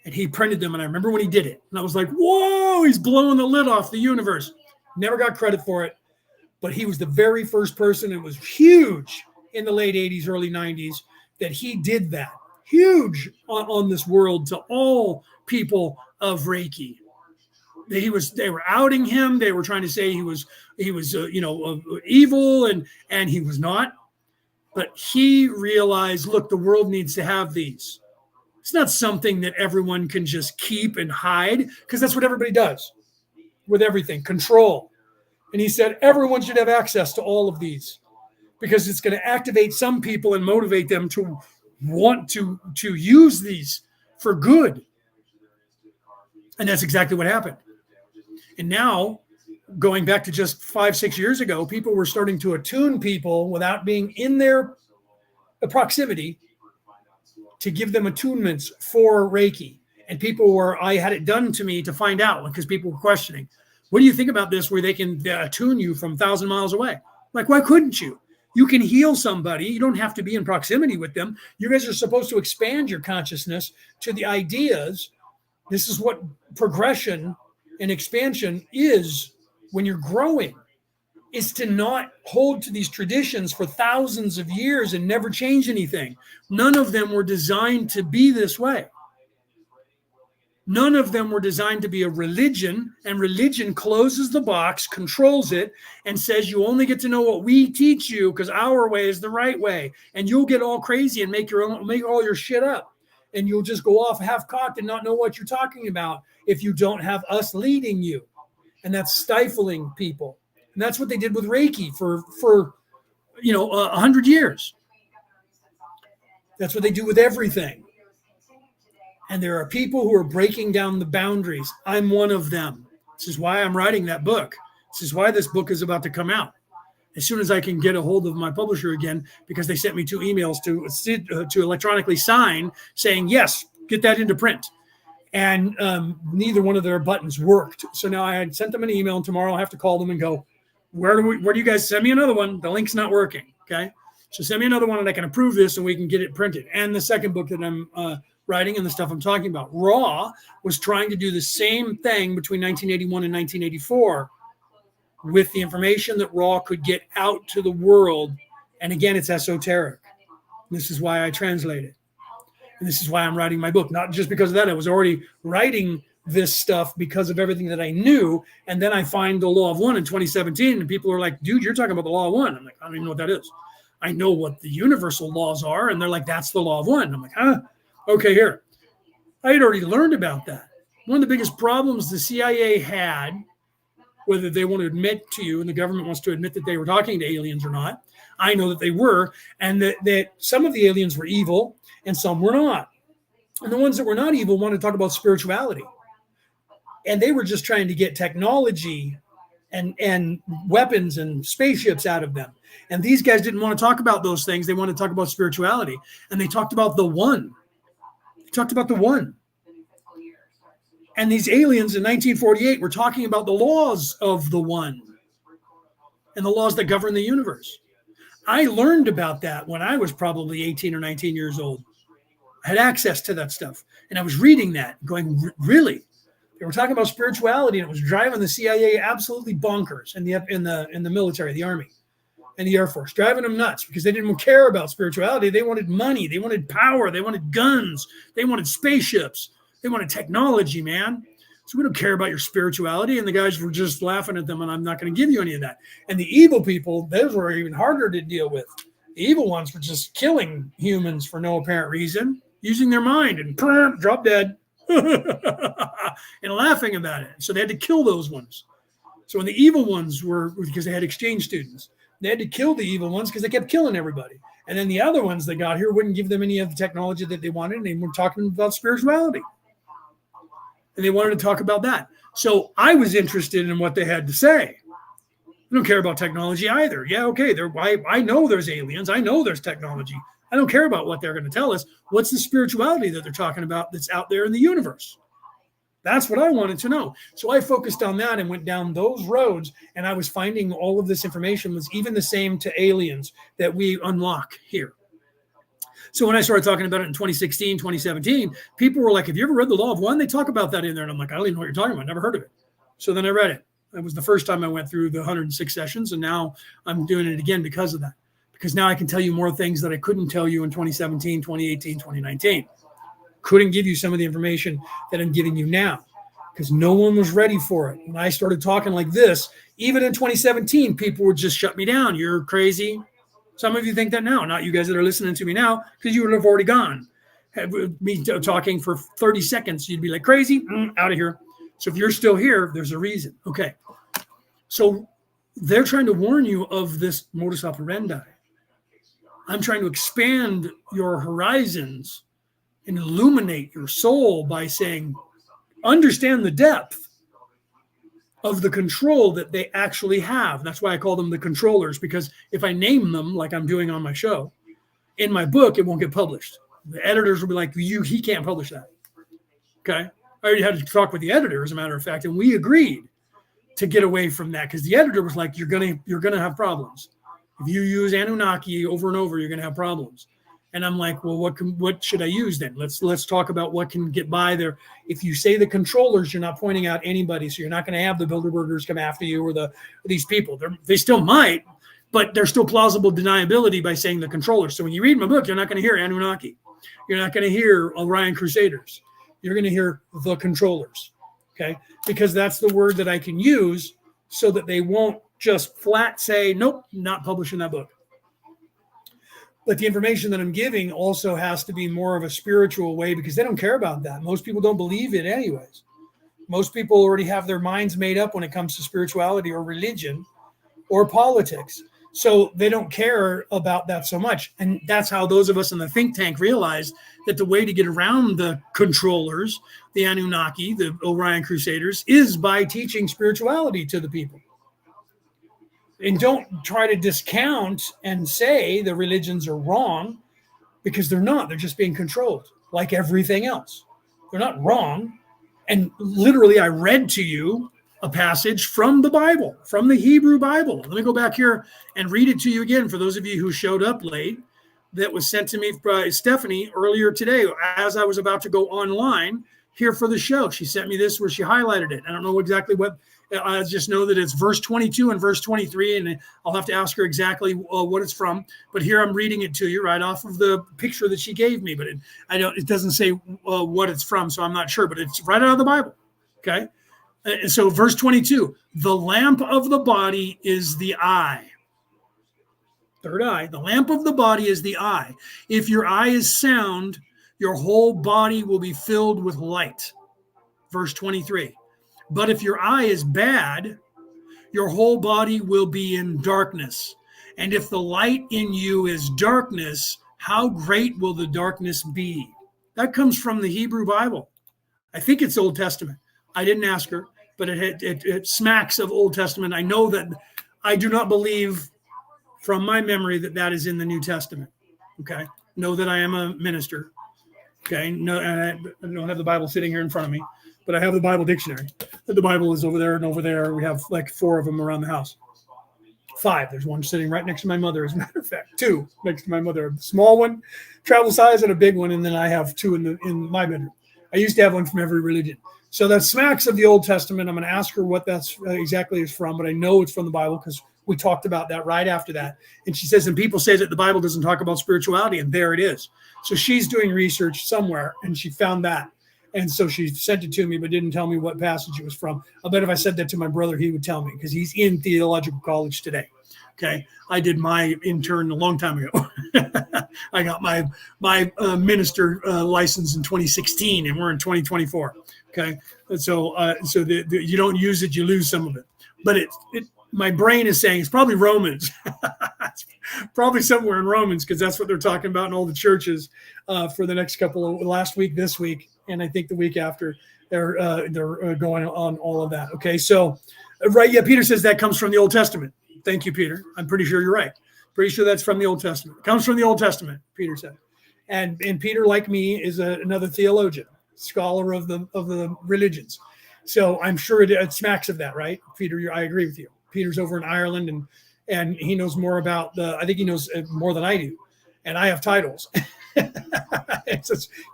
And he printed them, and I remember when he did it. And I was like, whoa, he's blowing the lid off the universe. Never got credit for it. But he was the very first person, it was huge in the late 80s, early 90s, that he did that. Huge on this world to all people of Reiki. They were outing him. They were trying to say he was evil, and he was not. But he realized, look, the world needs to have these. It's not something that everyone can just keep and hide, because that's what everybody does with everything, control. And he said everyone should have access to all of these, because it's going to activate some people and motivate them to want to use these for good. And that's exactly what happened. And now, going back to just 5-6 years ago, people were starting to attune people without being in their proximity to give them attunements for Reiki. And I had it done to me to find out, because people were questioning, what do you think about this where they can attune you from 1,000 miles away? Like, why couldn't you? You can heal somebody. You don't have to be in proximity with them. You guys are supposed to expand your consciousness to the ideas. This is what progression and expansion is when you're growing, is to not hold to these traditions for thousands of years and never change anything. None of them were designed to be this way. None of them were designed to be a religion, and religion closes the box, controls it, and says you only get to know what we teach you because our way is the right way. And you'll get all crazy and make all your shit up. And you'll just go off half-cocked and not know what you're talking about if you don't have us leading you. And that's stifling people. And that's what they did with Reiki for 100 years. That's what they do with everything. And there are people who are breaking down the boundaries. I'm one of them. This is why I'm writing that book. This is why this book is about to come out. As soon as I can get a hold of my publisher again, because they sent me 2 emails to electronically sign saying, yes, get that into print. And neither one of their buttons worked. So now I had sent them an email, and tomorrow I'll have to call them and go, where do you guys send me another one? The link's not working. Okay. So send me another one and I can approve this and we can get it printed. And the second book that I'm writing and the stuff I'm talking about. Raw was trying to do the same thing between 1981 and 1984 with the information that Raw could get out to the world. And again, it's esoteric. This is why I translate it. And this is why I'm writing my book. Not just because of that. I was already writing this stuff because of everything that I knew. And then I find the Law of One in 2017. And people are like, dude, you're talking about the Law of One. I'm like, I don't even know what that is. I know what the universal laws are. And they're like, that's the Law of One. I'm like, huh? Okay, here. I had already learned about that. One of the biggest problems the CIA had, whether they want to admit to you and the government wants to admit that they were talking to aliens or not, I know that they were, and that some of the aliens were evil and some were not. And the ones that were not evil wanted to talk about spirituality. And they were just trying to get technology and weapons and spaceships out of them. And these guys didn't want to talk about those things. They wanted to talk about spirituality. And they talked about the one. They talked about the one. And these aliens in 1948 were talking about the laws of the one and the laws that govern the universe. I learned about that when I was probably 18 or 19 years old. I had access to that stuff. And I was reading that going, really? They were talking about spirituality, and it was driving the CIA absolutely bonkers in the military, the Army, and the Air Force, driving them nuts because they didn't care about spirituality. They wanted money. They wanted power. They wanted guns. They wanted spaceships. They wanted technology, man. So we don't care about your spirituality. And the guys were just laughing at them, and I'm not going to give you any of that. And the evil people, those were even harder to deal with. The evil ones were just killing humans for no apparent reason, using their mind and drop dead and laughing about it. So they had to kill those ones. So when the evil ones were, because they had exchange students, they had to kill the evil ones because they kept killing everybody. And then the other ones that got here wouldn't give them any of the technology that they wanted. And they were talking about spirituality. And they wanted to talk about that. So I was interested in what they had to say. I don't care about technology either. Yeah, okay. I know there's aliens. I know there's technology. I don't care about what they're going to tell us. What's the spirituality that they're talking about that's out there in the universe? That's what I wanted to know. So I focused on that and went down those roads, and I was finding all of this information was even the same to aliens that we unlock here. So when I started talking about it in 2016, 2017, people were like, have you ever read The Law of One? They talk about that in there. And I'm like, I don't even know what you're talking about. Never heard of it. So then I read it. That was the first time I went through the 106 sessions. And now I'm doing it again because of that. Because now I can tell you more things that I couldn't tell you in 2017, 2018, 2019. Couldn't give you some of the information that I'm giving you now because no one was ready for it. When I started talking like this, even in 2017, people would just shut me down. You're crazy. Some of you think that now, not you guys that are listening to me now, because you would have already gone. Me talking for 30 seconds, you'd be like, crazy, out of here. So if you're still here, there's a reason. Okay. So they're trying to warn you of this modus operandi. I'm trying to expand your horizons and illuminate your soul by saying, understand the depth of the control that they actually have. That's why I call them the controllers, because if I name them like I'm doing on my show, in my book, it won't get published. The editors will be like, he can't publish that. Okay. I already had to talk with the editor, as a matter of fact, and we agreed to get away from that because the editor was like, you're gonna have problems. If you use Anunnaki over and over, you're gonna have problems. And I'm like, well, what should I use then? Let's talk about what can get by there. If you say the controllers, you're not pointing out anybody, so you're not going to have the Bilderbergers come after you or these people. They still might, but there's still plausible deniability by saying the controllers. So when you read my book, you're not going to hear Anunnaki. You're not going to hear Orion Crusaders. You're going to hear the controllers, okay? Because that's the word that I can use so that they won't just flat say, nope, not publishing that book. But the information that I'm giving also has to be more of a spiritual way because they don't care about that. Most people don't believe it anyways. Most people already have their minds made up when it comes to spirituality or religion or politics. So they don't care about that so much. And that's how those of us in the think tank realized that the way to get around the controllers, the Anunnaki, the Orion Crusaders, is by teaching spirituality to the people. And don't try to discount and say the religions are wrong because they're not. They're just being controlled like everything else. They're not wrong. And literally, I read to you a passage from the Bible, from the Hebrew Bible. Let me go back here and read it to you again for those of you who showed up late. That was sent to me by Stephanie earlier today as I was about to go online here for the show. She sent me this where she highlighted it. I don't know exactly what. I just know that it's verse 22 and verse 23, and I'll have to ask her exactly what it's from. But here I'm reading it to you right off of the picture that she gave me. But it doesn't say what it's from, so I'm not sure. But it's right out of the Bible. Okay, and so verse 22: the lamp of the body is the eye. Third eye. The lamp of the body is the eye. If your eye is sound, your whole body will be filled with light. Verse 23. But if your eye is bad, your whole body will be in darkness. And if the light in you is darkness, how great will the darkness be? That comes from the Hebrew Bible. I think it's Old Testament. I didn't ask her, but it smacks of Old Testament. I know that I do not believe from my memory that is in the New Testament. Okay. Know that I am a minister. Okay. No, and I don't have the Bible sitting here in front of me, but I have the Bible dictionary. The Bible is over there and over there. We have like 4 of them around the house. 5. There's one sitting right next to my mother, as a matter of fact. 2 next to my mother. A small one, travel size, and a big one. And then I have 2 in my bedroom. I used to have one from every religion. So that smacks of the Old Testament. I'm going to ask her what that's exactly is from, but I know it's from the Bible because we talked about that right after that. And she says, and people say that the Bible doesn't talk about spirituality, and there it is. So she's doing research somewhere, and she found that. And so she sent it to me, but didn't tell me what passage it was from. I bet if I said that to my brother, he would tell me because he's in theological college today. Okay, I did my intern a long time ago. I got my minister license in 2016, and we're in 2024. Okay, and so you don't use it, you lose some of it. But my brain is saying it's probably Romans. It's probably somewhere in Romans because that's what they're talking about in all the churches for the next last week, this week, and I think the week after. They're going on all of that. Okay, so right, yeah, Peter says that comes from the Old Testament. Thank you, Peter. I'm pretty sure you're right. Pretty sure that's from the Old Testament. It comes from the Old Testament, Peter said. And Peter, like me, is another theologian, scholar of the religions. So I'm sure it smacks of that, right? Peter, I agree with you. Peter's over in Ireland, and he knows more about I think he knows more than I do. And I have titles.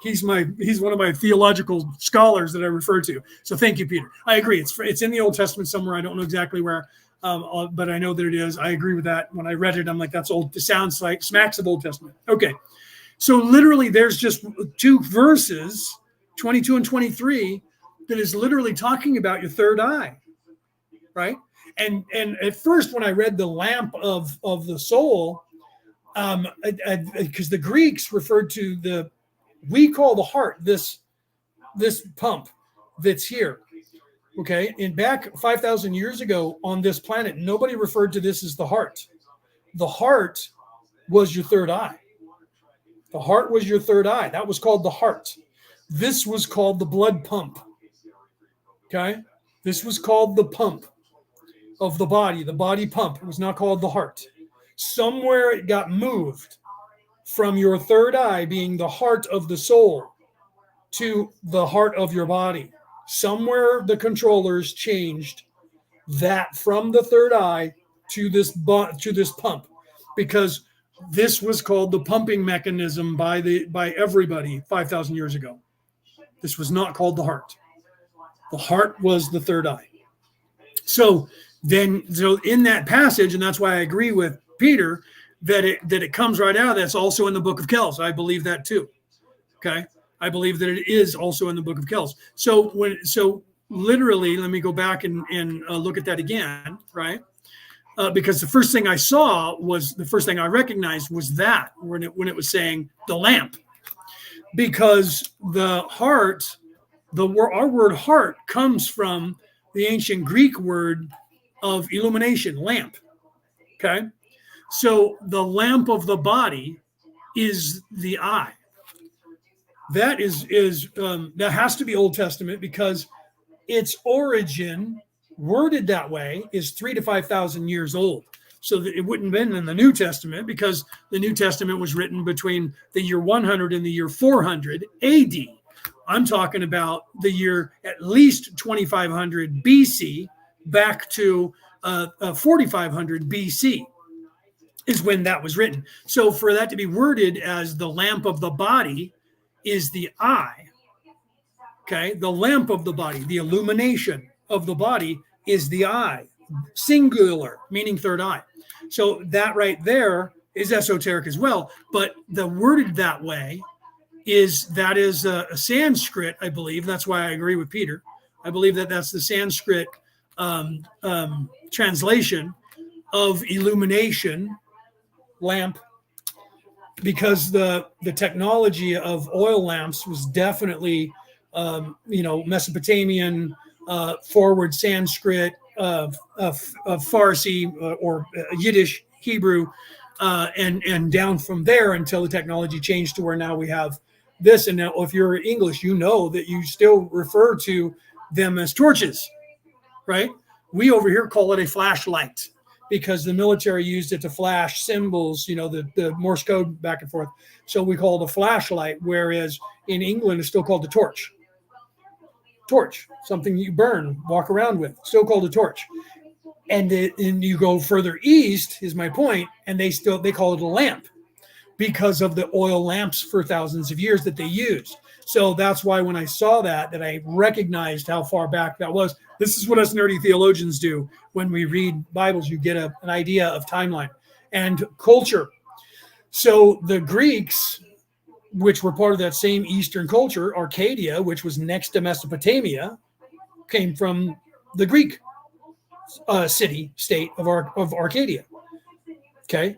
He's one of my theological scholars that I refer to. So thank you, Peter. I agree. It's in the Old Testament somewhere. I don't know exactly where. But I know that it is. I agree with that. When I read it, I'm like, that's old. It sounds like smacks of Old Testament. Okay. So literally there's just 2 verses, 22 and 23, that is literally talking about your third eye, right? And at first when I read the lamp of the soul, because the Greeks referred to we call the heart, this pump that's here. Okay, and back 5,000 years ago on this planet, nobody referred to this as the heart. The heart was your third eye. The heart was your third eye. That was called the heart. This was called the blood pump. Okay, this was called the pump of the body pump. It was not called the heart. Somewhere it got moved from your third eye being the heart of the soul to the heart of your body. Somewhere the controllers changed that from the third eye to this pump, because this was called the pumping mechanism by everybody 5,000 years ago. This was not called the heart. The heart was the third eye. So in that passage, and that's why I agree with Peter that it comes right out. That's also in the book of Kells. I believe that too. Okay. I believe that it is also in the book of Kells. So literally, let me go back and look at that again, right? Because the first thing I recognized was that when it was saying the lamp, because the heart, our word heart comes from the ancient Greek word of illumination, lamp. Okay, so the lamp of the body is the eye. That that has to be Old Testament because its origin, worded that way, is 3,000 to 5,000 years old. So that it wouldn't have been in the New Testament because the New Testament was written between the year 100 and the year 400 AD. I'm talking about the year at least 2500 BC back to 4500 BC is when that was written. So for that to be worded as the lamp of the body is the eye. Okay, the lamp of the body, the illumination of the body is the eye, singular, meaning third eye. So that right there is esoteric as well. But the worded that way is a Sanskrit, I believe. That's why I agree with Peter. I believe that's the Sanskrit translation of illumination, lamp, because the technology of oil lamps was definitely, Mesopotamian, forward Sanskrit, Farsi or Yiddish, Hebrew, and down from there until the technology changed to where now we have this. And now if you're English, you know that you still refer to them as torches, right? We over here call it a flashlight, because the military used it to flash symbols, the Morse code back and forth. So we call it a flashlight, whereas in England, it's still called a torch. Torch, something you burn, walk around with, still called a torch. And you go further east, is my point, and they call it a lamp because of the oil lamps for thousands of years that they used. So that's why when I saw that I recognized how far back that was. This is what us nerdy theologians do. When we read Bibles, you get an idea of timeline and culture. So the Greeks which were part of that same Eastern culture. Arcadia, which was next to Mesopotamia, came from the Greek city-state of Arcadia. Okay,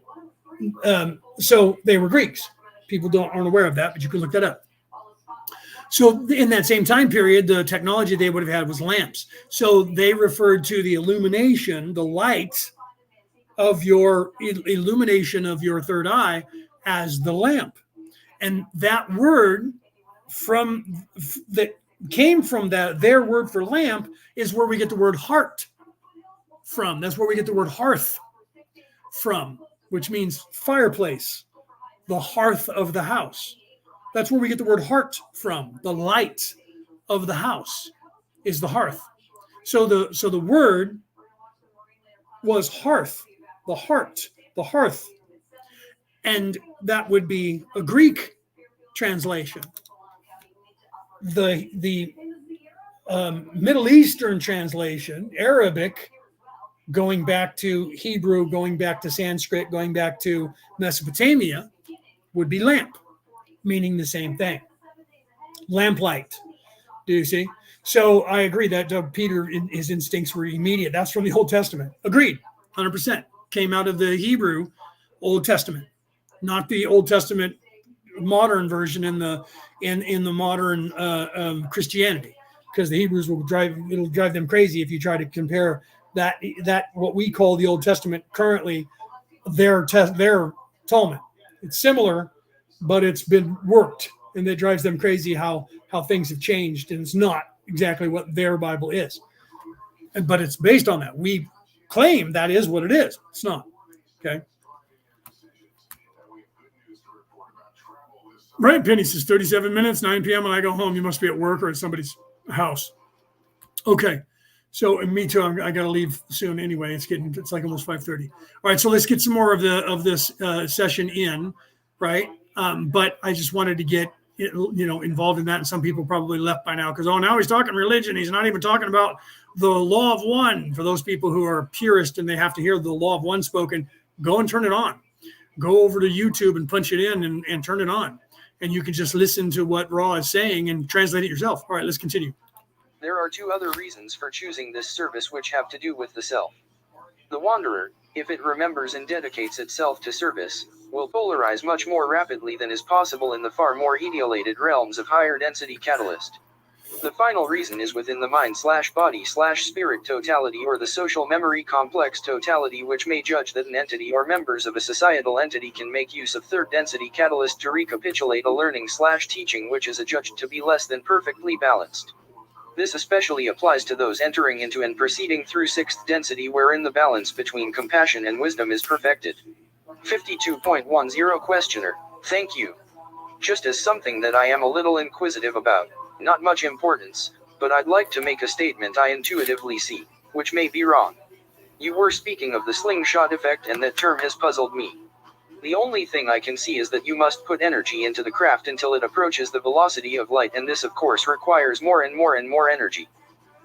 so they were Greeks. People aren't aware of that, but you can look that up. So in that same time period, the technology they would have had was lamps. So they referred to the illumination, the light of your illumination of your third eye as the lamp. And that word that came from their word for lamp is where we get the word heart from. That's where we get the word hearth from, which means fireplace, the hearth of the house. That's where we get the word heart from. The light of the house is the hearth. So the word was hearth, the heart, the hearth. And that would be a Greek translation. The Middle Eastern translation, Arabic, going back to Hebrew, going back to Sanskrit, going back to Mesopotamia, would be lamp, meaning the same thing. Lamplight. Do you see? So I agree that Peter, his instincts were immediate. That's from the Old Testament. Agreed. 100%. Came out of the Hebrew Old Testament, not the Old Testament modern version in the modern Christianity, because the Hebrews it'll drive them crazy if you try to compare that what we call the Old Testament currently their Talmud. It's similar, but it's been worked, and it drives them crazy how things have changed, and it's not exactly what their Bible is. But it's based on that. We claim that is what it is. It's not. Okay. Right, Penny says 37 minutes, 9 p.m. when I go home. You must be at work or at somebody's house. Okay. So, and me too. I got to leave soon anyway. It's like almost 5:30. All right. So let's get some more of this session in, right? But I just wanted to get involved in that, and some people probably left by now because now he's talking religion. He's not even talking about the law of one. For those people who are purist and they have to hear the law of one spoken, go and turn it on. Go over to YouTube and punch it in and turn it on. And you can just listen to what Ra is saying and translate it yourself. All right, let's continue. There are two other reasons for choosing this service which have to do with the self. The wanderer, if it remembers and dedicates itself to service, will polarize much more rapidly than is possible in the far more etiolated realms of higher density catalyst. The final reason is within the mind/body/spirit totality or the social memory complex totality, which may judge that an entity or members of a societal entity can make use of third density catalyst to recapitulate a learning/teaching which is adjudged to be less than perfectly balanced. This especially applies to those entering into and proceeding through sixth density, wherein the balance between compassion and wisdom is perfected. 52.10 Questioner, thank you. Just as something that I am a little inquisitive about, not much importance, but I'd like to make a statement I intuitively see, which may be wrong. You were speaking of the slingshot effect, and that term has puzzled me. The only thing I can see is that you must put energy into the craft until it approaches the velocity of light, and this of course requires more and more and more energy.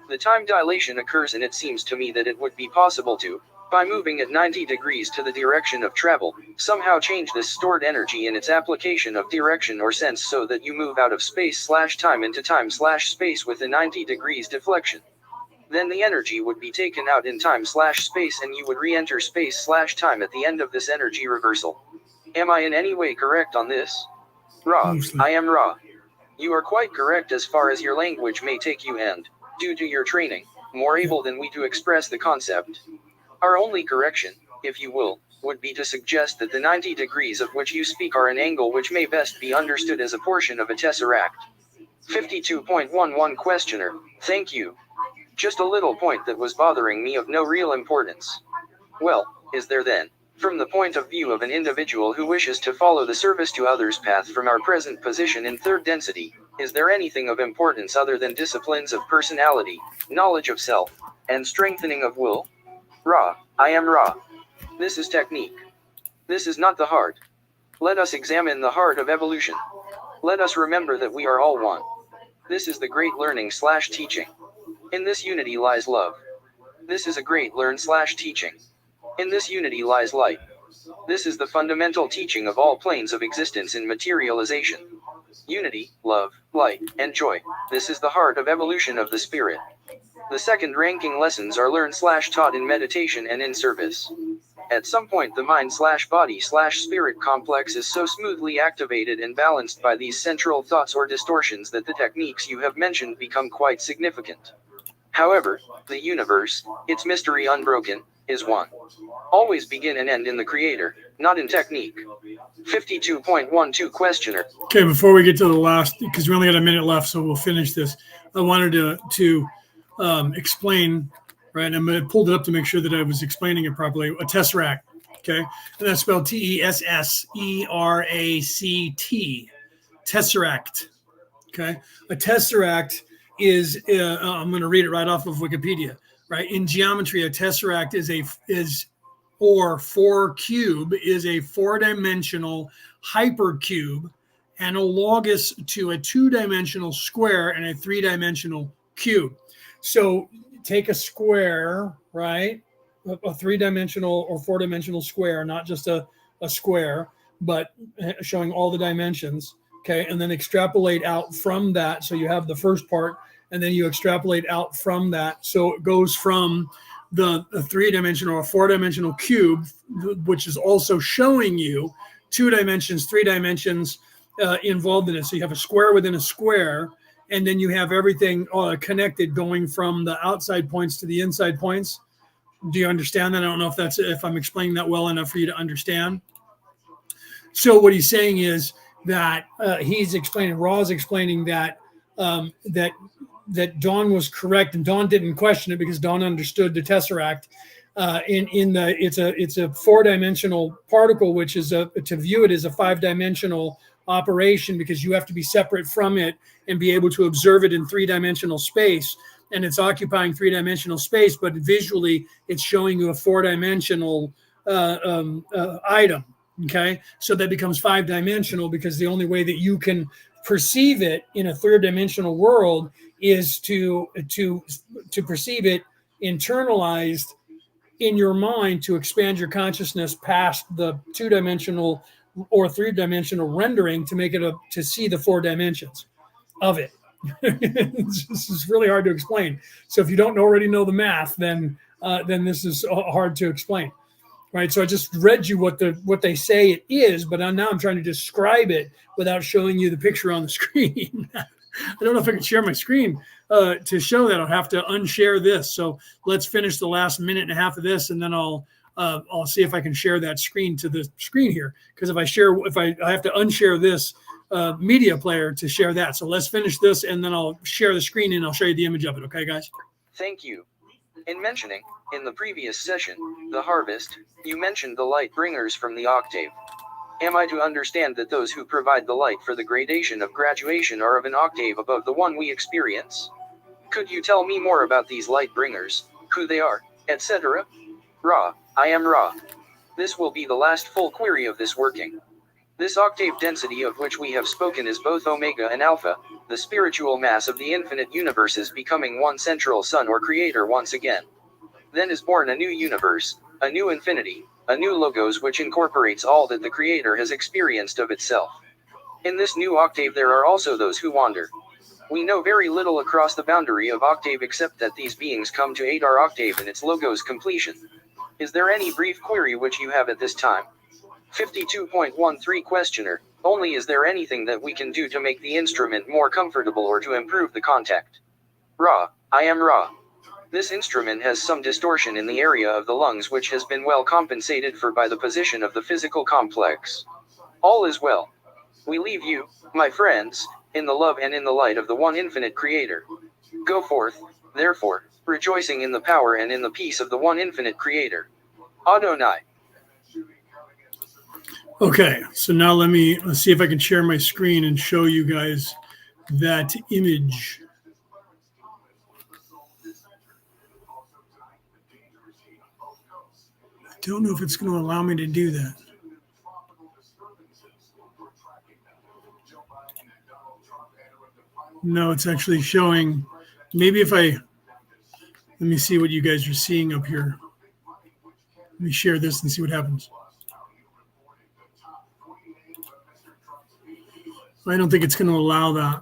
The time dilation occurs, and it seems to me that it would be possible to, by moving at 90 degrees to the direction of travel, somehow change this stored energy in its application of direction or sense so that you move out of space/time into time/space with a 90 degrees deflection. Then the energy would be taken out in time/space and you would re-enter space/time at the end of this energy reversal. Am I in any way correct on this? Ra, I am Ra. You are quite correct as far as your language may take you, and, due to your training, more able than we to express the concept. Our only correction, if you will, would be to suggest that the 90 degrees of which you speak are an angle which may best be understood as a portion of a tesseract. 52.11 Questioner, thank you. Just a little point that was bothering me of no real importance. Well, is there then, from the point of view of an individual who wishes to follow the service to others path from our present position in third density, is there anything of importance other than disciplines of personality, knowledge of self, and strengthening of will? Ra, I am Ra. This is technique. This is not the heart. Let us examine the heart of evolution. Let us remember that we are all one. This is the great learning/teaching. In this unity lies love. This is a great learn/teaching. In this unity lies light. This is the fundamental teaching of all planes of existence in materialization. Unity, love, light, and joy. This is the heart of evolution of the spirit. The second ranking lessons are learned/taught in meditation and in service. At some point the mind/body/spirit complex is so smoothly activated and balanced by these central thoughts or distortions that the techniques you have mentioned become quite significant. However, the universe, its mystery unbroken, is one. Always begin and end in the creator, not in technique. 52.12 Questioner. Okay, before we get to the last, because we only got a minute left, so we'll finish this. I wanted to explain, right? I pulled it up to make sure that I was explaining it properly. A tesseract, okay, and that's spelled Tesseract. Tesseract, okay. A tesseract is I'm going to read it right off of Wikipedia. Right, in geometry, a tesseract or 4 cube is a 4-dimensional hypercube analogous to a 2-dimensional square and a 3-dimensional cube. So take a square, right? A 3-dimensional or 4-dimensional square, not just a square, but showing all the dimensions. Okay, and then extrapolate out from that. So you have the first part, and then you extrapolate out from that. So it goes from the 3-dimensional or 4-dimensional cube, which is also showing you 2 dimensions, 3 dimensions involved in it. So you have a square within a square, and then you have everything connected going from the outside points to the inside points. Do you understand that? I don't know if I'm explaining that well enough for you to understand. So what he's saying is that Ra's explaining that that Dawn was correct, and Dawn didn't question it because Dawn understood the tesseract. It's a 4-dimensional particle, which is to view it as a 5-dimensional operation, because you have to be separate from it and be able to observe it in 3-dimensional space. And it's occupying 3-dimensional space, but visually it's showing you a 4-dimensional item. Okay, so that becomes 5-dimensional, because the only way that you can perceive it in a 3rd-dimensional world is to perceive it internalized in your mind, to expand your consciousness past the 2-dimensional or 3-dimensional rendering to make it to see the 4 dimensions of it. This is really hard to explain. So if you don't already know the math, then this is hard to explain. Right, so I just read you what they say it is, but now I'm trying to describe it without showing you the picture on the screen. I don't know if I can share my screen to show that. I'll have to unshare this. So let's finish the last minute and a half of this, and then I'll see if I can share that screen to the screen here. Because if I have to unshare this media player to share that. So let's finish this, and then I'll share the screen and I'll show you the image of it. Okay, guys? Thank you. In mentioning, in the previous session, the harvest, you mentioned the light bringers from the octave. Am I to understand that those who provide the light for the gradation of graduation are of an octave above the one we experience? Could you tell me more about these light bringers, who they are, etc.? Ra, I am Ra. This will be the last full query of this working. This octave density of which we have spoken is both omega and alpha, the spiritual mass of the infinite universes becoming one central sun or creator once again. Then is born a new universe, a new infinity, a new logos which incorporates all that the creator has experienced of itself. In this new octave there are also those who wander. We know very little across the boundary of octave except that these beings come to aid our octave in its logos completion. Is there any brief query which you have at this time? 52.13 Questioner. Only, is there anything that we can do to make the instrument more comfortable or to improve the contact? Ra, I am Ra. This instrument has some distortion in the area of the lungs which has been well compensated for by the position of the physical complex. All is well. We leave you, my friends, in the love and in the light of the one infinite creator. Go forth, therefore, rejoicing in the power and in the peace of the one infinite creator. Adonai. Okay, so now let's see if I can share my screen and show you guys that image. I don't know if it's going to allow me to do that. No, it's actually showing. Maybe if let me see what you guys are seeing up here. Let me share this and see what happens. I don't think it's going to allow that.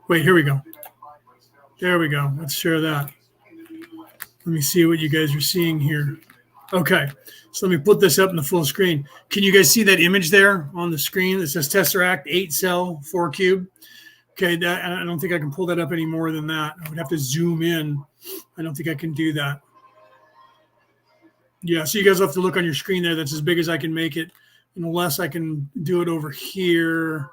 Wait, here we go. There we go. Let's share that. Let me see what you guys are seeing here. Okay, so let me put this up in the full screen. Can you guys see that image there on the screen that says Tesseract 8-cell 4-cube? Okay, that, I don't think I can pull that up any more than that. I would have to zoom in. I don't think I can do that. Yeah, so you guys have to look on your screen there. That's as big as I can make it, unless I can do it over here.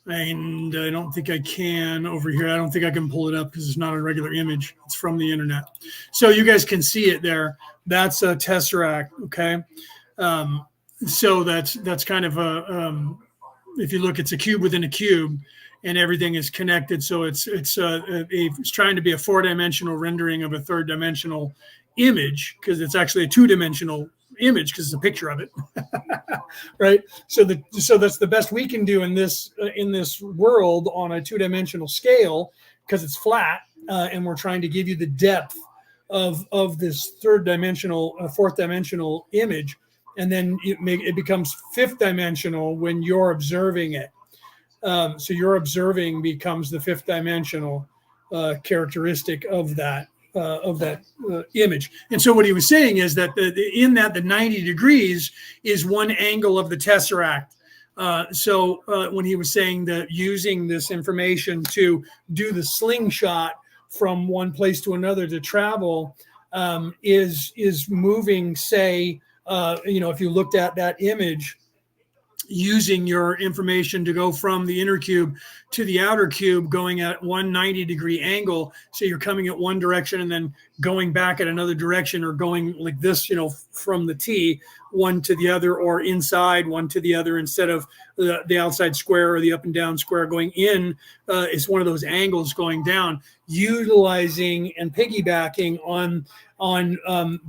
And I don't think I can over here. I don't think I can pull it up because it's not a regular image. It's from the internet. So you guys can see it there. That's a Tesseract, okay? So that's kind of a, if you look, it's a cube within a cube, and everything is connected. So it's trying to be a 4-dimensional rendering of a 3rd-dimensional image, because it's actually a 2-dimensional image because it's a picture of it. Right, so that's the best we can do in this world on a 2-dimensional scale, because it's flat, and we're trying to give you the depth of this 3rd-dimensional 4th-dimensional image, and then it becomes 5th-dimensional when you're observing it. So your observing becomes the 5th-dimensional characteristic of that image. And so what he was saying is that the 90 degrees is one angle of the Tesseract. So when he was saying that using this information to do the slingshot from one place to another to travel is moving, say, if you looked at that image, using your information to go from the inner cube to the outer cube, going at 190-degree angle. So you're coming at one direction and then going back at another direction, or going like this, from the T, one to the other, or inside one to the other, instead of the outside square or the up and down square. Going in is one of those angles going down, utilizing and piggybacking on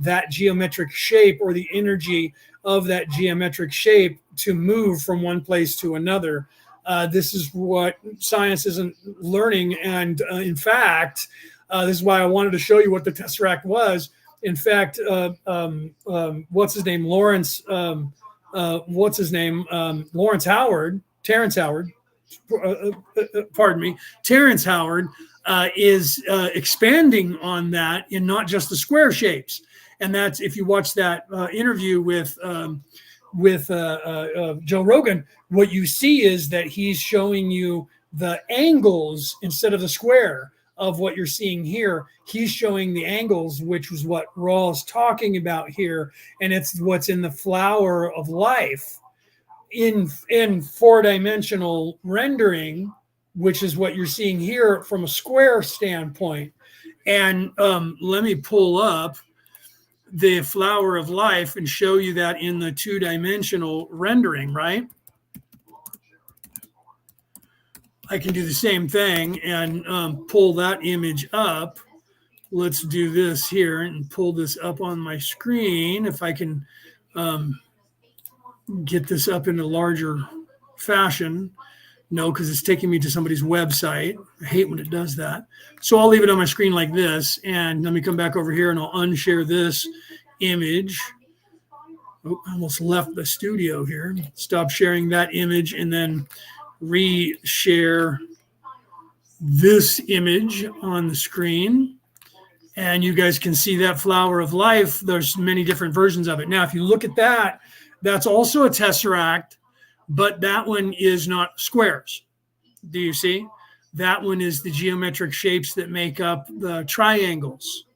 that geometric shape, or the energy of that geometric shape, to move from one place to another. This is what science isn't learning. And in fact, this is why I wanted to show you what the Tesseract was. In fact, what's his name? Terrence Howard, Terrence Howard is expanding on that in not just the square shapes. And that's, if you watch that interview with Joe Rogan, what you see is that he's showing you the angles instead of the square of what you're seeing here. He's showing the angles, which was what Rawls talking about here, and it's what's in the flower of life in 4-dimensional rendering, which is what you're seeing here from a square standpoint. And let me pull up the flower of life and show you that in the 2-dimensional rendering, right? I can do the same thing and pull that image up. Let's do this here and pull this up on my screen. If I can get this up in a larger fashion. No, because it's taking me to somebody's website. I hate when it does that. So I'll leave it on my screen like this. And let me come back over here and I'll unshare this image. Oh, I almost left the studio here. Stop sharing that image and then re-share this image on the screen. And you guys can see that flower of life. There's many different versions of it. Now, if you look at that, that's also a Tesseract, but that one is not squares. Do you see? That one is the geometric shapes that make up the triangles.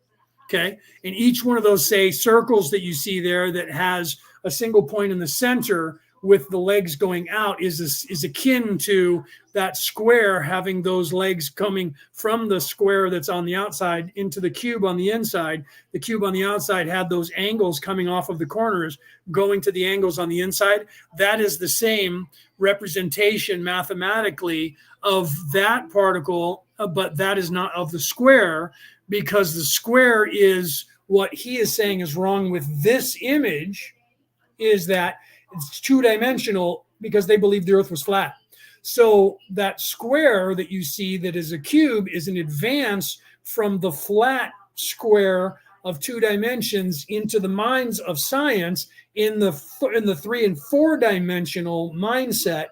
Okay. And each one of those, say, circles that you see there that has a single point in the center with the legs going out is akin to that square having those legs coming from the square that's on the outside into the cube on the inside. The cube on the outside had those angles coming off of the corners going to the angles on the inside. That is the same representation mathematically of that particle, but that is not of the square, because the square is what he is saying is wrong with this image, is that it's 2-dimensional because they believe the earth was flat. So that square that you see that is a cube is an advance from the flat square of 2 dimensions into the minds of science in the 3 and 4 dimensional mindset,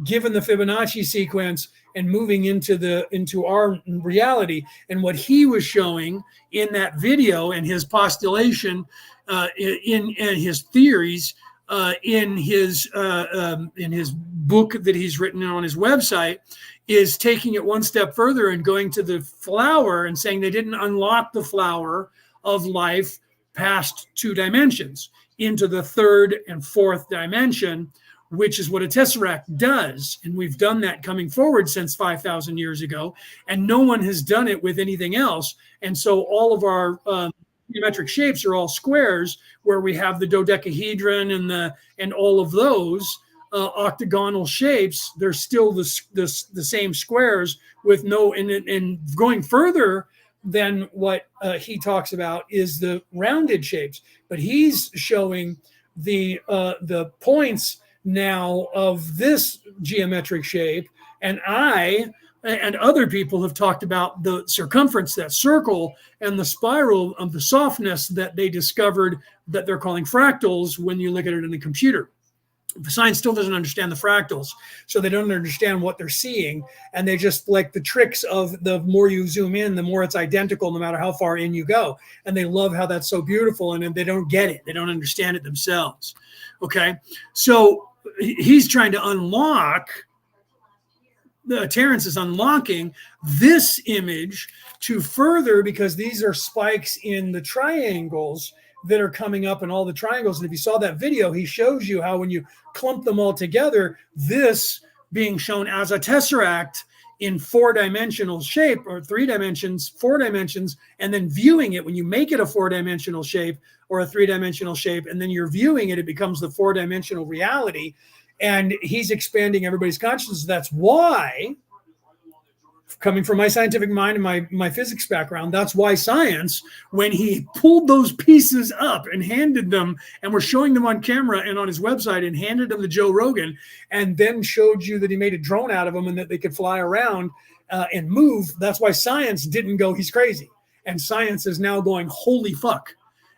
given the Fibonacci sequence and moving into our reality. And what he was showing in that video and his postulation in his theories in his book that he's written on his website is taking it one step further and going to the flower and saying they didn't unlock the flower of life past 2 dimensions into the 3rd and 4th dimension, which is what a tesseract does. And we've done that coming forward since 5,000 years ago, and no one has done it with anything else. And so all of our geometric shapes are all squares, where we have the dodecahedron and all of those octagonal shapes. They're still the same squares with no, and going further than what he talks about is the rounded shapes. But he's showing the points now of this geometric shape, and I and other people have talked about the circumference, that circle, and the spiral of the softness that they discovered that they're calling fractals when you look at it in the computer. Science still doesn't understand the fractals, so they don't understand what they're seeing, and they just like the tricks of the more you zoom in, the more it's identical no matter how far in you go, and they love how that's so beautiful, and they don't get it. They don't understand it themselves. Okay, so he's trying to unlock, Terence is unlocking this image to further, because these are spikes in the triangles that are coming up in all the triangles. And if you saw that video, he shows you how when you clump them all together, this being shown as a tesseract in 4-dimensional shape, or 3 dimensions, 4 dimensions, and then viewing it, when you make it a 4-dimensional shape or a 3-dimensional shape, and then you're viewing it, it becomes the 4-dimensional reality. And he's expanding everybody's consciousness. That's why, coming from my scientific mind and my physics background, that's why science, when he pulled those pieces up and handed them, and we're showing them on camera and on his website, and handed them to Joe Rogan, and then showed you that he made a drone out of them and that they could fly around and move, that's why science didn't go, he's crazy. And science is now going, holy fuck.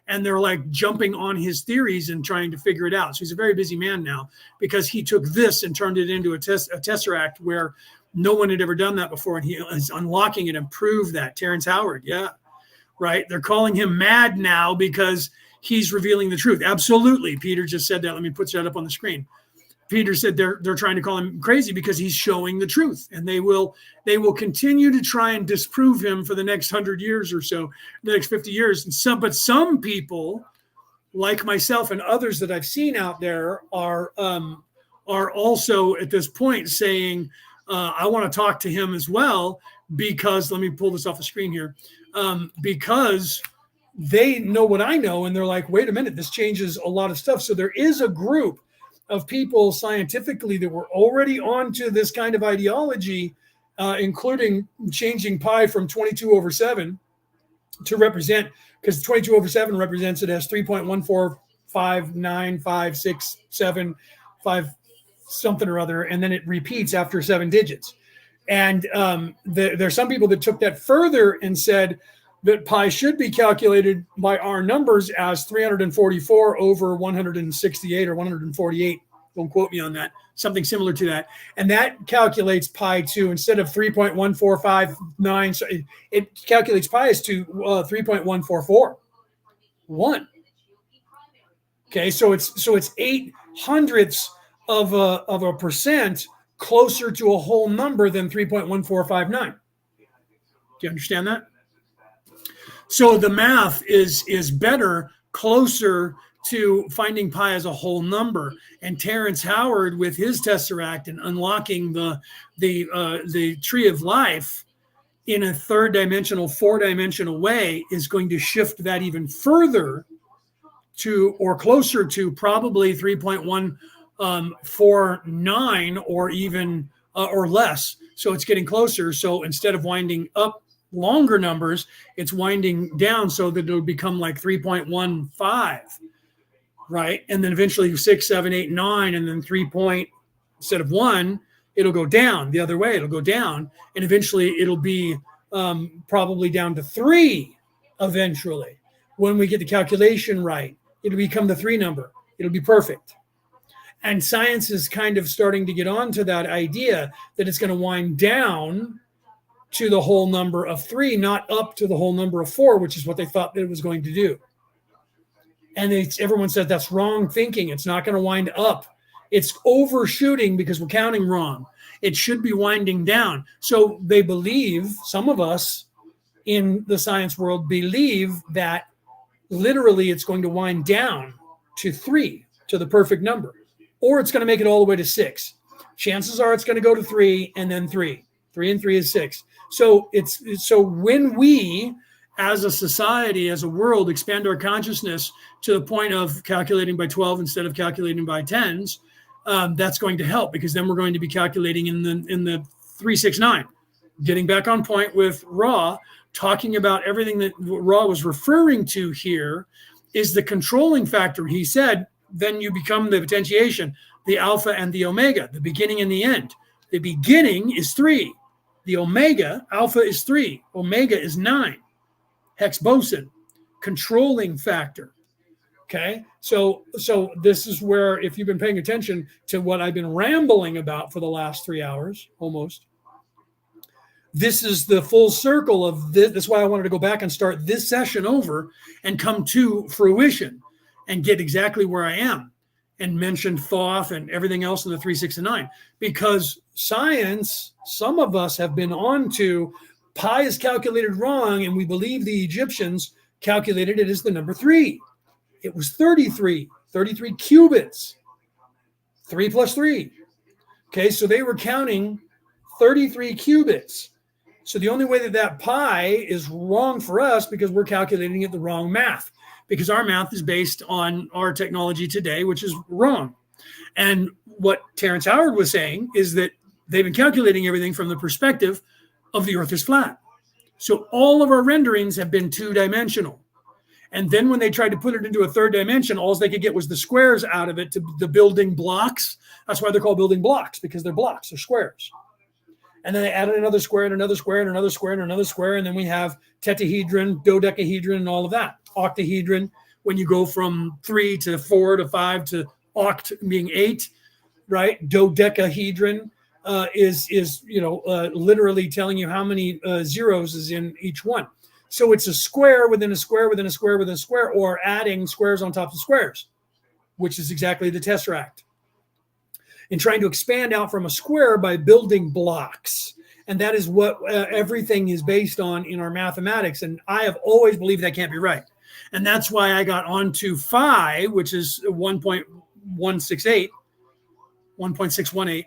And they're like jumping on his theories and trying to figure it out. So he's a very busy man now, because he took this and turned it into a tesseract where no one had ever done that before. And he is unlocking it and proved that. Terrence Howard. Yeah. Right. They're calling him mad now because he's revealing the truth. Absolutely. Peter just said that. Let me put that up on the screen. Peter said they're trying to call him crazy because he's showing the truth, and they will continue to try and disprove him for the next 100 years or so, the next 50 years. And but some people, like myself and others that I've seen out there, are also at this point saying, I want to talk to him as well, because let me pull this off the screen here, because they know what I know, and they're like, wait a minute, this changes a lot of stuff. So there is a group of people scientifically that were already onto this kind of ideology, including changing pi from 22/7 to represent, because 22/7 represents it as 3.1459567 something or other, and then it repeats after 7 digits. And there's some people that took that further and said that pi should be calculated by our numbers as 344 over 168 or 148. Don't quote me on that. Something similar to that. And that calculates pi to, instead of 3.1459, so it calculates pi as to 3.1441. Okay, so it's 8 hundredths of a percent closer to a whole number than 3.1459. Do you understand that? So the math is better, closer to finding pi as a whole number. And Terence Howard, with his tesseract and unlocking the tree of life in a 3-dimensional, 4-dimensional way, is going to shift that even further to, or closer to, probably 3.149 or even or less. So it's getting closer. So instead of winding up longer numbers, it's winding down so that it'll become like 3.15, right? And then eventually 6, 7, 8, 9, and then 3 point, instead of 1, it'll go down the other way. It'll go down, and eventually it'll be probably down to 3 eventually. when we get the calculation right, it'll become the 3 number. It'll be perfect. And science is kind of starting to get onto that idea that it's going to wind down to the whole number of 3, not up to the whole number of 4, which is what they thought it was going to do. And everyone said that's wrong thinking. It's not going to wind up. It's overshooting because we're counting wrong. It should be winding down. So they believe, some of us in the science world believe that literally it's going to wind down to 3, to the perfect number, or it's going to make it all the way to 6. Chances are it's going to go to 3 and then 3. 3 and 3 is 6. So so when we, as a society, as a world, expand our consciousness to the point of calculating by 12 instead of calculating by tens, that's going to help, because then we're going to be calculating in the 369. Getting back on point with Ra, talking about everything that Ra was referring to here is the controlling factor. He said, then you become the potentiation, the alpha and the omega, the beginning and the end. The beginning is 3. The omega, alpha is 3. Omega is 9. Higgs boson, controlling factor. Okay, so this is where, if you've been paying attention to what I've been rambling about for the last 3 hours, almost, this is the full circle of this. That's why I wanted to go back and start this session over and come to fruition and get exactly where I am, and mention Thoth and everything else in the 369, because science, some of us have been on to pi is calculated wrong, and we believe the Egyptians calculated it as the number 3. It was 33 cubits, 3 plus 3. Okay, so they were counting 33 cubits. So the only way that pi is wrong for us, because we're calculating it the wrong math, because our math is based on our technology today, which is wrong. And what Terrence Howard was saying is that they've been calculating everything from the perspective of the earth is flat. So all of our renderings have been 2-dimensional. And then when they tried to put it into a 3rd dimension, all they could get was the squares out of it, to the building blocks. That's why they're called building blocks, because they're blocks, they're squares. And then they added another square and another square and another square and another square. And then we have tetrahedron, dodecahedron, and all of that. Octahedron, when you go from 3 to 4 to 5 to oct being 8, right? Dodecahedron is literally telling you how many zeros is in each one. So it's a square within a square within a square within a square, or adding squares on top of squares, which is exactly the tesseract. And trying to expand out from a square by building blocks. And that is what everything is based on in our mathematics. And I have always believed that can't be right. And that's why I got onto phi, which is 1.168, 1.618,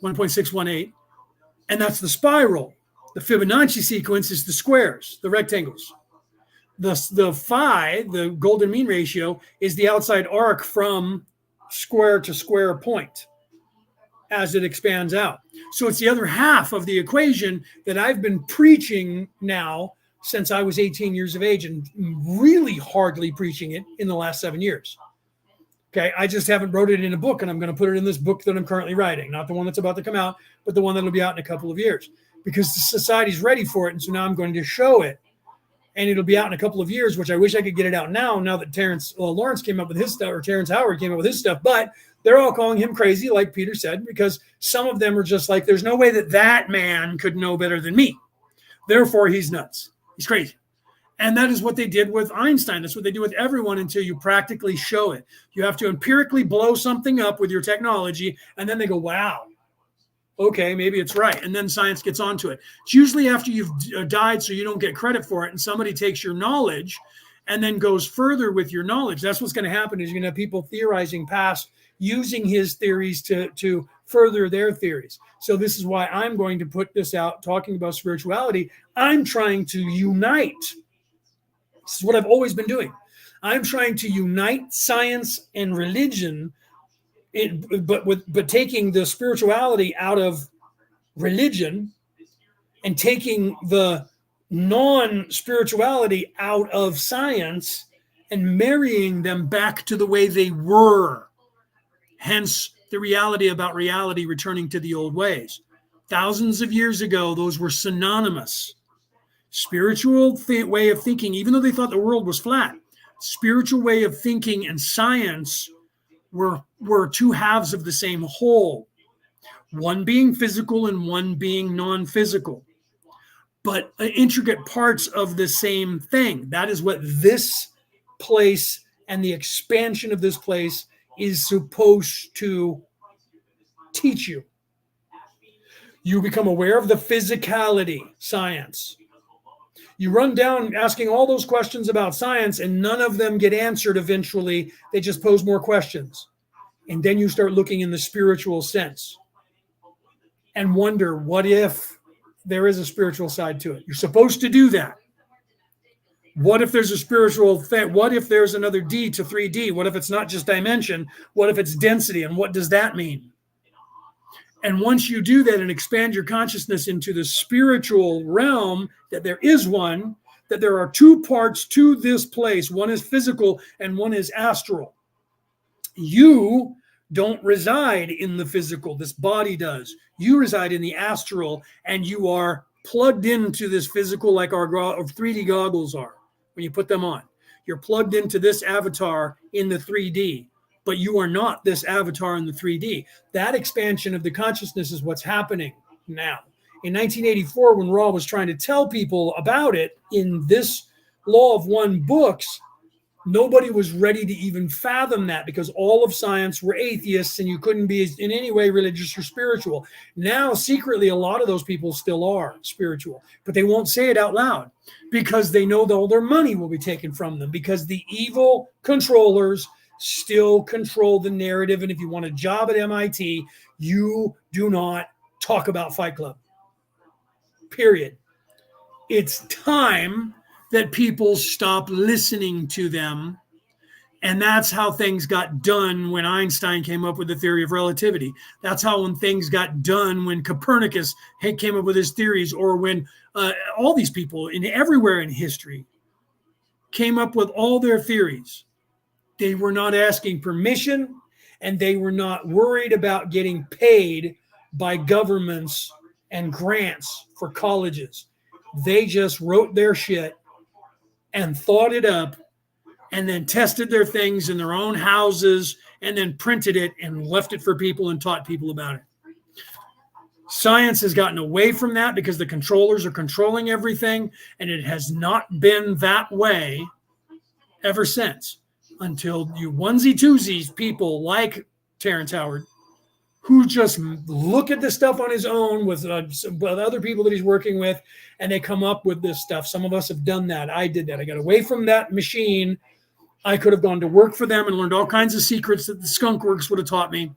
1.618. And that's the spiral. The Fibonacci sequence is the squares, the rectangles. The phi, the golden mean ratio, is the outside arc from square to square point as it expands out. So it's the other half of the equation that I've been preaching now since I was 18 years of age, and really hardly preaching it in the last 7 years. Okay, I just haven't wrote it in a book, and I'm going to put it in this book that I'm currently writing, not the one that's about to come out, but the one that'll be out in a couple of years, because the society's ready for it. And so now I'm going to show it, and it'll be out in a couple of years, which I wish I could get it out now that Terrence Lawrence came up with his stuff, or Terrence Howard came up with his stuff, but they're all calling him crazy, like Peter said, because some of them are just like, there's no way that man could know better than me. Therefore, he's nuts. He's crazy. And that is what they did with Einstein. That's what they do with everyone until you practically show it. You have to empirically blow something up with your technology, and then they go, wow, okay, maybe it's right. And then science gets onto it. It's usually after you've died, so you don't get credit for it, and somebody takes your knowledge and then goes further with your knowledge. That's what's going to happen, is you're going to have people theorizing past, using his theories to further their theories. So this is why I'm going to put this out, talking about spirituality. I'm trying to unite. This is what I've always been doing. I'm trying to unite science and religion, but taking the spirituality out of religion and taking the non-spirituality out of science and marrying them back to the way they were. Hence the reality about reality returning to the old ways. Thousands of years ago, those were synonymous. Spiritual way of thinking, even though they thought the world was flat, spiritual way of thinking and science were two halves of the same whole, one being physical and one being non-physical, but intricate parts of the same thing. That is what this place and the expansion of this place is supposed to teach you. You become aware of the physicality, science. You run down asking all those questions about science, and none of them get answered eventually. They just pose more questions. And then you start looking in the spiritual sense and wonder, what if there is a spiritual side to it? You're supposed to do that. What if there's a spiritual thing? What if there's another D to 3D? What if it's not just dimension? What if it's density? And what does that mean? And once you do that and expand your consciousness into the spiritual realm, that there is one, that there are two parts to this place. One is physical and one is astral. You don't reside in the physical. This body does. You reside in the astral, and you are plugged into this physical like our 3D goggles are when you put them on. You're plugged into this avatar in the 3D. But you are not this avatar in the 3D. That expansion of the consciousness is what's happening now. In 1984, when Ra was trying to tell people about it in this Law of One books, nobody was ready to even fathom that, because all of science were atheists and you couldn't be in any way religious or spiritual. Now, secretly, a lot of those people still are spiritual, but they won't say it out loud because they know that all their money will be taken from them, because the evil controllers still control the narrative. And if you want a job at MIT, you do not talk about Fight Club. Period. It's time that people stop listening to them. And that's how things got done when Einstein came up with the theory of relativity. That's how when things got done when Copernicus came up with his theories, or when all these people everywhere in history came up with all their theories. They were not asking permission, and they were not worried about getting paid by governments and grants for colleges. They just wrote their shit and thought it up, and then tested their things in their own houses, and then printed it and left it for people and taught people about it. Science has gotten away from that because the controllers are controlling everything, and it has not been that way ever since. Until you onesie-twosies people like Terrence Howard, who just look at this stuff on his own with other people that he's working with, and they come up with this stuff. Some of us have done that. I did that. I got away from that machine. I could have gone to work for them and learned all kinds of secrets that the skunk works would have taught me.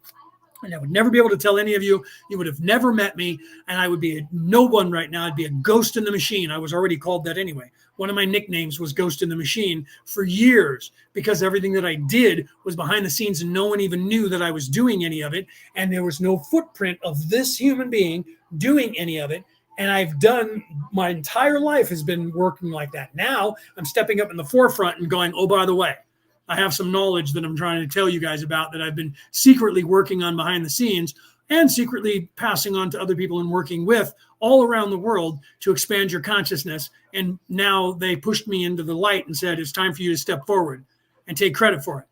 And I would never be able to tell any of you. You would have never met me, and I would be no one right now. I'd be a ghost in the machine. I was already called that anyway. One of my nicknames was Ghost in the Machine for years, because everything that I did was behind the scenes and no one even knew that I was doing any of it. And there was no footprint of this human being doing any of it. And I've done, my entire life has been working like that. Now I'm stepping up in the forefront and going, oh, by the way, I have some knowledge that I'm trying to tell you guys about that I've been secretly working on behind the scenes, and secretly passing on to other people and working with all around the world to expand your consciousness. And now they pushed me into the light and said, it's time for you to step forward and take credit for it.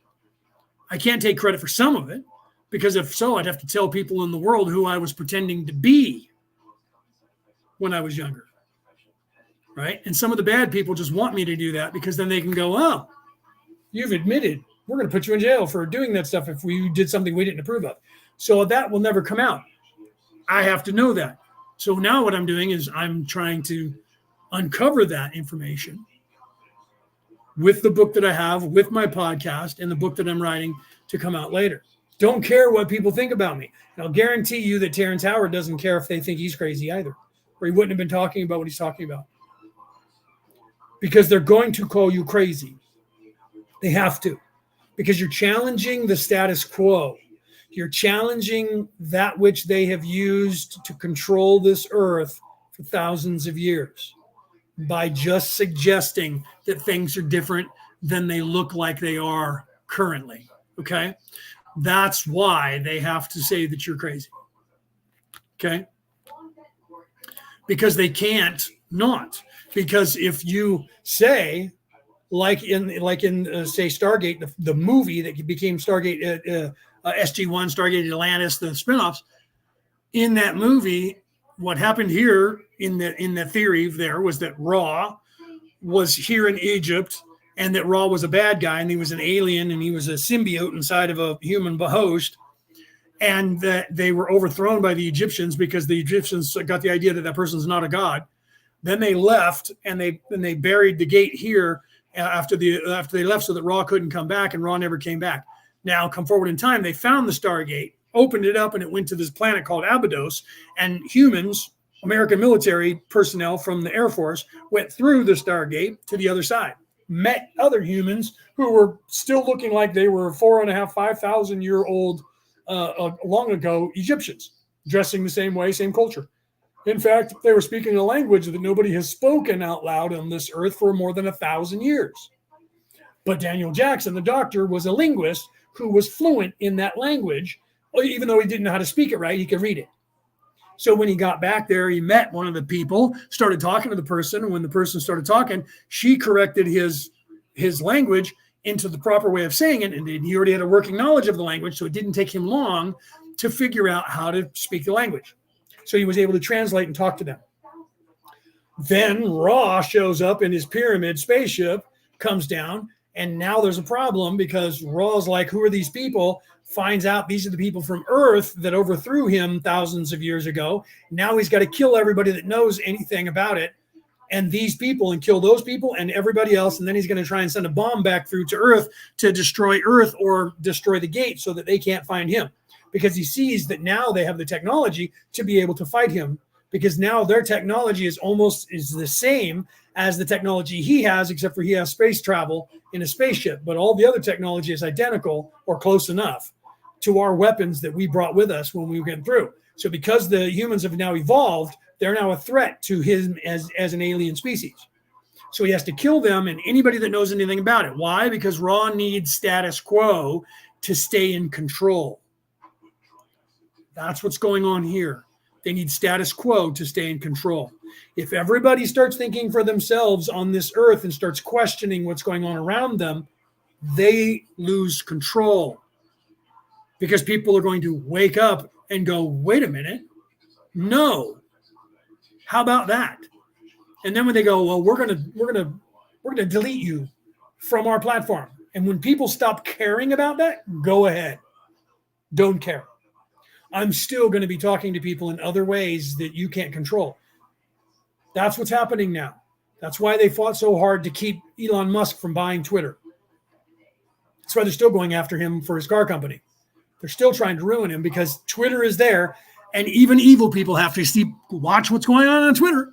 I can't take credit for some of it, because if so, I'd have to tell people in the world who I was pretending to be when I was younger, right? And some of the bad people just want me to do that, because then they can go, oh, you've admitted, we're going to put you in jail for doing that stuff if we did something we didn't approve of. So that will never come out. I have to know that. So now what I'm doing is I'm trying to uncover that information with the book that I have, with my podcast, and the book that I'm writing to come out later. Don't care what people think about me. And I'll guarantee you that Terrence Howard doesn't care if they think he's crazy either, or he wouldn't have been talking about what he's talking about. Because they're going to call you crazy. They have to. Because you're challenging the status quo. You're challenging that which they have used to control this earth for thousands of years by just suggesting that things are different than they look like they are currently. Okay? That's why they have to say that you're crazy. Okay? Because they can't not. Because if you say, like in say Stargate, the movie that became Stargate, SG-1, Stargate Atlantis, the spinoffs, in that movie, what happened here in the theory there was that Ra was here in Egypt, and that Ra was a bad guy, and he was an alien, and he was a symbiote inside of a human host, and that they were overthrown by the Egyptians because the Egyptians got the idea that that person's not a god. Then they left, and they buried the gate here after they left, so that Ra couldn't come back, and Ra never came back. Now, come forward in time, they found the Stargate, opened it up, and it went to this planet called Abydos, and humans, American military personnel from the Air Force, went through the Stargate to the other side, met other humans who were still looking like they were 4.5, 5,000 year old long ago Egyptians, dressing the same way, same culture. In fact, they were speaking a language that nobody has spoken out loud on this earth for more than 1,000 years. But Daniel Jackson, the doctor, was a linguist who was fluent in that language. Even though he didn't know how to speak it right, he could read it. So when he got back there, he met one of the people, started talking to the person. And when the person started talking, she corrected his language into the proper way of saying it. And he already had a working knowledge of the language, so it didn't take him long to figure out how to speak the language. So he was able to translate and talk to them. Then Ra shows up in his pyramid spaceship, comes down, and now there's a problem because Ra's like, who are these people? Finds out these are the people from Earth that overthrew him thousands of years ago. Now he's got to kill everybody that knows anything about it, and these people, and kill those people and everybody else. And then he's going to try and send a bomb back through to Earth to destroy Earth or destroy the gate so that they can't find him, because he sees that now they have the technology to be able to fight him, because now their technology is the same as the technology he has, except for he has space travel in a spaceship. But all the other technology is identical or close enough to our weapons that we brought with us when we went through. So because the humans have now evolved, they're now a threat to him as an alien species. So he has to kill them and anybody that knows anything about it. Why? Because Ra needs status quo to stay in control. That's what's going on here. They need status quo to stay in control. If everybody starts thinking for themselves on this earth and starts questioning what's going on around them, they lose control, because people are going to wake up and go, wait a minute, no, how about that? And then when they go, well, we're gonna delete you from our platform. And when people stop caring about that, go ahead, don't care. I'm still going to be talking to people in other ways that you can't control. That's what's happening now. That's why they fought so hard to keep Elon Musk from buying Twitter. That's why they're still going after him for his car company. They're still trying to ruin him because Twitter is there, and even evil people have to watch what's going on Twitter.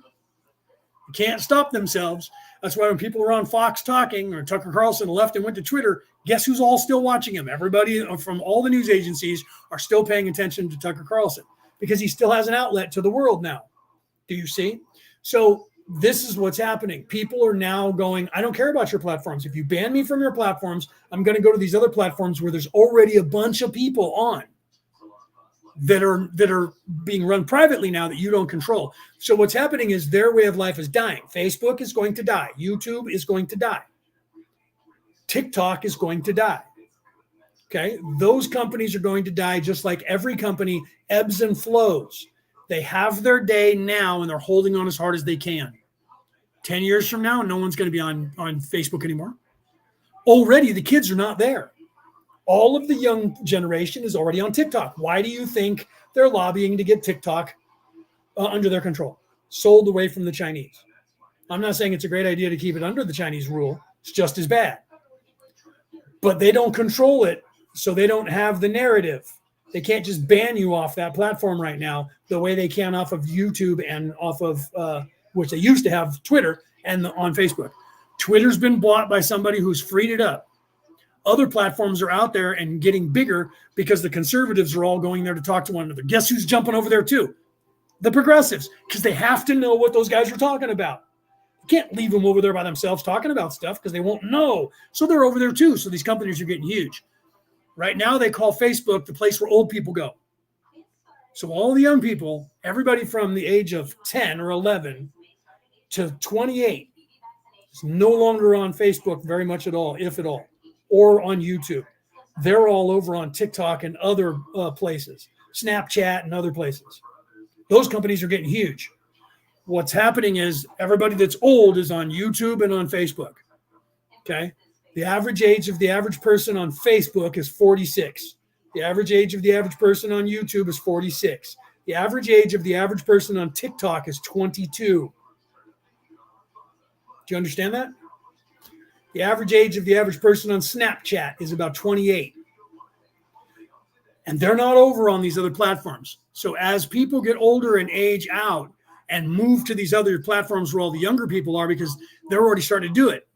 They can't stop themselves. That's why when people are on Fox talking, or Tucker Carlson left and went to Twitter, guess who's all still watching him? Everybody from all the news agencies are still paying attention to Tucker Carlson because he still has an outlet to the world now. Do you see? So this is what's happening. People are now going, I don't care about your platforms. If you ban me from your platforms, I'm going to go to these other platforms where there's already a bunch of people on that are being run privately now that you don't control. So what's happening is their way of life is dying. Facebook is going to die. YouTube is going to die. TikTok is going to die. Okay. Those companies are going to die, just like every company ebbs and flows. They have their day now and they're holding on as hard as they can. 10 years from now, no one's going to be on Facebook anymore. Already the kids are not there. All of the young generation is already on TikTok. Why do you think they're lobbying to get TikTok under their control, sold away from the Chinese? I'm not saying it's a great idea to keep it under the Chinese rule. It's just as bad. But they don't control it, so they don't have the narrative. They can't just ban you off that platform right now the way they can off of YouTube and off of, which they used to have, Twitter and on Facebook. Twitter's been bought by somebody who's freed it up. Other platforms are out there and getting bigger because the conservatives are all going there to talk to one another. Guess who's jumping over there too? The progressives, because they have to know what those guys are talking about. You can't leave them over there by themselves talking about stuff because they won't know. So they're over there too. So these companies are getting huge. Right now they call Facebook the place where old people go. So all the young people, everybody from the age of 10 or 11 to 28 is no longer on Facebook very much at all, if at all, or on YouTube. They're all over on TikTok and other places, Snapchat and other places. Those companies are getting huge. What's happening is everybody that's old is on YouTube and on Facebook. Okay. The average age of the average person on Facebook is 46. The average age of the average person on YouTube is 46. The average age of the average person on TikTok is 22. Do you understand that? The average age of the average person on Snapchat is about 28. And they're not over on these other platforms. So as people get older and age out and move to these other platforms where all the younger people are, because they're already starting to do it,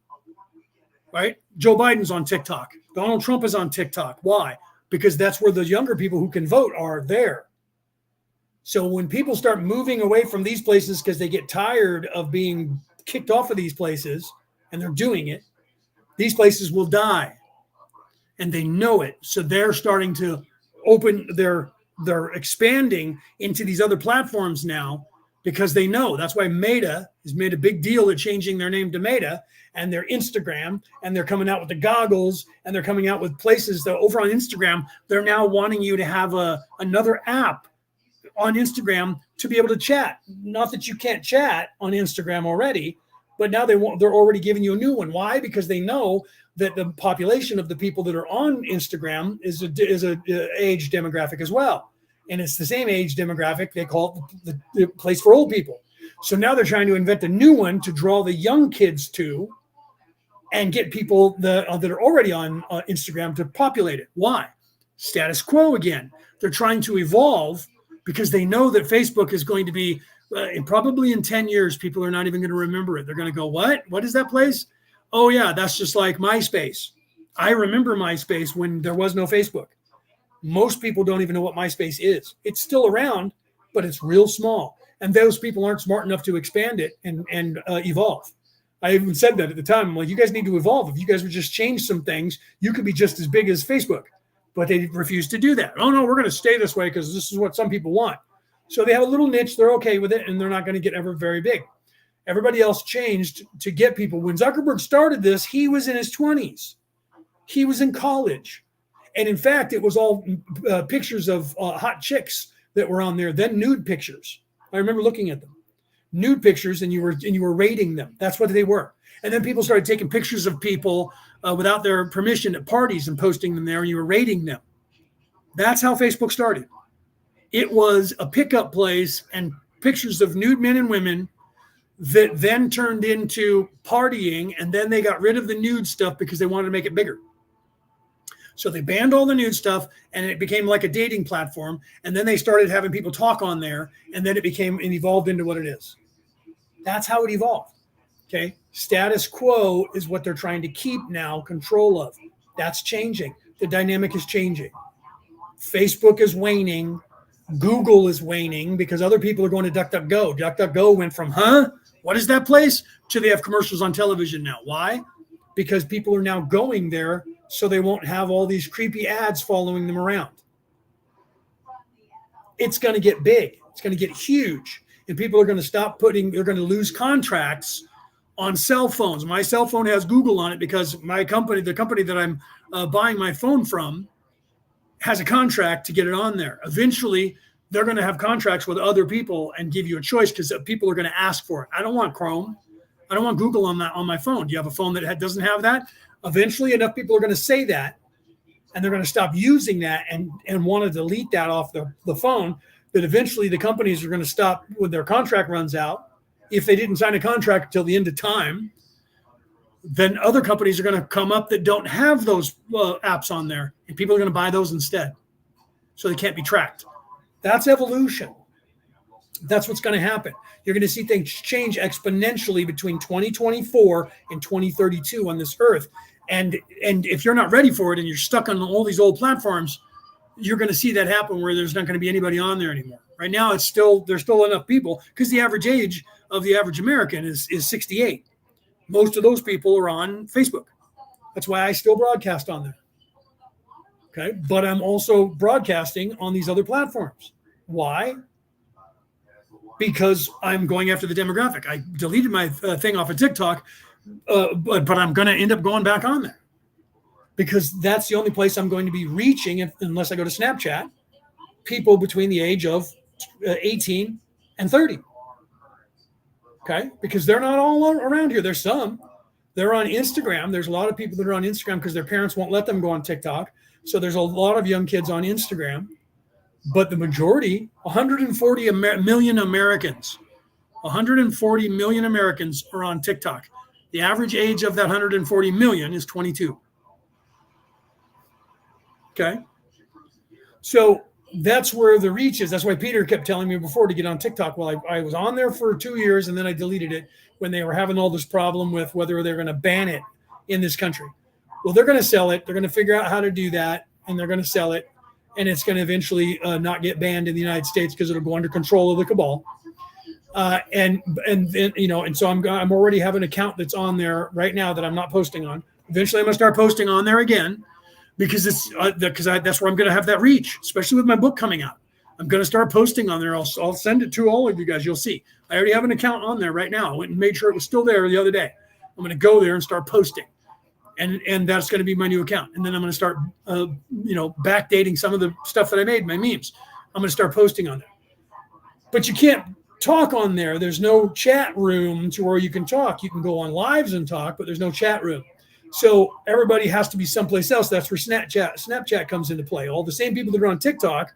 right? Joe Biden's on TikTok. Donald Trump is on TikTok. Why? Because that's where the younger people who can vote are there. So when people start moving away from these places because they get tired of being kicked off of these places, and they're doing it, these places will die. And they know it. So they're starting to open they're expanding into these other platforms now because they know. That's why Meta has made a big deal of changing their name to Meta, and their Instagram, and they're coming out with the goggles, and they're coming out with places that over on Instagram, they're now wanting you to have another app on Instagram to be able to chat. Not that you can't chat on Instagram already, but now they're already giving you a new one. Why? Because they know that the population of the people that are on Instagram is a age demographic as well. And it's the same age demographic. They call it the place for old people. So now they're trying to invent a new one to draw the young kids to and get people that are already on Instagram to populate it. Why? Status quo again. They're trying to evolve because they know that Facebook is going to be, probably in 10 years, people are not even going to remember it. They're going to go, what? What is that place? Oh, yeah, that's just like MySpace. I remember MySpace when there was no Facebook. Most people don't even know what MySpace is. It's still around, but it's real small. And those people aren't smart enough to expand it and evolve. I even said that at the time. I'm like, you guys need to evolve. If you guys would just change some things, you could be just as big as Facebook. But they refused to do that. Oh, no, we're going to stay this way because this is what some people want. So they have a little niche. They're okay with it, and they're not going to get ever very big. Everybody else changed to get people. When Zuckerberg started this, he was in his 20s. He was in college. And in fact, it was all pictures of hot chicks that were on there, then nude pictures. I remember looking at them. Nude pictures, and you were rating them. That's what they were. And then people started taking pictures of people without their permission at parties and posting them there, and you were rating them. That's how Facebook started. It was a pickup place and pictures of nude men and women that then turned into partying, and then they got rid of the nude stuff because they wanted to make it bigger. So they banned all the nude stuff, and it became like a dating platform, and then they started having people talk on there, and then it evolved into what it is. That's how it evolved. Okay. Status quo is what they're trying to keep now control of. That's changing. The dynamic is changing. Facebook is waning. Google is waning because other people are going to DuckDuckGo. DuckDuckGo went from, what is that place? To they have commercials on television now. Why? Because people are now going there so they won't have all these creepy ads following them around. It's going to get big. It's going to get huge. And people are going to they're going to lose contracts on cell phones. My cell phone has Google on it because the company that I'm buying my phone from has a contract to get it on there. Eventually, they're going to have contracts with other people and give you a choice because people are going to ask for it. I don't want Chrome. I don't want Google on my phone. Do you have a phone that doesn't have that? Eventually, enough people are going to say that, and they're going to stop using that and want to delete that off the phone, that eventually the companies are going to stop when their contract runs out. If they didn't sign a contract until the end of time, then other companies are going to come up that don't have those apps on there, and people are going to buy those instead. So they can't be tracked. That's evolution. That's what's going to happen. You're going to see things change exponentially between 2024 and 2032 on this earth. And if you're not ready for it and you're stuck on all these old platforms, you're going to see that happen where there's not going to be anybody on there anymore. Right now, there's still enough people because the average age of the average American is 68. Most of those people are on Facebook. That's why I still broadcast on there. Okay. But I'm also broadcasting on these other platforms. Why? because I'm going after the demographic. I deleted my thing off of TikTok, but I'm going to end up going back on there because that's the only place I'm going to be reaching, unless I go to Snapchat, people between the age of 18 and 30. Okay, because they're not all around here. There's some. They're on Instagram. There's a lot of people that are on Instagram because their parents won't let them go on TikTok. So there's a lot of young kids on Instagram. But the majority, 140 million Americans, 140 million Americans are on TikTok. The average age of that 140 million is 22. Okay. So that's where the reach is. That's why Peter kept telling me before to get on TikTok. Well, I was on there for 2 years and then I deleted it when they were having all this problem with whether they're going to ban it in this country. Well, they're going to sell it. They're going to figure out how to do that, and they're going to sell it. And it's going to eventually not get banned in the United States because it'll go under control of the cabal. And so I'm already have an account that's on there right now that I'm not posting on. Eventually, I'm going to start posting on there again because that's where I'm going to have that reach, especially with my book coming out. I'm going to start posting on there. I'll send it to all of you guys. You'll see. I already have an account on there right now. I went and made sure it was still there the other day. I'm going to go there and start posting. And that's going to be my new account. And then I'm going to start, backdating some of the stuff that I made, my memes. I'm going to start posting on there. But you can't talk on there. There's no chat room to where you can talk. You can go on lives and talk, but there's no chat room. So everybody has to be someplace else. That's where Snapchat comes into play. All the same people that are on TikTok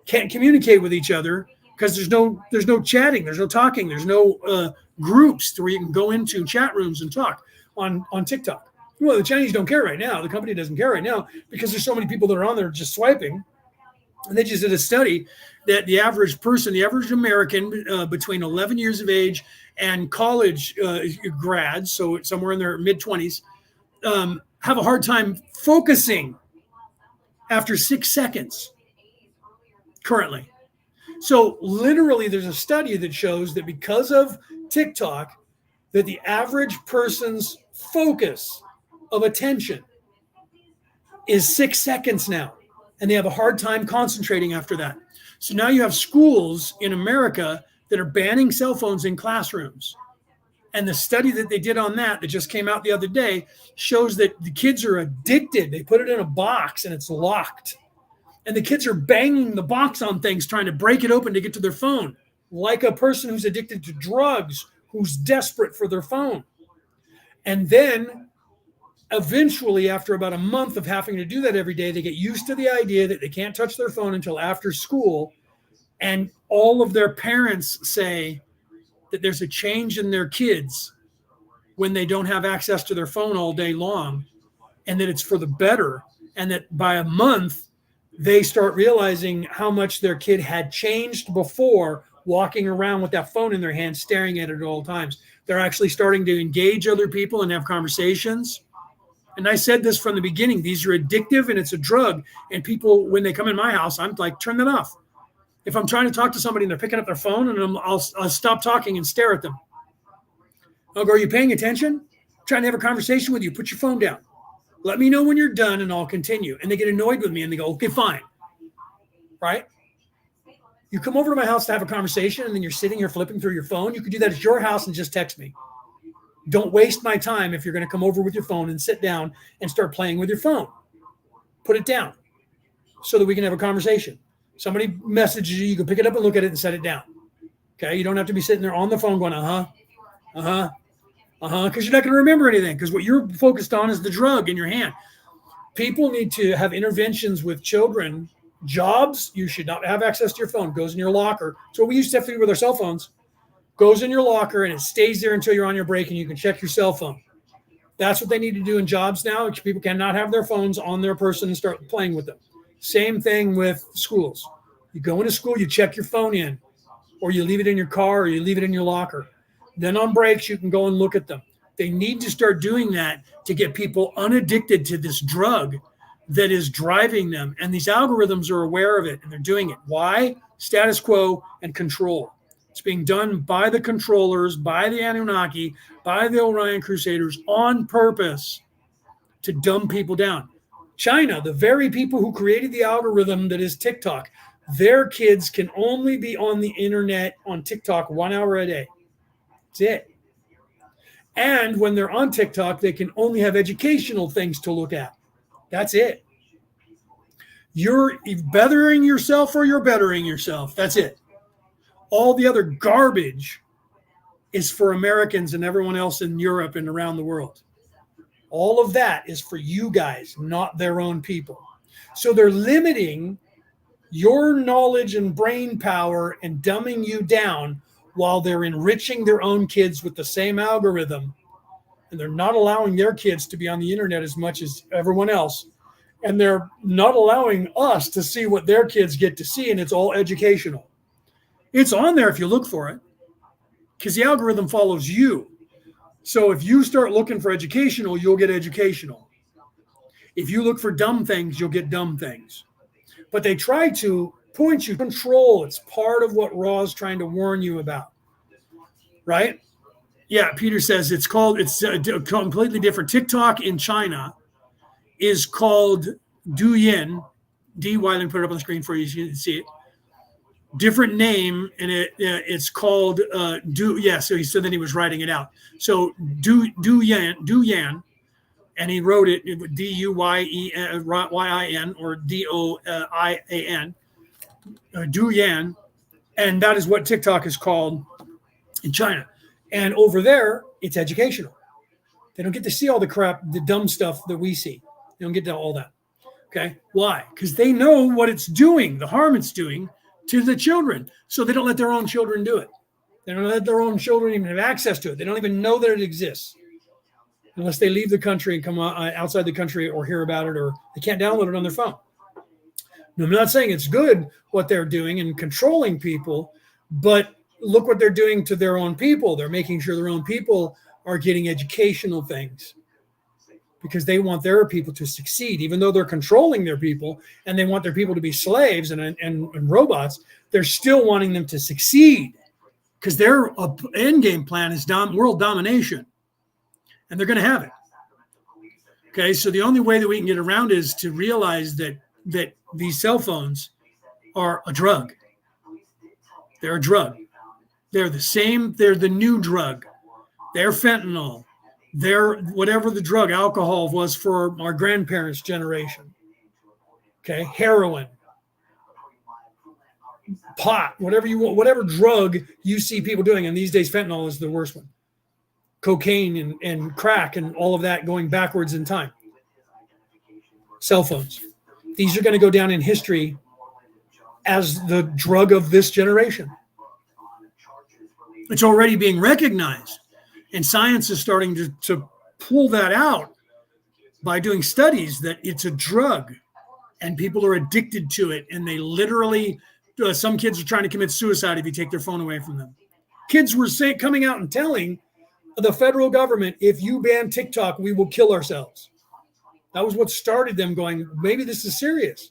can't communicate with each other because there's no chatting, there's no talking, there's no groups where you can go into chat rooms and talk on TikTok. Well, the Chinese don't care right now. The company doesn't care right now because there's so many people that are on there just swiping. And they just did a study that the average person, the average American between 11 years of age and college grads, so somewhere in their mid-20s, have a hard time focusing after 6 seconds currently. So literally there's a study that shows that because of TikTok, that the average person's focus of attention is 6 seconds now, and they have a hard time concentrating after that. So now you have schools in America that are banning cell phones in classrooms. And the study that they did on that just came out the other day shows that the kids are addicted. They put it in a box and it's locked. And the kids are banging the box on things, trying to break it open to get to their phone, like a person who's addicted to drugs, who's desperate for their phone. And then eventually, after about a month of having to do that every day, they get used to the idea that they can't touch their phone until after school. And all of their parents say that there's a change in their kids when they don't have access to their phone all day long, and that it's for the better. And that by a month, they start realizing how much their kid had changed before walking around with that phone in their hand, staring at it at all times. They're actually starting to engage other people and have conversations. And I said this from the beginning, these are addictive and it's a drug. And people, when they come in my house, I'm like, turn that off. If I'm trying to talk to somebody and they're picking up their phone, and I'll stop talking and stare at them. I'll go, are you paying attention? I'm trying to have a conversation with you. Put your phone down. Let me know when you're done and I'll continue. And they get annoyed with me and they go, okay, fine. Right? You come over to my house to have a conversation and then you're sitting here flipping through your phone. You could do that at your house and just text me. Don't waste my time if you're going to come over with your phone and sit down and start playing with your phone. Put it down so that we can have a conversation. Somebody messages you, you can pick it up and look at it and set it down. Okay? You don't have to be sitting there on the phone going, because you're not going to remember anything, because what you're focused on is the drug in your hand. People need to have interventions with children. Jobs, you should not have access to your phone. It goes in your locker. So we used to have to do with our cell phones. Goes in your locker and it stays there until you're on your break and you can check your cell phone. That's what they need to do in jobs now. People cannot have their phones on their person and start playing with them. Same thing with schools. You go into school, you check your phone in, or you leave it in your car, or you leave it in your locker. Then on breaks, you can go and look at them. They need to start doing that to get people unaddicted to this drug that is driving them. And these algorithms are aware of it, and they're doing it. Why? Status quo and control. It's being done by the controllers, by the Anunnaki, by the Orion Crusaders on purpose to dumb people down. China, the very people who created the algorithm that is TikTok, Their kids can only be on the internet on TikTok 1 hour a day. That's it. And when they're on TikTok, they can only have educational things to look at. That's it. You're bettering yourself or you're bettering yourself. That's it. All the other garbage is for Americans and everyone else in Europe and around the world. All of that is for you guys, not their own people. So they're limiting your knowledge and brain power and dumbing you down while they're enriching their own kids with the same algorithm. And they're not allowing their kids to be on the internet as much as everyone else. And they're not allowing us to see what their kids get to see. And it's all educational. It's on there if you look for it, because the algorithm follows you. So if you start looking for educational, you'll get educational. If you look for dumb things, you'll get dumb things. But they try to point you to control. It's part of what Raw's trying to warn you about, right? Yeah, Peter says it's completely different. TikTok in China is called Douyin, D-Y, let me put it up on the screen for you so you can see it. Different name, and it's called so then he was writing it out. So Douyin, and he wrote it Duyin or Doian, Douyin, and that is what TikTok is called in China. And over there, it's educational. They don't get to see all the crap, the dumb stuff that we see. They don't get to all that. Okay, why? Because they know what it's doing, the harm it's doing to the children. So they don't let their own children do it. They don't let their own children even have access to it. They don't even know that it exists unless they leave the country and come outside the country or hear about it, or they can't download it on their phone. Now, I'm not saying it's good what they're doing and controlling people, but look what they're doing to their own people. They're making sure their own people are getting educational things because they want their people to succeed, even though they're controlling their people and they want their people to be slaves and robots. They're still wanting them to succeed because their end game plan is world domination, and they're going to have it. Okay, so the only way that we can get around is to realize that these cell phones are a drug. They're a drug. They're the same. They're the new drug. They're fentanyl. They're whatever the drug, alcohol was for our grandparents' generation. Okay, heroin, pot, whatever you want, whatever drug you see people doing. And these days, fentanyl is the worst one. Cocaine and crack and all of that going backwards in time. Cell phones. These are going to go down in history as the drug of this generation. It's already being recognized. And science is starting to pull that out by doing studies that it's a drug and people are addicted to it. And they literally, some kids are trying to commit suicide if you take their phone away from them. Kids were coming out and telling the federal government, if you ban TikTok, we will kill ourselves. That was what started them going, maybe this is serious.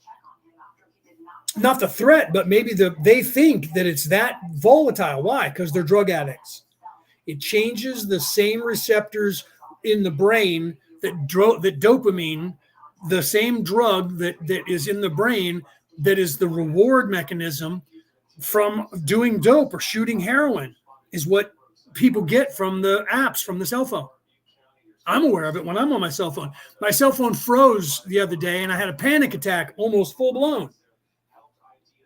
Not the threat, but maybe they think that it's that volatile. Why? Because they're drug addicts. It changes the same receptors in the brain that dopamine, the same drug that is in the brain that is the reward mechanism from doing dope or shooting heroin is what people get from the apps, from the cell phone. I'm aware of it when I'm on my cell phone. My cell phone froze the other day and I had a panic attack, almost full blown.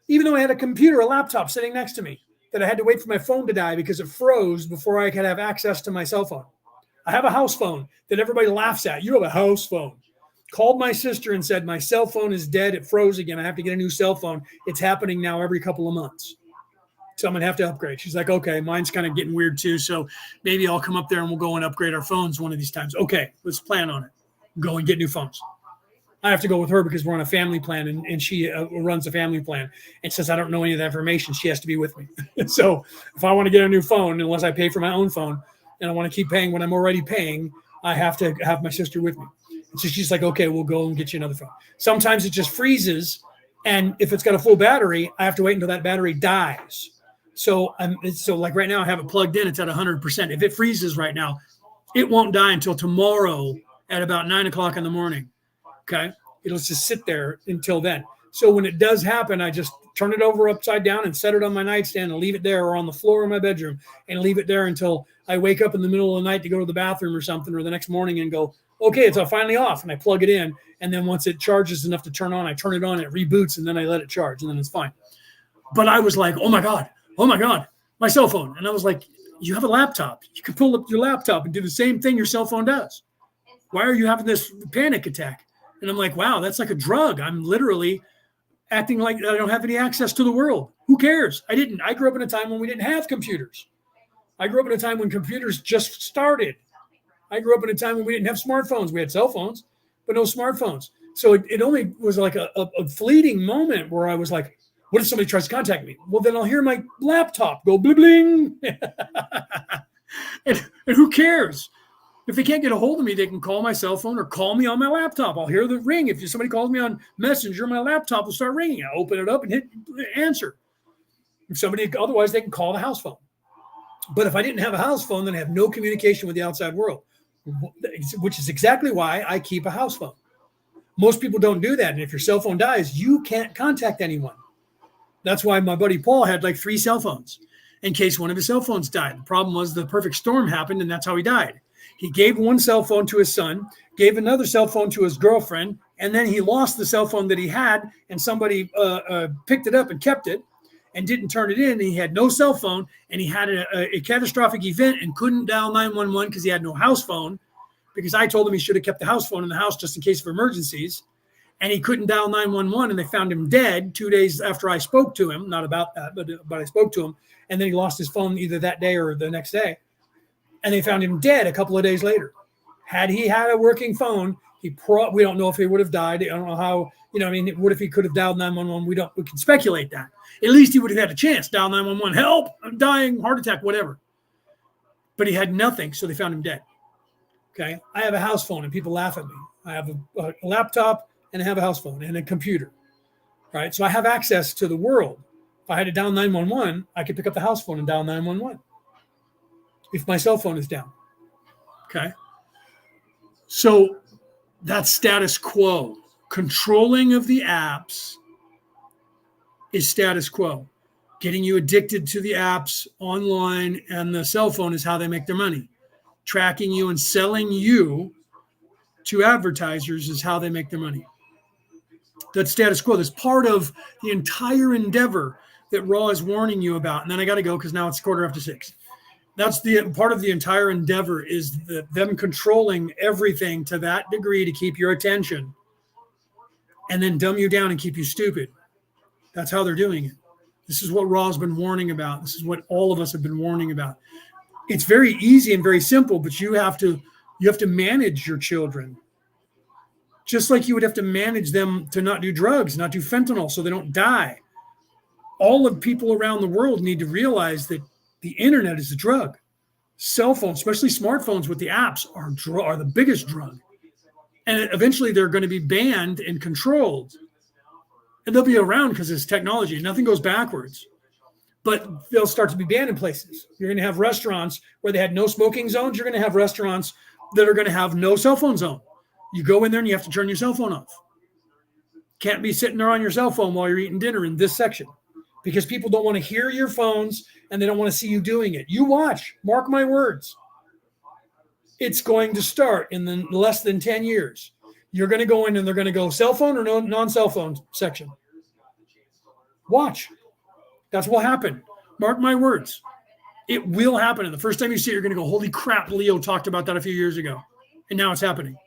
Even though I had a laptop sitting next to me, that I had to wait for my phone to die because it froze before I could have access to my cell phone. I have a house phone that everybody laughs at. You have a house phone. Called my sister and said, my cell phone is dead. It froze again. I have to get a new cell phone. It's happening now every couple of months. So I'm going to have to upgrade. She's like, okay, mine's kind of getting weird too. So maybe I'll come up there and we'll go and upgrade our phones one of these times. Okay, let's plan on it. Go and get new phones. I have to go with her because we're on a family plan and she runs a family plan. And since I don't know any of that information, she has to be with me. So if I want to get a new phone, unless I pay for my own phone and I want to keep paying when I'm already paying, I have to have my sister with me. And so she's like, okay, we'll go and get you another phone. Sometimes it just freezes. And if it's got a full battery, I have to wait until that battery dies. So like right now I have it plugged in. It's at 100%. If it freezes right now, it won't die until tomorrow at about 9 o'clock in the morning. Okay. It'll just sit there until then. So when it does happen, I just turn it over upside down and set it on my nightstand and leave it there, or on the floor in my bedroom and leave it there until I wake up in the middle of the night to go to the bathroom or something, or the next morning and go, okay, it's finally off. And I plug it in. And then once it charges enough to turn on, I turn it on, it reboots, and then I let it charge, and then it's fine. But I was like, oh my God, my cell phone. And I was like, you have a laptop. You can pull up your laptop and do the same thing your cell phone does. Why are you having this panic attack? And I'm like, wow, that's like a drug. I'm literally acting like I don't have any access to the world. Who cares? I didn't. I grew up in a time when we didn't have computers. I grew up in a time when computers just started. I grew up in a time when we didn't have smartphones. We had cell phones, but no smartphones. So it only was like a fleeting moment where I was like, what if somebody tries to contact me? Well, then I'll hear my laptop go bling bling. and who cares? If they can't get a hold of me, they can call my cell phone or call me on my laptop. I'll hear the ring. If somebody calls me on Messenger, my laptop will start ringing. I'll open it up and hit answer. Otherwise, they can call the house phone. But if I didn't have a house phone, then I have no communication with the outside world, which is exactly why I keep a house phone. Most people don't do that. And if your cell phone dies, you can't contact anyone. That's why my buddy Paul had like 3 cell phones in case one of his cell phones died. The problem was the perfect storm happened, and that's how he died. He gave one cell phone to his son, gave another cell phone to his girlfriend, and then he lost the cell phone that he had, and somebody picked it up and kept it and didn't turn it in. And he had no cell phone, and he had a catastrophic event and couldn't dial 911 because he had no house phone, because I told him he should have kept the house phone in the house just in case of emergencies. And he couldn't dial 911, and they found him dead 2 days after I spoke to him. Not about that, but I spoke to him. And then he lost his phone either that day or the next day. And they found him dead a couple of days later. Had he had a working phone, we don't know if he would have died. I don't know how, what if he could have dialed 911? We can speculate that. At least he would have had a chance. Dial 911, help, I'm dying, heart attack, whatever. But he had nothing, so they found him dead. Okay. I have a house phone, and people laugh at me. I have a laptop, and I have a house phone and a computer, right? So I have access to the world. If I had to dial 911, I could pick up the house phone and dial 911 if my cell phone is down, okay? So that's status quo. Controlling of the apps is status quo. Getting you addicted to the apps online and the cell phone is how they make their money. Tracking you and selling you to advertisers is how they make their money. That's status quo. That's part of the entire endeavor that Raw is warning you about. And then I got to go because now it's 6:15. That's the part of the entire endeavor, is them controlling everything to that degree to keep your attention and then dumb you down and keep you stupid. That's how they're doing it. This is what Raw's been warning about. This is what all of us have been warning about. It's very easy and very simple, but you have to manage your children. Just like you would have to manage them to not do drugs, not do fentanyl, so they don't die. All of people around the world need to realize that the internet is a drug. Cell phones, especially smartphones with the apps, are the biggest drug. And eventually they're going to be banned and controlled. And they'll be around because it's technology. Nothing goes backwards. But they'll start to be banned in places. You're going to have restaurants where they had no smoking zones. You're going to have restaurants that are going to have no cell phone zone. You go in there and you have to turn your cell phone off. Can't be sitting there on your cell phone while you're eating dinner in this section, because people don't want to hear your phones and they don't want to see you doing it. You watch, mark my words. It's going to start in less than 10 years. You're going to go in and they're going to go cell phone or no non-cell phone section. Watch. That's what will happen. Mark my words. It will happen. And the first time you see it, you're going to go, holy crap, Leo talked about that a few years ago. And now it's happening.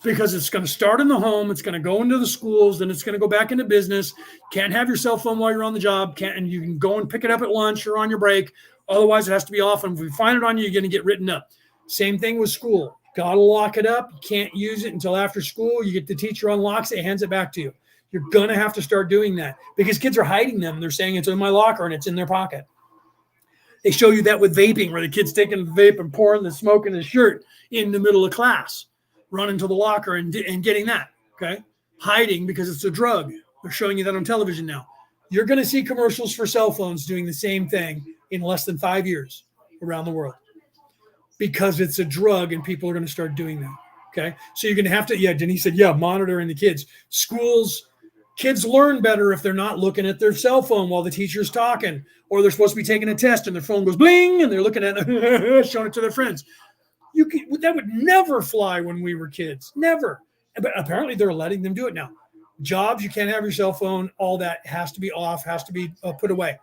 Because it's going to start in the home, it's going to go into the schools, then it's going to go back into business. Can't have your cell phone while you're on the job, and you can go and pick it up at lunch or on your break. Otherwise, it has to be off. And if we find it on you, you're going to get written up. Same thing with school. Got to lock it up. You can't use it until after school. You get the teacher unlocks it, hands it back to you. You're going to have to start doing that because kids are hiding them. They're saying it's in my locker and it's in their pocket. They show you that with vaping, where the kid's taking the vape and pouring the smoke in his shirt in the middle of class, running to the locker and getting that, okay? Hiding because it's a drug. They're showing you that on television now. You're going to see commercials for cell phones doing the same thing in less than 5 years around the world because it's a drug and people are going to start doing that, okay? So you're going to have to, Denise said, monitoring the kids. Schools, Kids learn better if they're not looking at their cell phone while the teacher's talking, or they're supposed to be taking a test and their phone goes bling and they're looking at it, showing it to their friends. That would never fly when we were kids. Never. But apparently they're letting them do it now. Jobs, you can't have your cell phone. All that has to be off, has to be put away.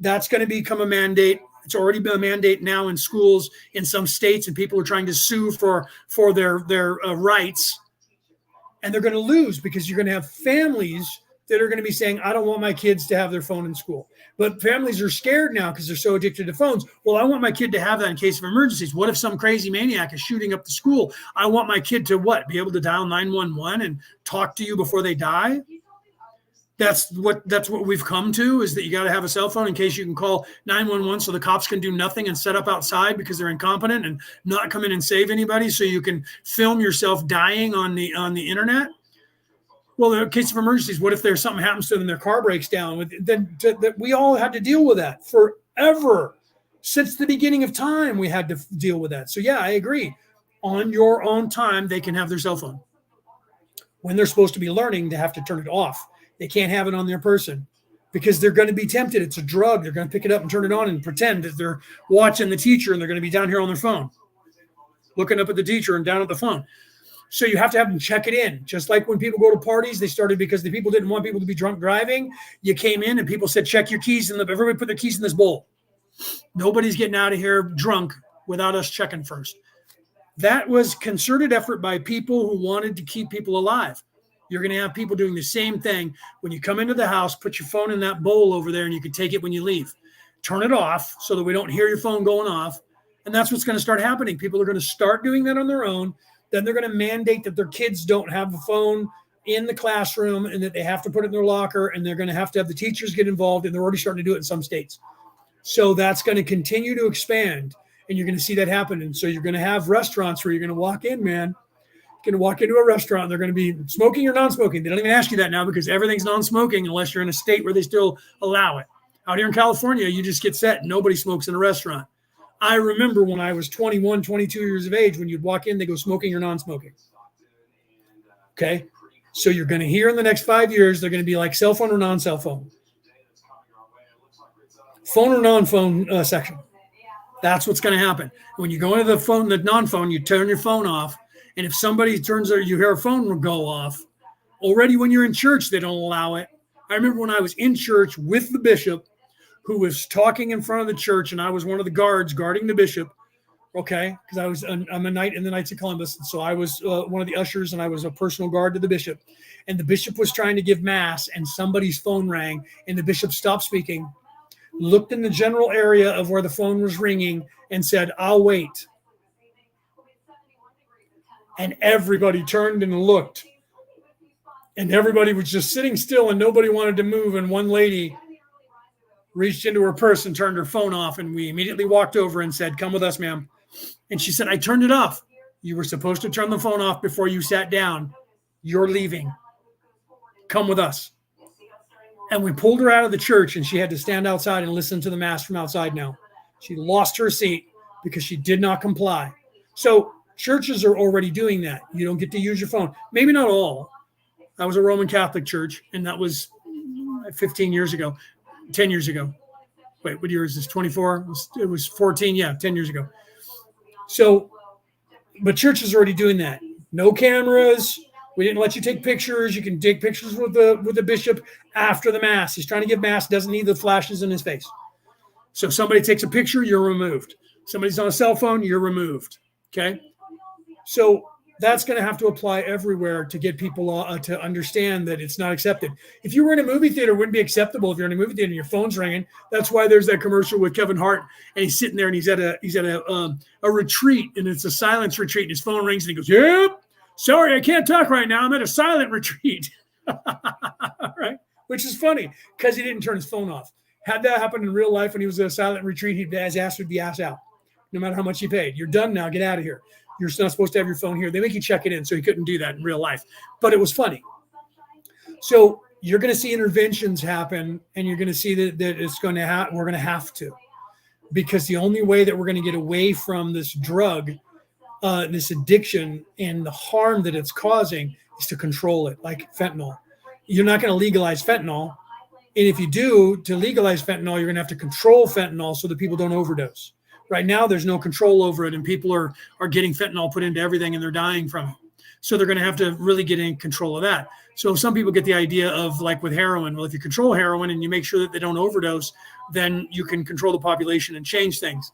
That's going to become a mandate. It's already been a mandate now in schools in some states, and people are trying to sue for their rights. And they're going to lose because you're going to have families that are going to be saying, I don't want my kids to have their phone in school. But families are scared now because they're so addicted to phones. Well, I want my kid to have that in case of emergencies. What if some crazy maniac is shooting up the school? I want my kid to what? Be able to dial 911 and talk to you before they die? That's what we've come to, is that you got to have a cell phone in case you can call 911 so the cops can do nothing and set up outside because they're incompetent and not come in and save anybody, so you can film yourself dying on the internet. Well, in case of emergencies, what if there's something happens to them, their car breaks down? Then we all had to deal with that forever. Since the beginning of time, we had to deal with that. So yeah, I agree. On your own time, they can have their cell phone. When they're supposed to be learning, they have to turn it off. They can't have it on their person because they're going to be tempted. It's a drug. They're going to pick it up and turn it on and pretend that they're watching the teacher, and they're going to be down here on their phone, looking up at the teacher and down at the phone. So you have to have them check it in. Just like when people go to parties, they started because the people didn't want people to be drunk driving. You came in and people said, check your keys. And everybody put their keys in this bowl. Nobody's getting out of here drunk without us checking first. That was concerted effort by people who wanted to keep people alive. You're going to have people doing the same thing. When you come into the house, put your phone in that bowl over there, and you can take it when you leave. Turn it off so that we don't hear your phone going off. And that's what's going to start happening. People are going to start doing that on their own. Then they're going to mandate that their kids don't have a phone in the classroom and that they have to put it in their locker, and they're going to have the teachers get involved, and they're already starting to do it in some states. So that's going to continue to expand, and you're going to see that happen. And so you're going to have restaurants where you're going to walk in, man. You're going to walk into a restaurant, and they're going to be smoking or non-smoking. They don't even ask you that now because everything's non-smoking unless you're in a state where they still allow it. Out here in California, you just get set. Nobody smokes in a restaurant. I remember when I was 21, 22 years of age, when you'd walk in, they go smoking or non-smoking. Okay. So you're going to hear in the next 5 years, they're going to be like cell phone or non-cell phone. Phone or non-phone section. That's what's going to happen. When you go into the phone, the non-phone, you turn your phone off. And if somebody you hear a phone go off, already when you're in church, they don't allow it. I remember when I was in church with the bishop, who was talking in front of the church, and I was one of the guards guarding the bishop, okay, because I'm a knight in the Knights of Columbus, and so I was one of the ushers, and I was a personal guard to the bishop, and the bishop was trying to give mass, and somebody's phone rang, and the bishop stopped speaking, looked in the general area of where the phone was ringing, and said, I'll wait. And everybody turned and looked, and everybody was just sitting still, and nobody wanted to move, and one lady reached into her purse and turned her phone off, and we immediately walked over and said, come with us, ma'am. And she said, I turned it off. You were supposed to turn the phone off before you sat down. You're leaving. Come with us. And we pulled her out of the church, and she had to stand outside and listen to the mass from outside now. She lost her seat because she did not comply. So churches are already doing that. You don't get to use your phone. Maybe not all. I was a Roman Catholic church, and that was 15 years ago. 10 years ago. Wait, what year is this? 24? It was 14. Yeah, 10 years ago. So, but churches are already doing that. No cameras. We didn't let you take pictures. You can take pictures with the bishop after the mass. He's trying to give mass, doesn't need the flashes in his face. So if somebody takes a picture, you're removed. Somebody's on a cell phone, you're removed. Okay? So that's going to have to apply everywhere to get people to understand that it's not accepted. If you were in a movie theater, it wouldn't be acceptable if you're in a movie theater and your phone's ringing. That's why there's that commercial with Kevin Hart, and he's sitting there and he's at a retreat, and it's a silence retreat, and his phone rings and he goes, "Yep, sorry, I can't talk right now. I'm at a silent retreat." Right? Which is funny because he didn't turn his phone off. Had that happened in real life when he was at a silent retreat, his ass would be ass out, no matter how much he paid. You're done now. Get out of here. You're not supposed to have your phone here. They make you check it in, so he couldn't do that in real life. But it was funny. So you're going to see interventions happen, and you're going to see that it's going to we're going to have to, because the only way that we're going to get away from this drug, this addiction, and the harm that it's causing is to control it, like fentanyl. you're not going to legalize fentanyl. And if you do, to legalize fentanyl, you're going to have to control fentanyl so that people don't overdose. Right now, there's no control over it, and people are getting fentanyl put into everything, and they're dying from it. So they're going to have to really get in control of that. So some people get the idea of, like with heroin, well, if you control heroin and you make sure that they don't overdose, then you can control the population and change things.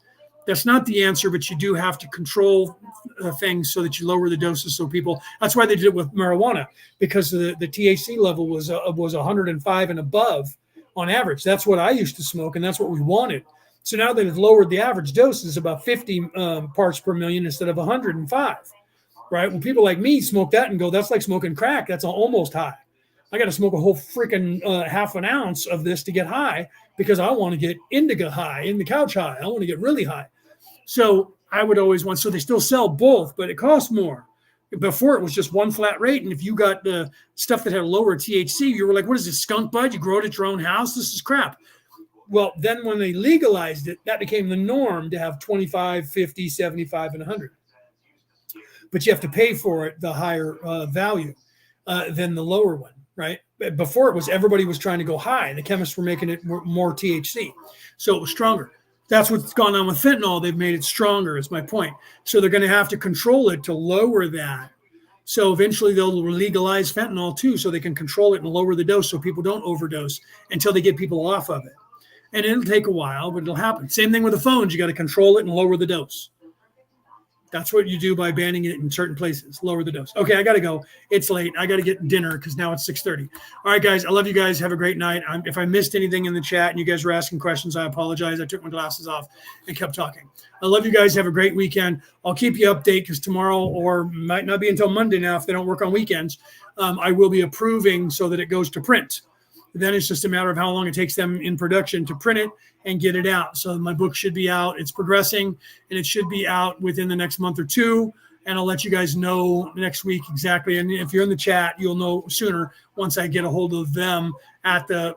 That's not the answer, but you do have to control things so that you lower the doses. So people, that's why they did it with marijuana, because the THC level was 105 and above on average. That's what I used to smoke, and that's what we wanted. So now they've lowered the average doses about 50 parts per million instead of 105, right? When people like me smoke that and go, that's like smoking crack. That's almost high. I got to smoke a whole freaking half an ounce of this to get high, because I want to get indica high, in the couch high. I want to get really high. So I would always want, so they still sell both, but it costs more. Before it was just one flat rate. And if you got the stuff that had lower THC, you were like, what is this, skunk bud? You grow it at your own house? This is crap. Well, then when they legalized it, that became the norm to have 25, 50, 75, and 100. But you have to pay for it, the higher value than the lower one, right? Before it was, everybody was trying to go high. The chemists were making it more THC. So it was stronger. That's what's gone on with fentanyl. They've made it stronger, is my point. So they're going to have to control it to lower that. So eventually they'll legalize fentanyl too, so they can control it and lower the dose so people don't overdose until they get people off of it. And it'll take a while, but it'll happen. Same thing with the phones. You got to control it and lower the dose. That's what you do by banning it in certain places. Lower the dose. Okay, I got to go. It's late. I got to get dinner because now it's 6:30. All right, guys. I love you guys. Have a great night. If I missed anything in the chat and you guys were asking questions, I apologize. I took my glasses off and kept talking. I love you guys. Have a great weekend. I'll keep you updated because tomorrow, or might not be until Monday now if they don't work on weekends, I will be approving so that it goes to print. Then it's just a matter of how long it takes them in production to print it and get it out. So my book should be out. It's progressing, and it should be out within the next month or two. And I'll let you guys know next week exactly. And if you're in the chat, you'll know sooner once I get a hold of them at the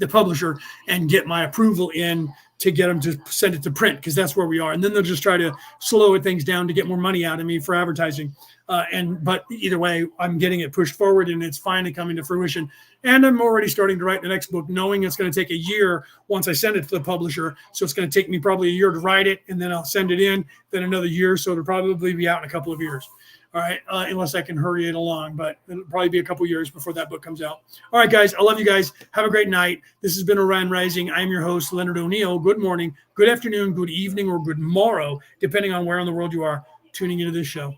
publisher and get my approval in to get them to send it to print, because that's where we are. And then they'll just try to slow things down to get more money out of me for advertising. But either way, I'm getting it pushed forward, and it's finally coming to fruition. And I'm already starting to write the next book, knowing it's going to take a year once I send it to the publisher. So it's going to take me probably a year to write it, and then I'll send it in, then another year. So it'll probably be out in a couple of years. All right, unless I can hurry it along, but it'll probably be a couple years before that book comes out. All right, guys, I love you guys. Have a great night. This has been Orion Rising. I'm your host, Leonard O'Neill. Good morning, good afternoon, good evening, or good morrow, depending on where in the world you are tuning into this show.